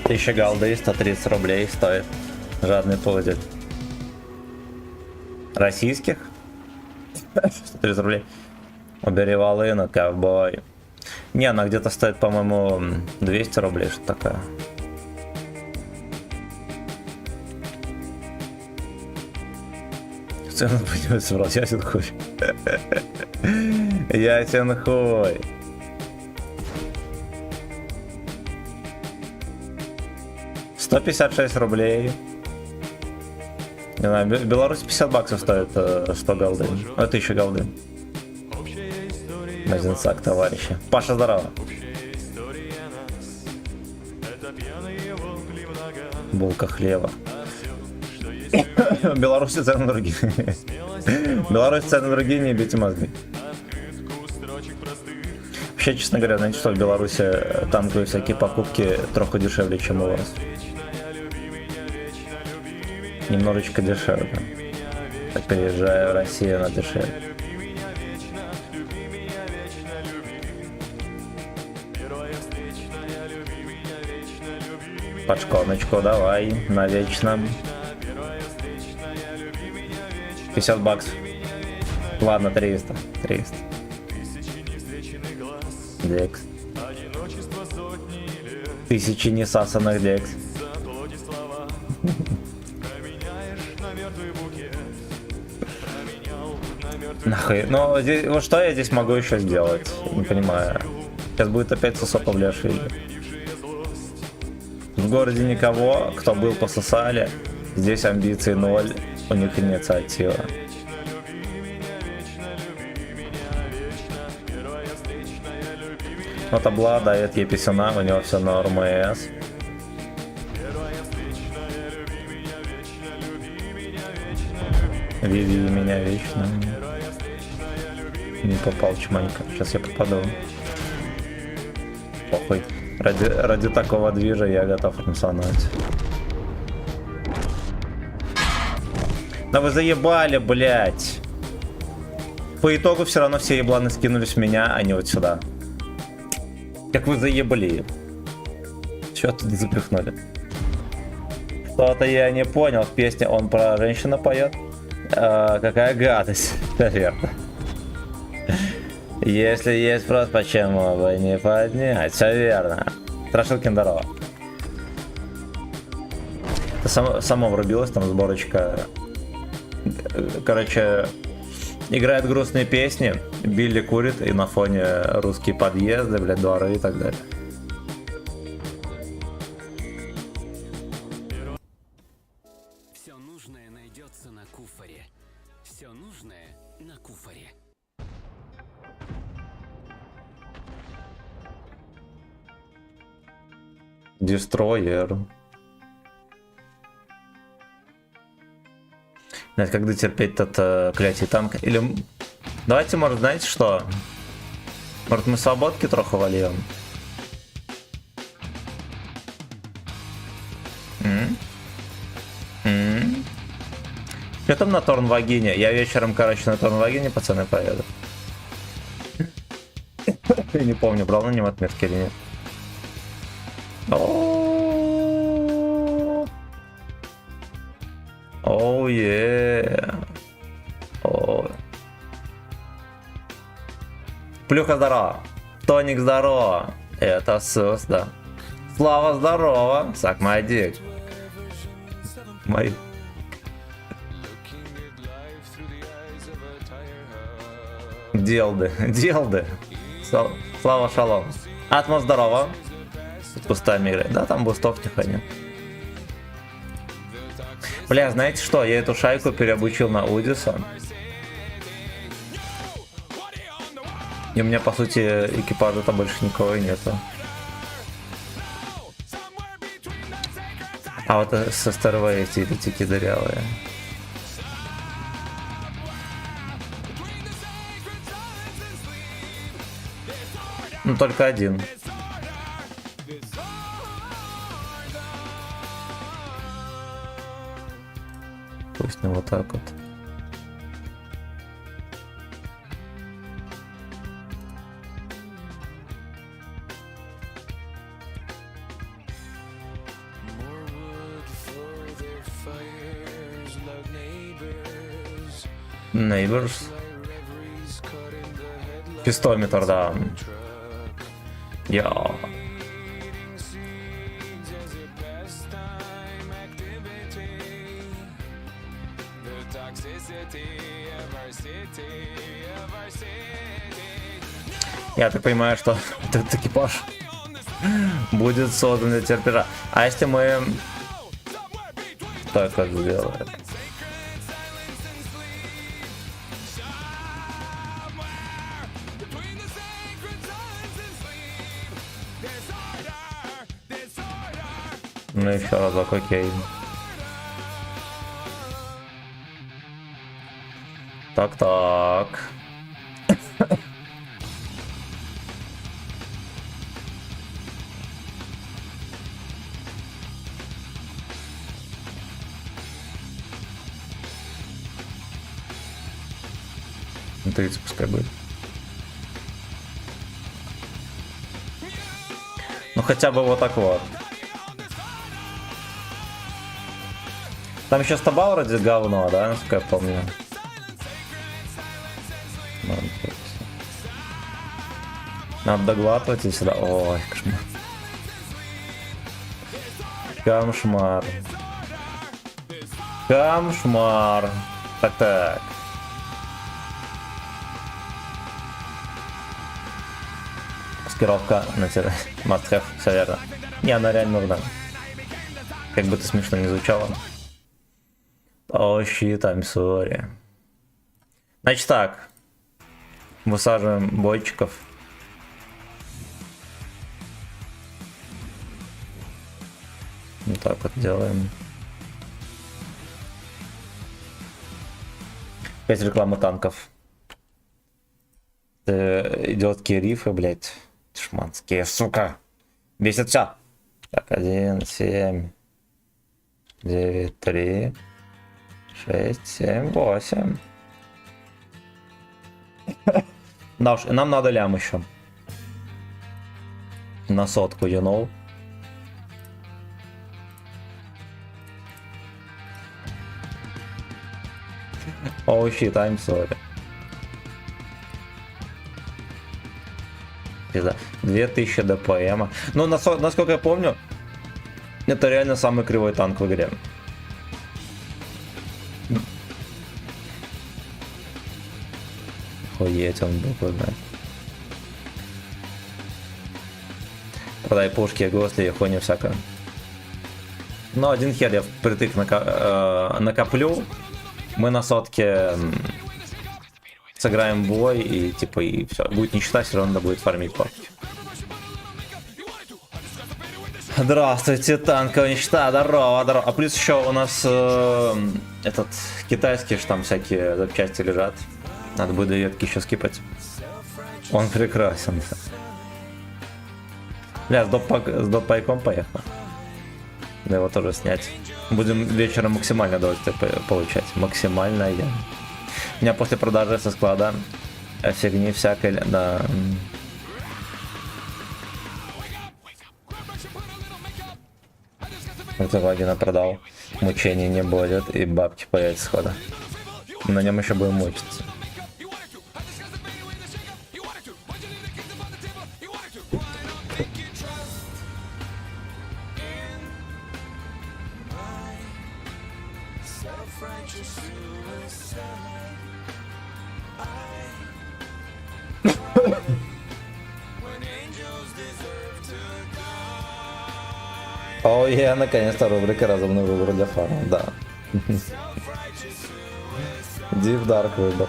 Тысяча голды, 130 рублей стоит. Жадный пользователь. Российских? 130 рублей. Убери волыну, ковбой. Не, она где-то стоит, по-моему, 200 рублей, что такое. Цену поднимается, брат, ясен хуй. Ясен хуй. $156 рублей. Не знаю, в Беларуси 50 баксов стоит 100 голды. 1000 голды. Мазинцак, товарищи. Паша, здорово. Булка хлеба. В Беларуси цены другие. В Беларуси цены другие, не бейте мозги. Вообще, честно говоря, знаете, что в Беларуси танковые всякие покупки трохи дешевле, чем у вас. Немножечко дешевле. Так переезжая в Россию, она дешевле. Пачконочку давай, на вечном. 50 баксов. Ладно, 300. 300. Декс. Тысячи несасанных декс. Нахуй. Ну, здесь, вот что я здесь могу еще сделать? Не понимаю. Сейчас будет опять сосок повляшили. В городе никого, кто был, пососали. Здесь амбиции 0, у них инициатива. Вот обладает Еписюна, у него все на РМС. Види меня вечно. Не попал чманька. Сейчас я попаду. Похуй. Ради такого движа я готов функционировать. Да вы заебали, блядь. По итогу все равно все ебланы скинулись в меня, а не вот сюда. Как вы заебли. Чё тут запихнули? Что-то я не понял. В песне он про женщину поет. Какая гадость. Наверное. Если есть спрос, почему бы не поднять? Все верно. Страшилкин, здорово. Само врубилось, там сборочка. Короче, играет грустные песни, Билли курит, и на фоне русские подъезды, блядь, дворы и так далее. Все нужное найдется на куфоре. Все нужное на куфоре. Дестройер. Знаете, когда терпеть этот клятий танк? Или... Давайте, может, знаете что? Может, мы свободки трохи вольем? Что там на Торнвагине? Я вечером, короче, на Торнвагине, пацаны, поеду. Я не помню, брал на нем отметки или нет. Оу, Плюха, здорово. Тоник, здорово. Это Сус, да. Слава, здорово. Сак, мой дик. Мой. Делды. Слава, шалом. Атмос, здорово. Тут пустая играет. Да, там бустов тихо нет. Бля, знаете что? Я эту шайку переобучил на Удиса. И у меня, по сути, экипажа-то больше никого и нету. А вот со старого эти летики дырявые. Ну, только один. Пусть не вот так вот. Neighbors. Пистометр, да. Йоу. Я так понимаю, что этот экипаж будет создан для терпежа. А если мы так вот сделаем? Ну еще разок, окей. Так. Ну, 30 пускай будет. Ну хотя бы вот так вот. Там еще стаба вроде говно, да, насколько я помню. Надо доглатывать и сюда. Ой, кошмар. Камшмар. Так. Маскировка на тебе. Must have, все верно. Не, она реально нужна. Как бы это смешно не звучало. О, щит, I'm sorry. Значит так. Высаживаем бойчиков. Вот так вот делаем. 5 рекламы танков. Идиотские рифы, блять. Шманские, сука. Бесит все. Так, 1, 7, 9, 3, 6, 7, 8. Да уж, нам надо лям еще. На сотку, you know. Oh shit, I'm sorry. Пизда. 2000 ДПМ. Ну, насколько я помню, это реально самый кривой танк в игре. Охуеть, он был, блядь. Продай пушки, госли и хуйня всякая. Ну, один хер я впритык накоплю. Мы на сотке сыграем бой и типа и все. Будет ничта, все равно надо будет фармить папки. Здравствуйте, танковая ничта, здорово, здорово. А плюс еще у нас этот китайский ж там всякие запчасти лежат. Надо будет ветки еще скипать. Он прекрасен. Бля, с допайком поехал. Да его тоже снять. Будем вечером максимально удовольствие получать. Максимальное. У меня после продажи со склада фигни всякой, да. Это Вагина продал. Мучений не будет и бабки появятся схода. На нем еще будем мучиться. О, я наконец-то рубрика «Разумный выбор для фарма», да. Deep Dark выбор.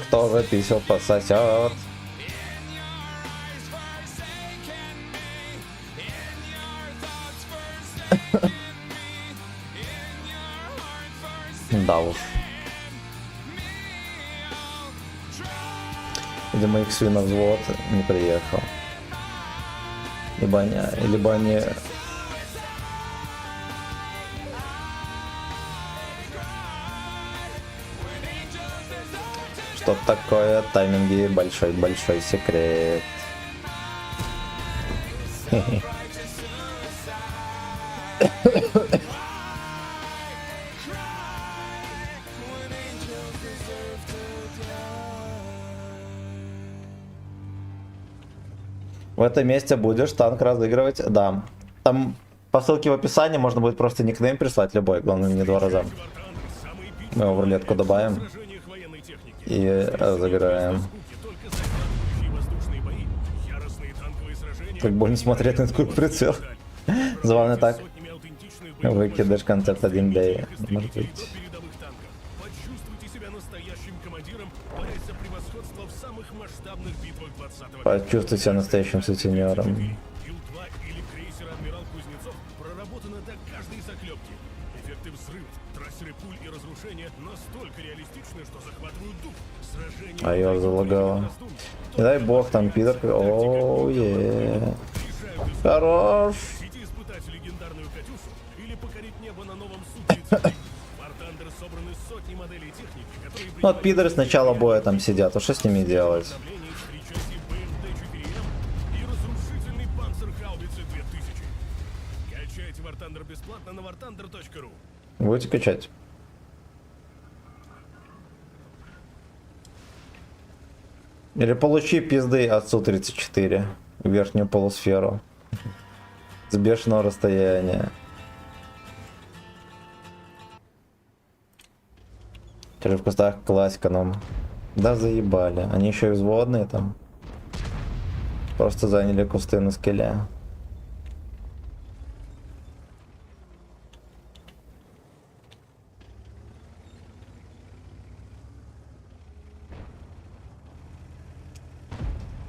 Кто же писел пососет? Да уж. Видимо, их свиновзвод не приехал. Либо они... Что такое тайминги? Большой секрет. В этом месте будешь танк разыгрывать? Да. Там по ссылке в описании можно будет просто никнейм прислать любой, главное не 2 раза. Мы его в рулетку добавим и разыграем. Так больно смотреть на такой прицел. Забавно так. Выкидыш концепт 1D. Может быть. Почувствуй себя настоящим сутенером. А ее залагало. Не дай бог там пидор. Оу, е. Хорош. Ну вот пидоры с начала боя там сидят, а что с ними делать? Будете качать. Или получи пизды от Су-34 в верхнюю полусферу с бешеного расстояния. Теперь в кустах классика нам. Да заебали. Они еще и взводные там. Просто заняли кусты на скеле.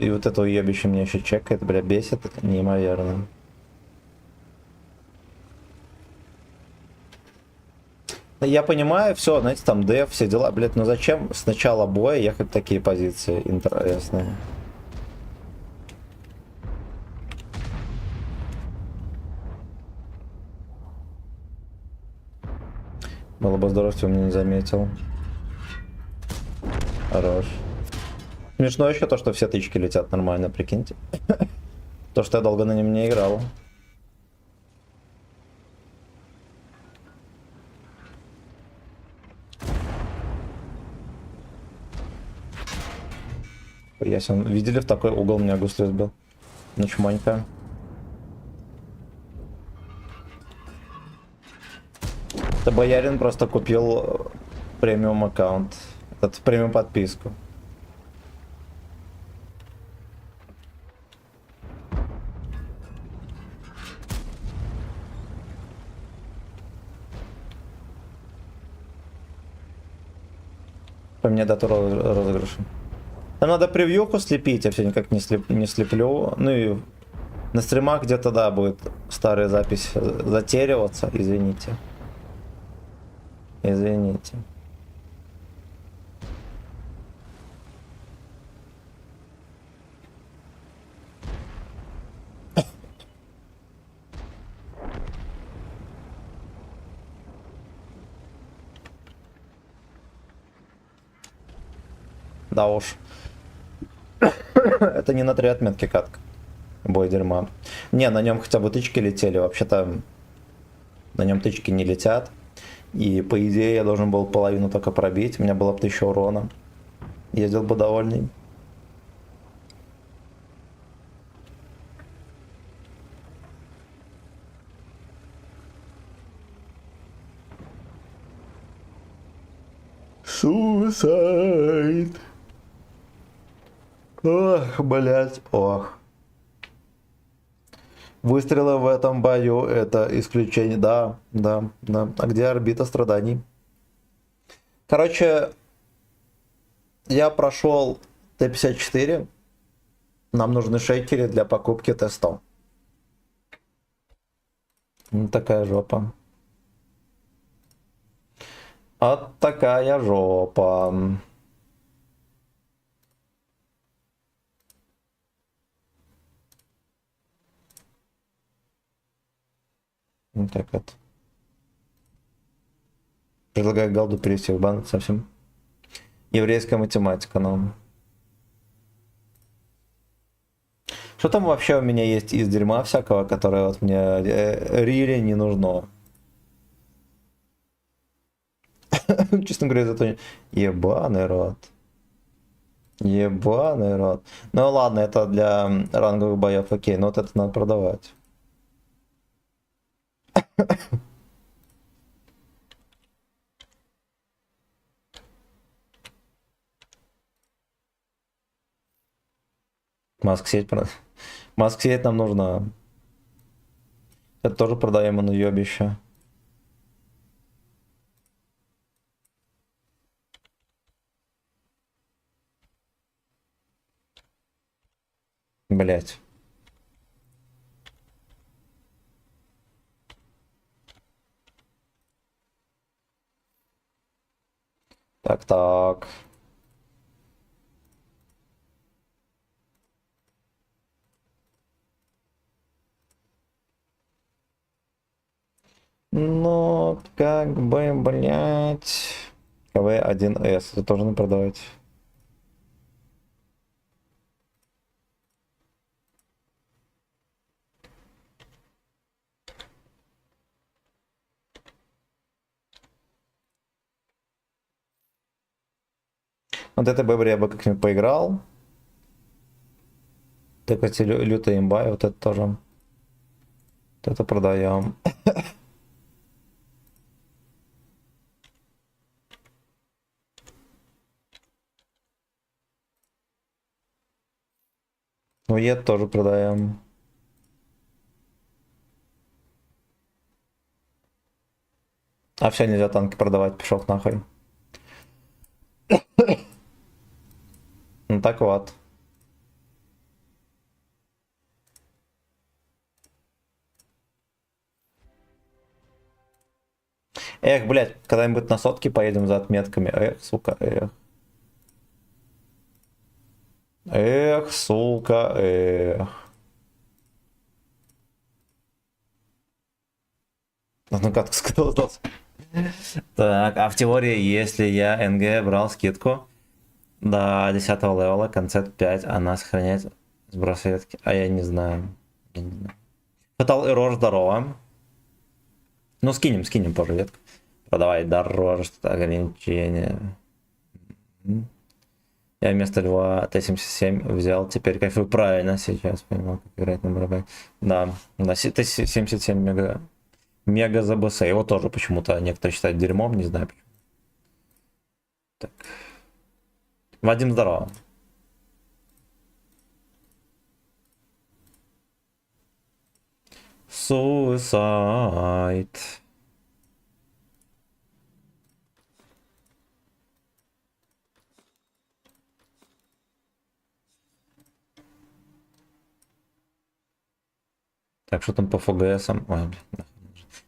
И вот это уебище меня еще чекает, бля, бесит, это неимоверно. Я понимаю, все, знаете, там деф, все дела, блядь, но зачем с начала боя ехать в такие позиции интересные? Было бы здорово, если он меня не заметил. Хорош. Смешно еще то, что все тычки летят нормально, прикиньте. То, что я долго на нем не играл. Ясен. Видели, в такой угол меня густой сбил? Ничмонька. Это боярин просто купил премиум аккаунт. Этот премиум подписку. По мне дату розыгрыша. Там надо превьюху слепить, я все никак не слеплю. Ну и на стримах где-то, да, будет старая запись затериваться, извините. Извините. Да уж. Это не на 3 отметки катка. Бой дерьма. Не, на нем хотя бы тычки летели. Вообще-то на нем тычки не летят. И по идее я должен был половину только пробить. У меня было бы 1000 урона. Ездил бы довольный. Suicide. Ох, блять, ох. Выстрелы в этом бою это исключение. Да, да, да. А где орбита страданий? Короче, я прошел Т-54. Нам нужны шейкеры для покупки Т-100. Такая жопа. Вот такая жопа. Вот так вот. Предлагаю Галду перевести в бан, совсем еврейская математика, но... Что там вообще у меня есть из дерьма всякого, которое вот мне рили не нужно? Честно говоря, зато... Ебаный рот. Ебаный рот. Ну ладно, это для ранговых боев, окей, но вот это надо продавать. Маск-сеть Маск-сеть нам нужна. Это тоже продаем на ёбище. Блять. Так. Ну, как бы, блять. КВ-1С. Это тоже надо продавать. Вот это бебри я бы как-нибудь поиграл. Так эти лютые имба, вот это тоже. Вот это продаем. Ну, это тоже продаем. А все, нельзя танки продавать, пошел нахуй. Ну так вот. Эх, блядь, когда-нибудь на сотки поедем за отметками. Эх, сука, эх. Эх, сука, эх. Ну как сказал? Так, а в теории, если я НГ брал скидку до 10 левела, концепт 5, она сохраняет сброс ветки. А я не знаю. Я не знаю. Fatal Error, здорово. Ну, скинем позже ветку. Продавай дороже, что-то ограничение. Я вместо льва Т-77 взял. Теперь кайфую правильно сейчас. Понимаю, как играть на барабане. Да, Т-77 мега за БС. Его тоже почему-то некоторые считают дерьмом, не знаю почему. Так. Вадим, здорово. Suicide. Так, что там по ФГСам? Ой, блин.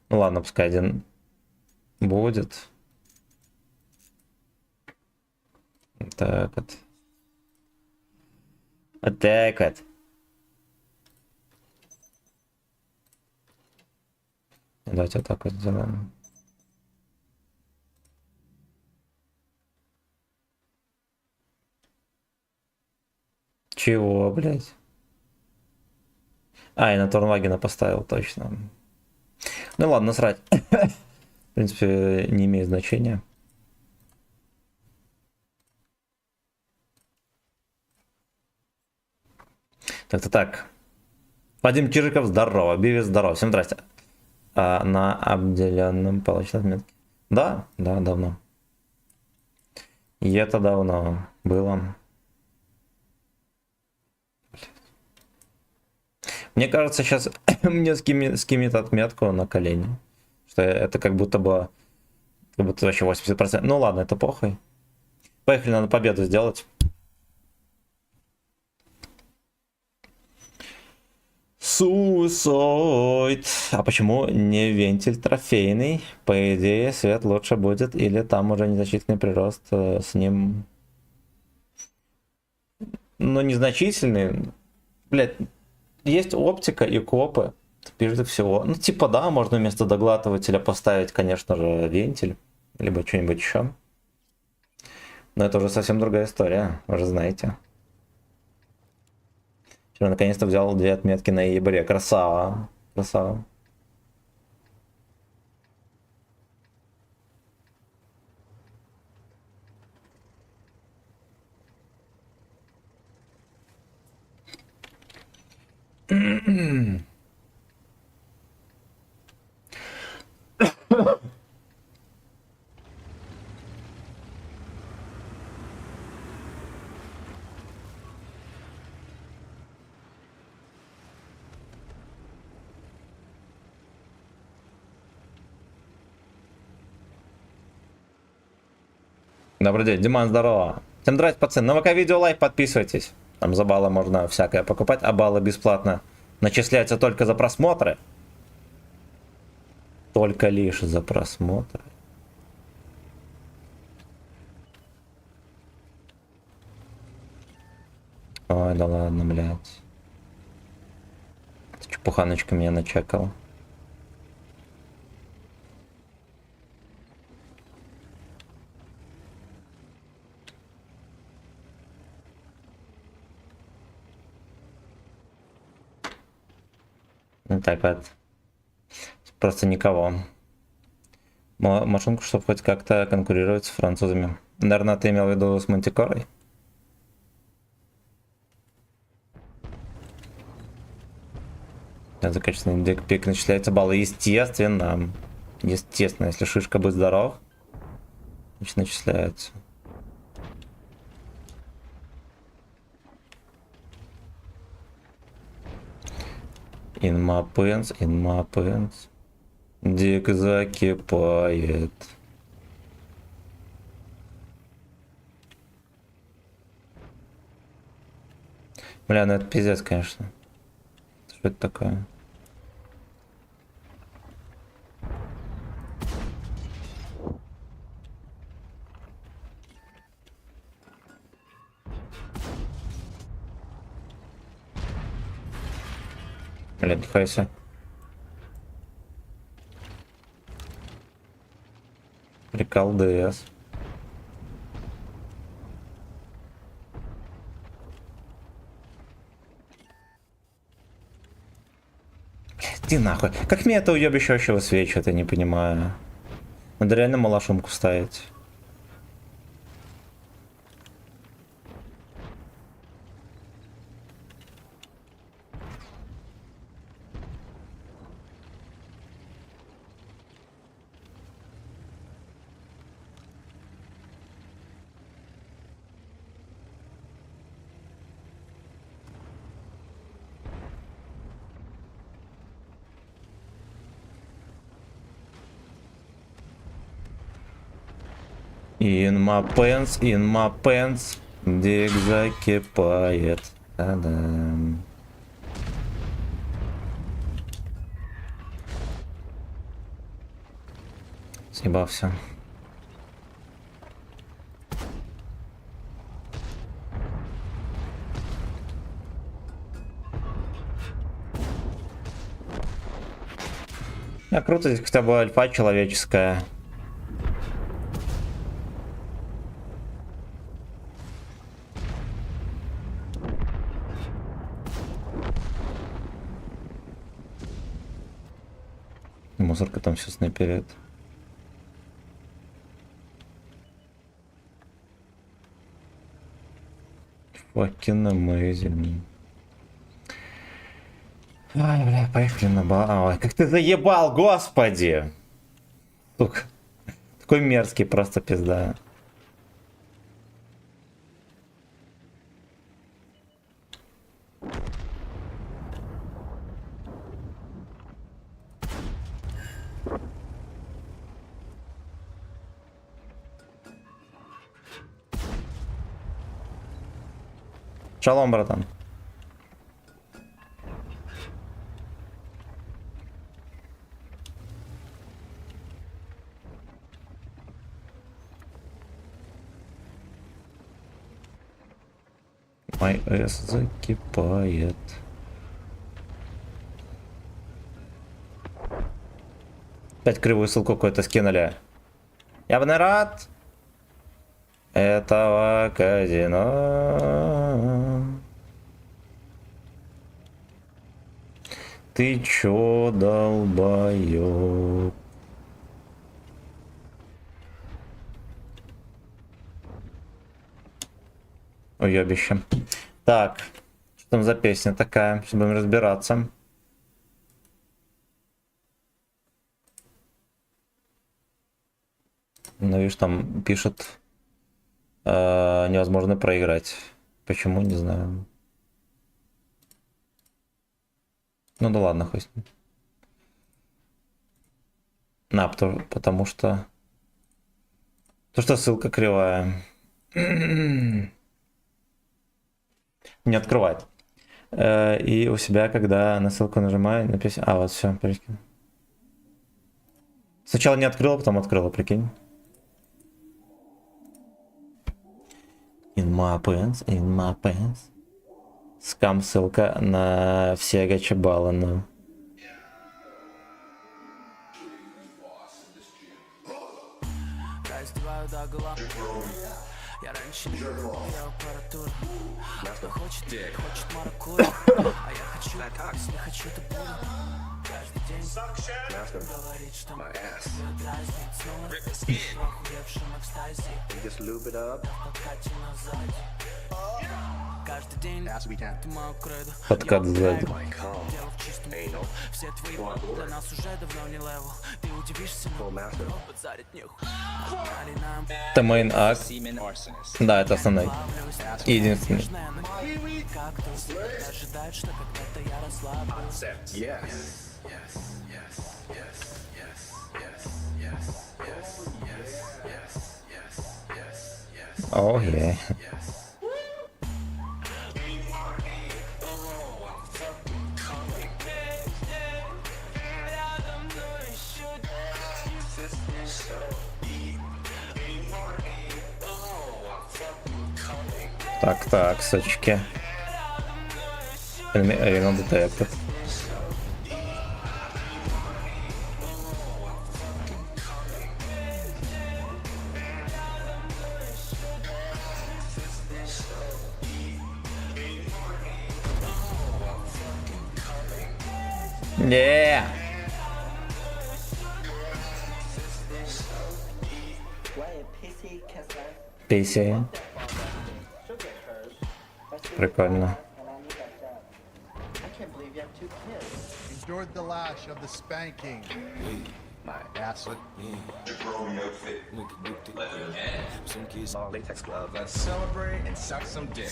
Ну ладно, пускай один будет. Так вот. Вот так вот. Давайте вот так вот сделаем. Чего, блядь? А, я на Торнвагена поставил, точно. Ну ладно, насрать. В принципе, не имеет значения. Так. Вадим Чижиков, здорово. Бивис, здорово. Всем здрасте. А на обделенном получил отметки. Да, давно. И это давно было. Мне кажется, сейчас мне скимит отметку на колени. Что это как будто вообще 80%. Ну ладно, это похуй. Поехали, надо победу сделать. Suicide. А почему не вентиль трофейный? По идее, свет лучше будет, или там уже незначительный прирост с ним. Ну, незначительный. Блять, есть оптика и копы, прежде всего. Ну, типа, да, можно вместо доглатывателя поставить, конечно же, вентиль, либо что-нибудь еще. Но это уже совсем другая история, вы же знаете. Вчера наконец-то взял 2 отметки на ебре. Красава. Красава. Добрый день, Диман, здорово. Всем здрасте, пацаны. На ВК видео лайк, подписывайтесь. Там за баллы можно всякое покупать, а баллы бесплатно начисляются только за просмотры. Только лишь за просмотры. Ой, да ладно, блядь. Чепуханочка меня начекала. Ну так вот. Просто никого. Машинку, чтобы хоть как-то конкурировать с французами. Наверное, ты имел в виду с Мантикорой? За качественный дикпик начисляются баллы. Естественно. Естественно, если шишка будет здоров, значит начисляется. In my pants. Дик закипает. Бля, ну это пиздец, конечно. Что это такое? Блин, хайся. Прикол ДС. Иди нахуй. Как мне это уебище вообще высвечивает, я не понимаю. Надо реально малошумку ставить. In my pants, дик закипает. Та-дам. Съебался. А круто, здесь хотя бы альфа человеческая. Мусорка там все снайперит. Fucking amazing. Ай, бля, поехали на бал. Ой, как ты заебал, господи! Сука. Такой мерзкий, просто пизда. Шалом, братан. Мой эс закипает. Опять кривую ссылку какую-то скинули. Я бы не рад этого казино. Ты чё, долбоёб? Уёбище. Так, что там за песня такая? Сейчас будем разбираться. Ну, видишь, там пишет невозможно проиграть. Почему, не знаю. Ну да ладно, хоть. На, потому что... ссылка кривая. Не открывает. И у себя, когда на ссылку нажимаю, написано... А, вот все, прикинь. Сначала не открыла, потом открыла, прикинь. In my pants. Скам ссылка на все гачебалы, ну. Я раньше не любил аппаратуру. Кто хочет маракуйю, а я хочу, если хочу, то буду. Каждый день говорит, что меня дразнит. Снова в охуевшем экстазе. В подкате назад. Каждый день ты мою кредо. Подкат сзади. Дело в чистом. Все твои для нас уже давно не левел. Ты удивишься, но базарить нехуй. Это main акт. Да, это основной. Единственный. Ожидают, что когда-то я расслаблюсь. О, yeah. Так, сочки. Arena Detected. Не. Писи. Прикольно. Endured the lash of the spanking. My ass. Celebrate and suck some dick.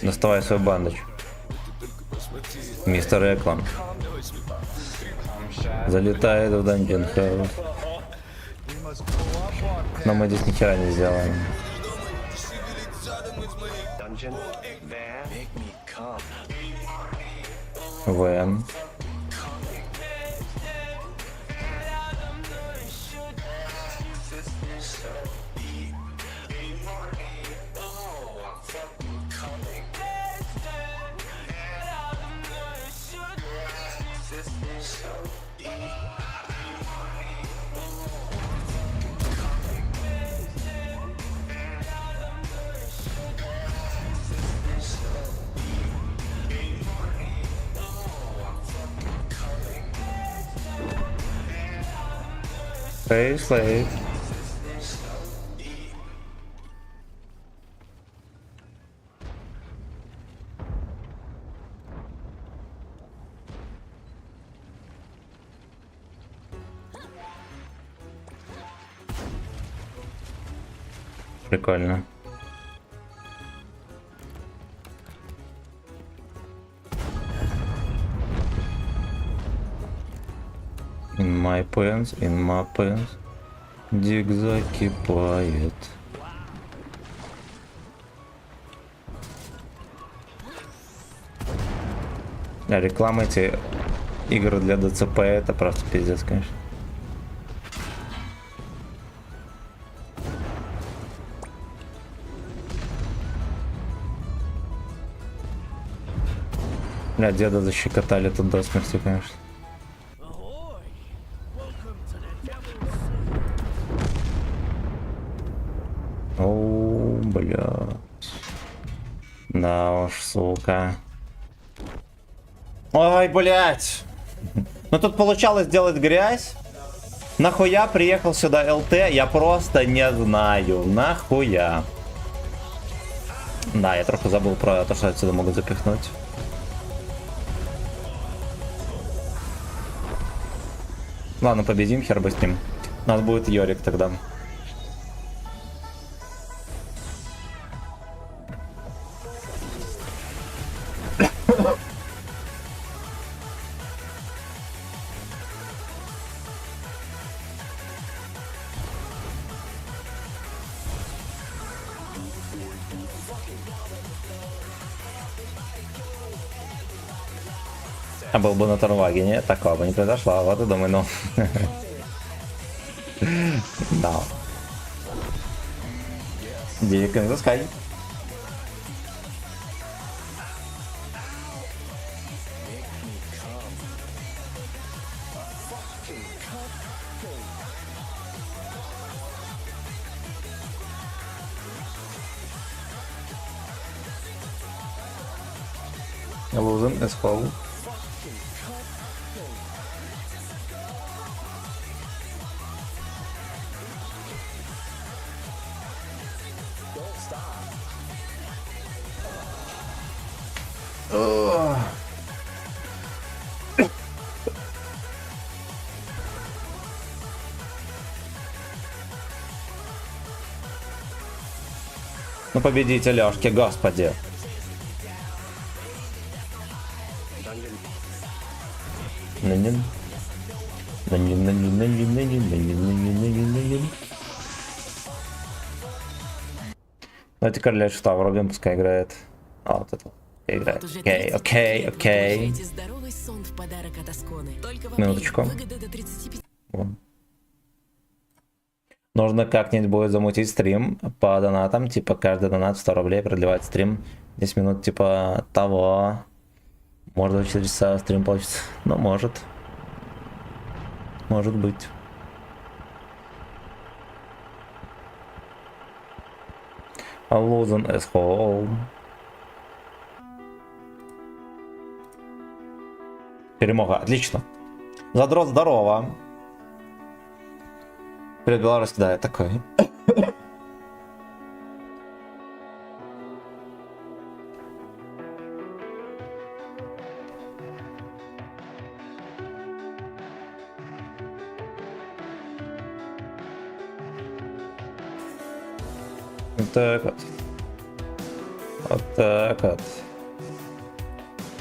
Доставай свою бандочку. Мистер Эклан. Залетает в Dungeon House. We must pull up on Но мы здесь ни хера не сделаем. Dungeon. There. Make me come. Вен. Hey, slave. Прикольно. In my pants. Дик закипает. Реклама эти игры для ДЦП это просто пиздец, конечно. Бля, деда защекотали тут до смерти, конечно. О, бля. Да уж, сука. Ой, блять. Ну тут получалось делать грязь. Нахуя приехал сюда ЛТ? Я просто не знаю. Нахуя. Да, я трохи забыл про то, что отсюда могут запихнуть. Ладно, победим, хер бы с ним. У нас будет Йорик тогда. А был бы на Торвагене, такого бы не произошло. Вот и думаю, ну. Да. Девик in the sky. Losing is full. Ну победите Лёшки, господи. Давайте королеву что врубим, пускай играет. А, вот это играет. Окей, окей, окей. Минуточку. Вон. Нужно как-нибудь будет замутить стрим по донатам. Типа каждый донат 100 рублей продлевает стрим. 10 минут типа того. Может 4 часа стрим получится. Ну, может. Может быть. Losing is home. Перемога. Отлично. Задрот, здорово. Привет, Беларусь, да, я такой. Так вот. Вот так вот.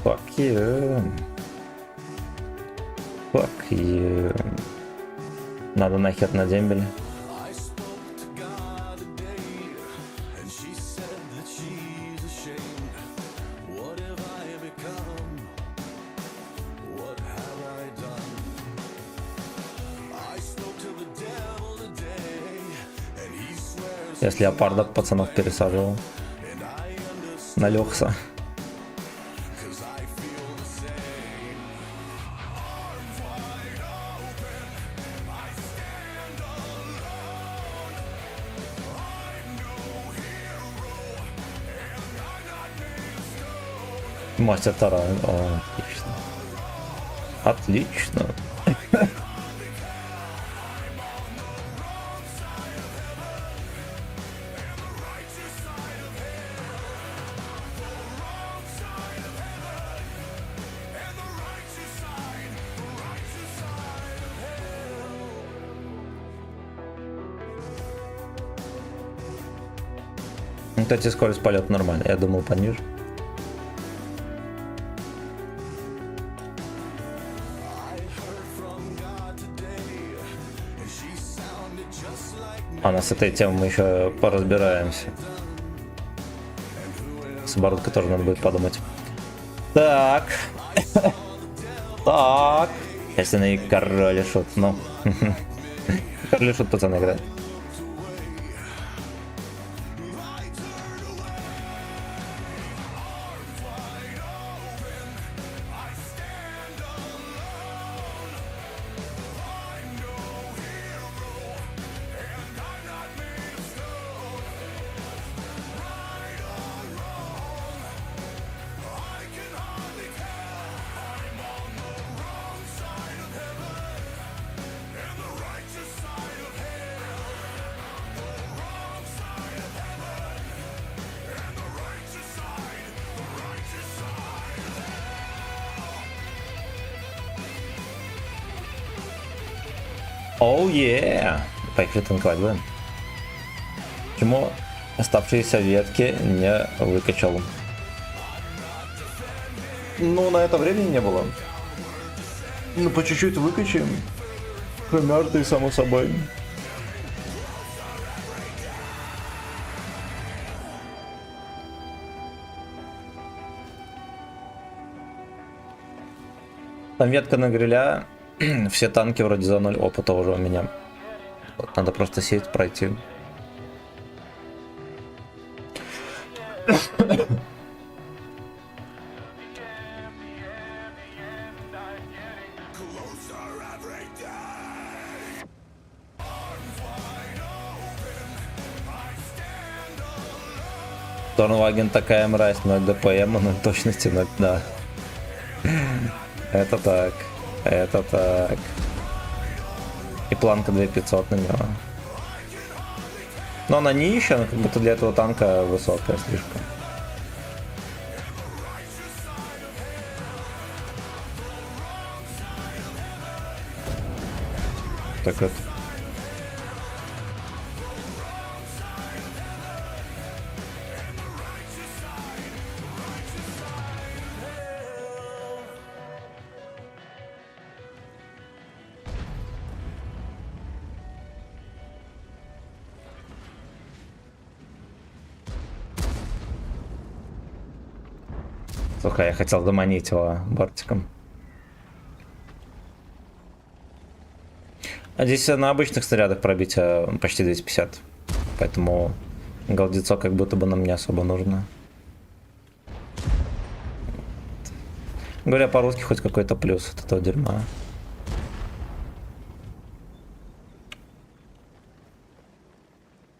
Fuck you. Fuck you. Надо нахер на дембель. Если леопарда пацанов пересаживал на Лехса. Мастер Тара. О, отлично. Отлично. Кстати, скорость полета нормально. Я думал пониже. А с этой темой мы еще поразбираемся. С оборудкой тоже надо будет подумать. Так. Так. Если на король шут, ну. Король шут, пацаны, играет. Оу, поехали танковать будем. Почему оставшиеся ветки не выкачал? Ну, на это времени не было. Ну, по чуть-чуть выкачаем. Хомярты, само собой. Там ветка на гриля. Все танки вроде за 0 опыта уже у меня. Вот, надо просто сеть пройти. Торнваген такая мразь, 0 ДПМ, 0 точности, 0, да. Это так. Это так. И планка 2500 на него. Но она нищая, но как будто для этого танка высокая слишком. Так вот. Слушай, я хотел заманить его бортиком. А здесь на обычных снарядах пробитие почти 250. Поэтому голдецо как будто бы нам не особо нужно. Говоря по-русски, хоть какой-то плюс от этого дерьма.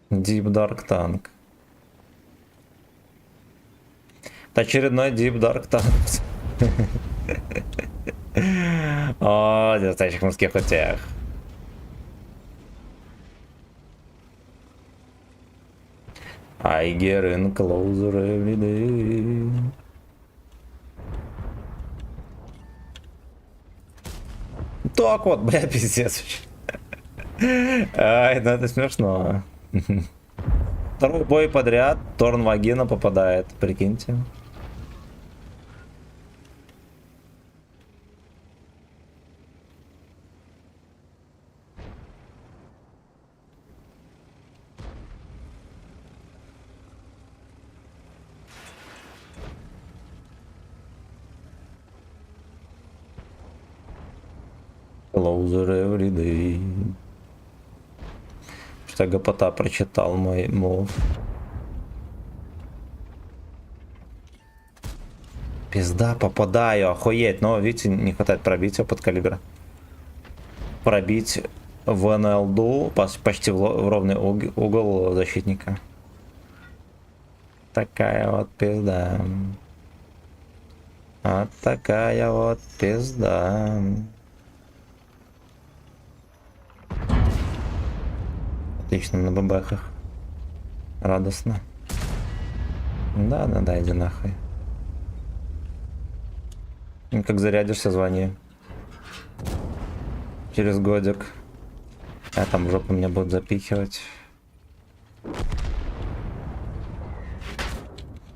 Deep Dark Tank. Это очередной Deep Dark Tank. О, в настоящих мужских утях. I get in closer every day. Так вот, бля, пиздец. Ай, ну это смешно. Второй бой подряд, Торн Вагина попадает, прикиньте. Closer every day. Что гопота прочитал мой мов. Пизда, попадаю, охуеть. Но, видите, не хватает пробить его под калибра. Пробить в НЛДу почти в ровный угол защитника. Такая вот пизда. Вот такая вот пизда. Отлично, на бабахах. Радостно. Да, иди нахуй. И как зарядишься, звони. Через годик. А там в жопу меня будут запихивать.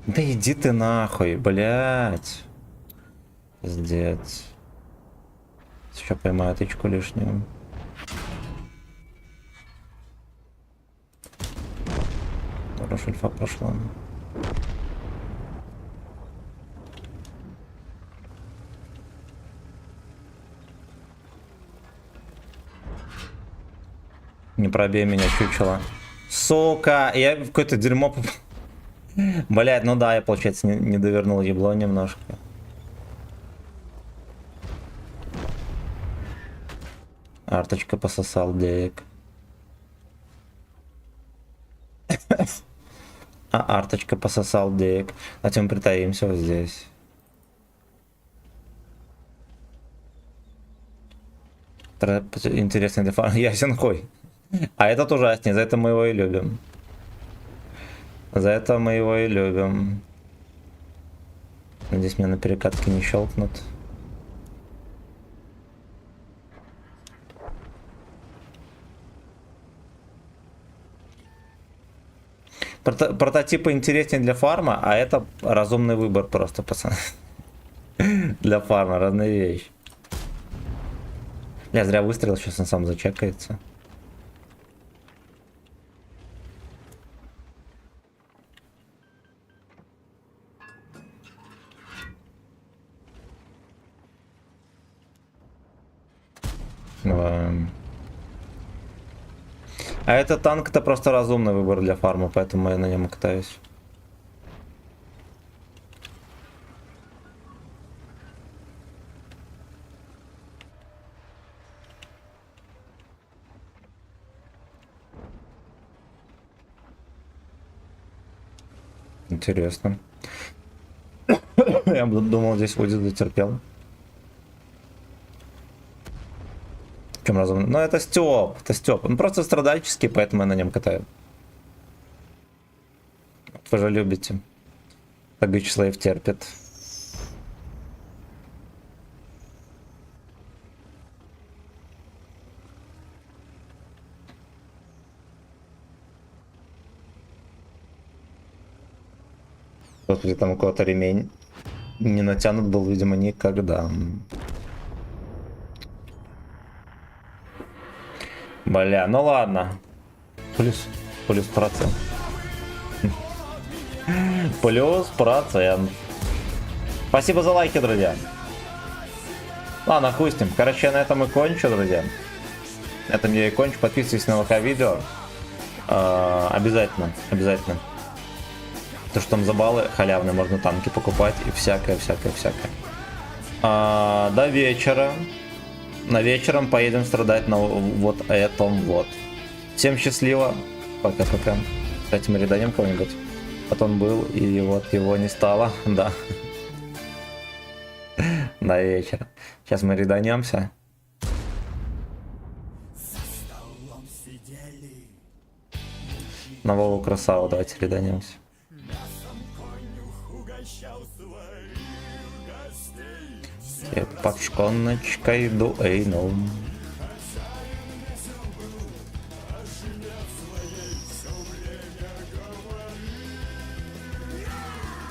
Да иди ты нахуй, блядь. Пиздец. Сейчас поймаю тычку лишнюю. Хорошо, альфа прошла. Не пробей меня, чучело. Сука, я в какое-то дерьмо попал. Блять, ну да, я, получается, не довернул ебло немножко. Арточка пососал денег. А арточка пососал денег. Затем притаимся вот здесь. Интересный дефар. Ясен хуй. А этот ужаснее, за это мы его и любим. За это мы его и любим. Надеюсь, меня на перекатке не щелкнут. Прототипы интереснее для фарма, а это разумный выбор просто, пацаны. Для фарма, разные вещи. Я зря выстрелил, сейчас он сам зачекается. А этот танк это просто разумный выбор для фарма, поэтому я на нем катаюсь. Интересно. Я думал, здесь будет дотерпел. Чем разумно? Ну это Стёп, Он просто страдальческий, поэтому я на нем катаю. Вы же любите. Тагыч Слейв терпит. Господи, там у кого-то ремень не натянут был, видимо, никогда. Бля, ну ладно. Плюс процент. Плюс процент. Спасибо за лайки, друзья. Ладно, хуй с ним. Короче, я на этом и кончу, друзья. На этом я и кончу. Подписывайтесь на ВК-видео. Обязательно. То, что там за баллы халявные, можно танки покупать и всякое. До вечера. На вечером поедем страдать на вот этом вот. Всем счастливо. Пока-пока. Кстати, мы реданем кого-нибудь. Вот он был, и вот его не стало. Да. До вечера. Сейчас мы реданемся. На Вову Красаву давайте реданемся. Под шконочкой дуэйном.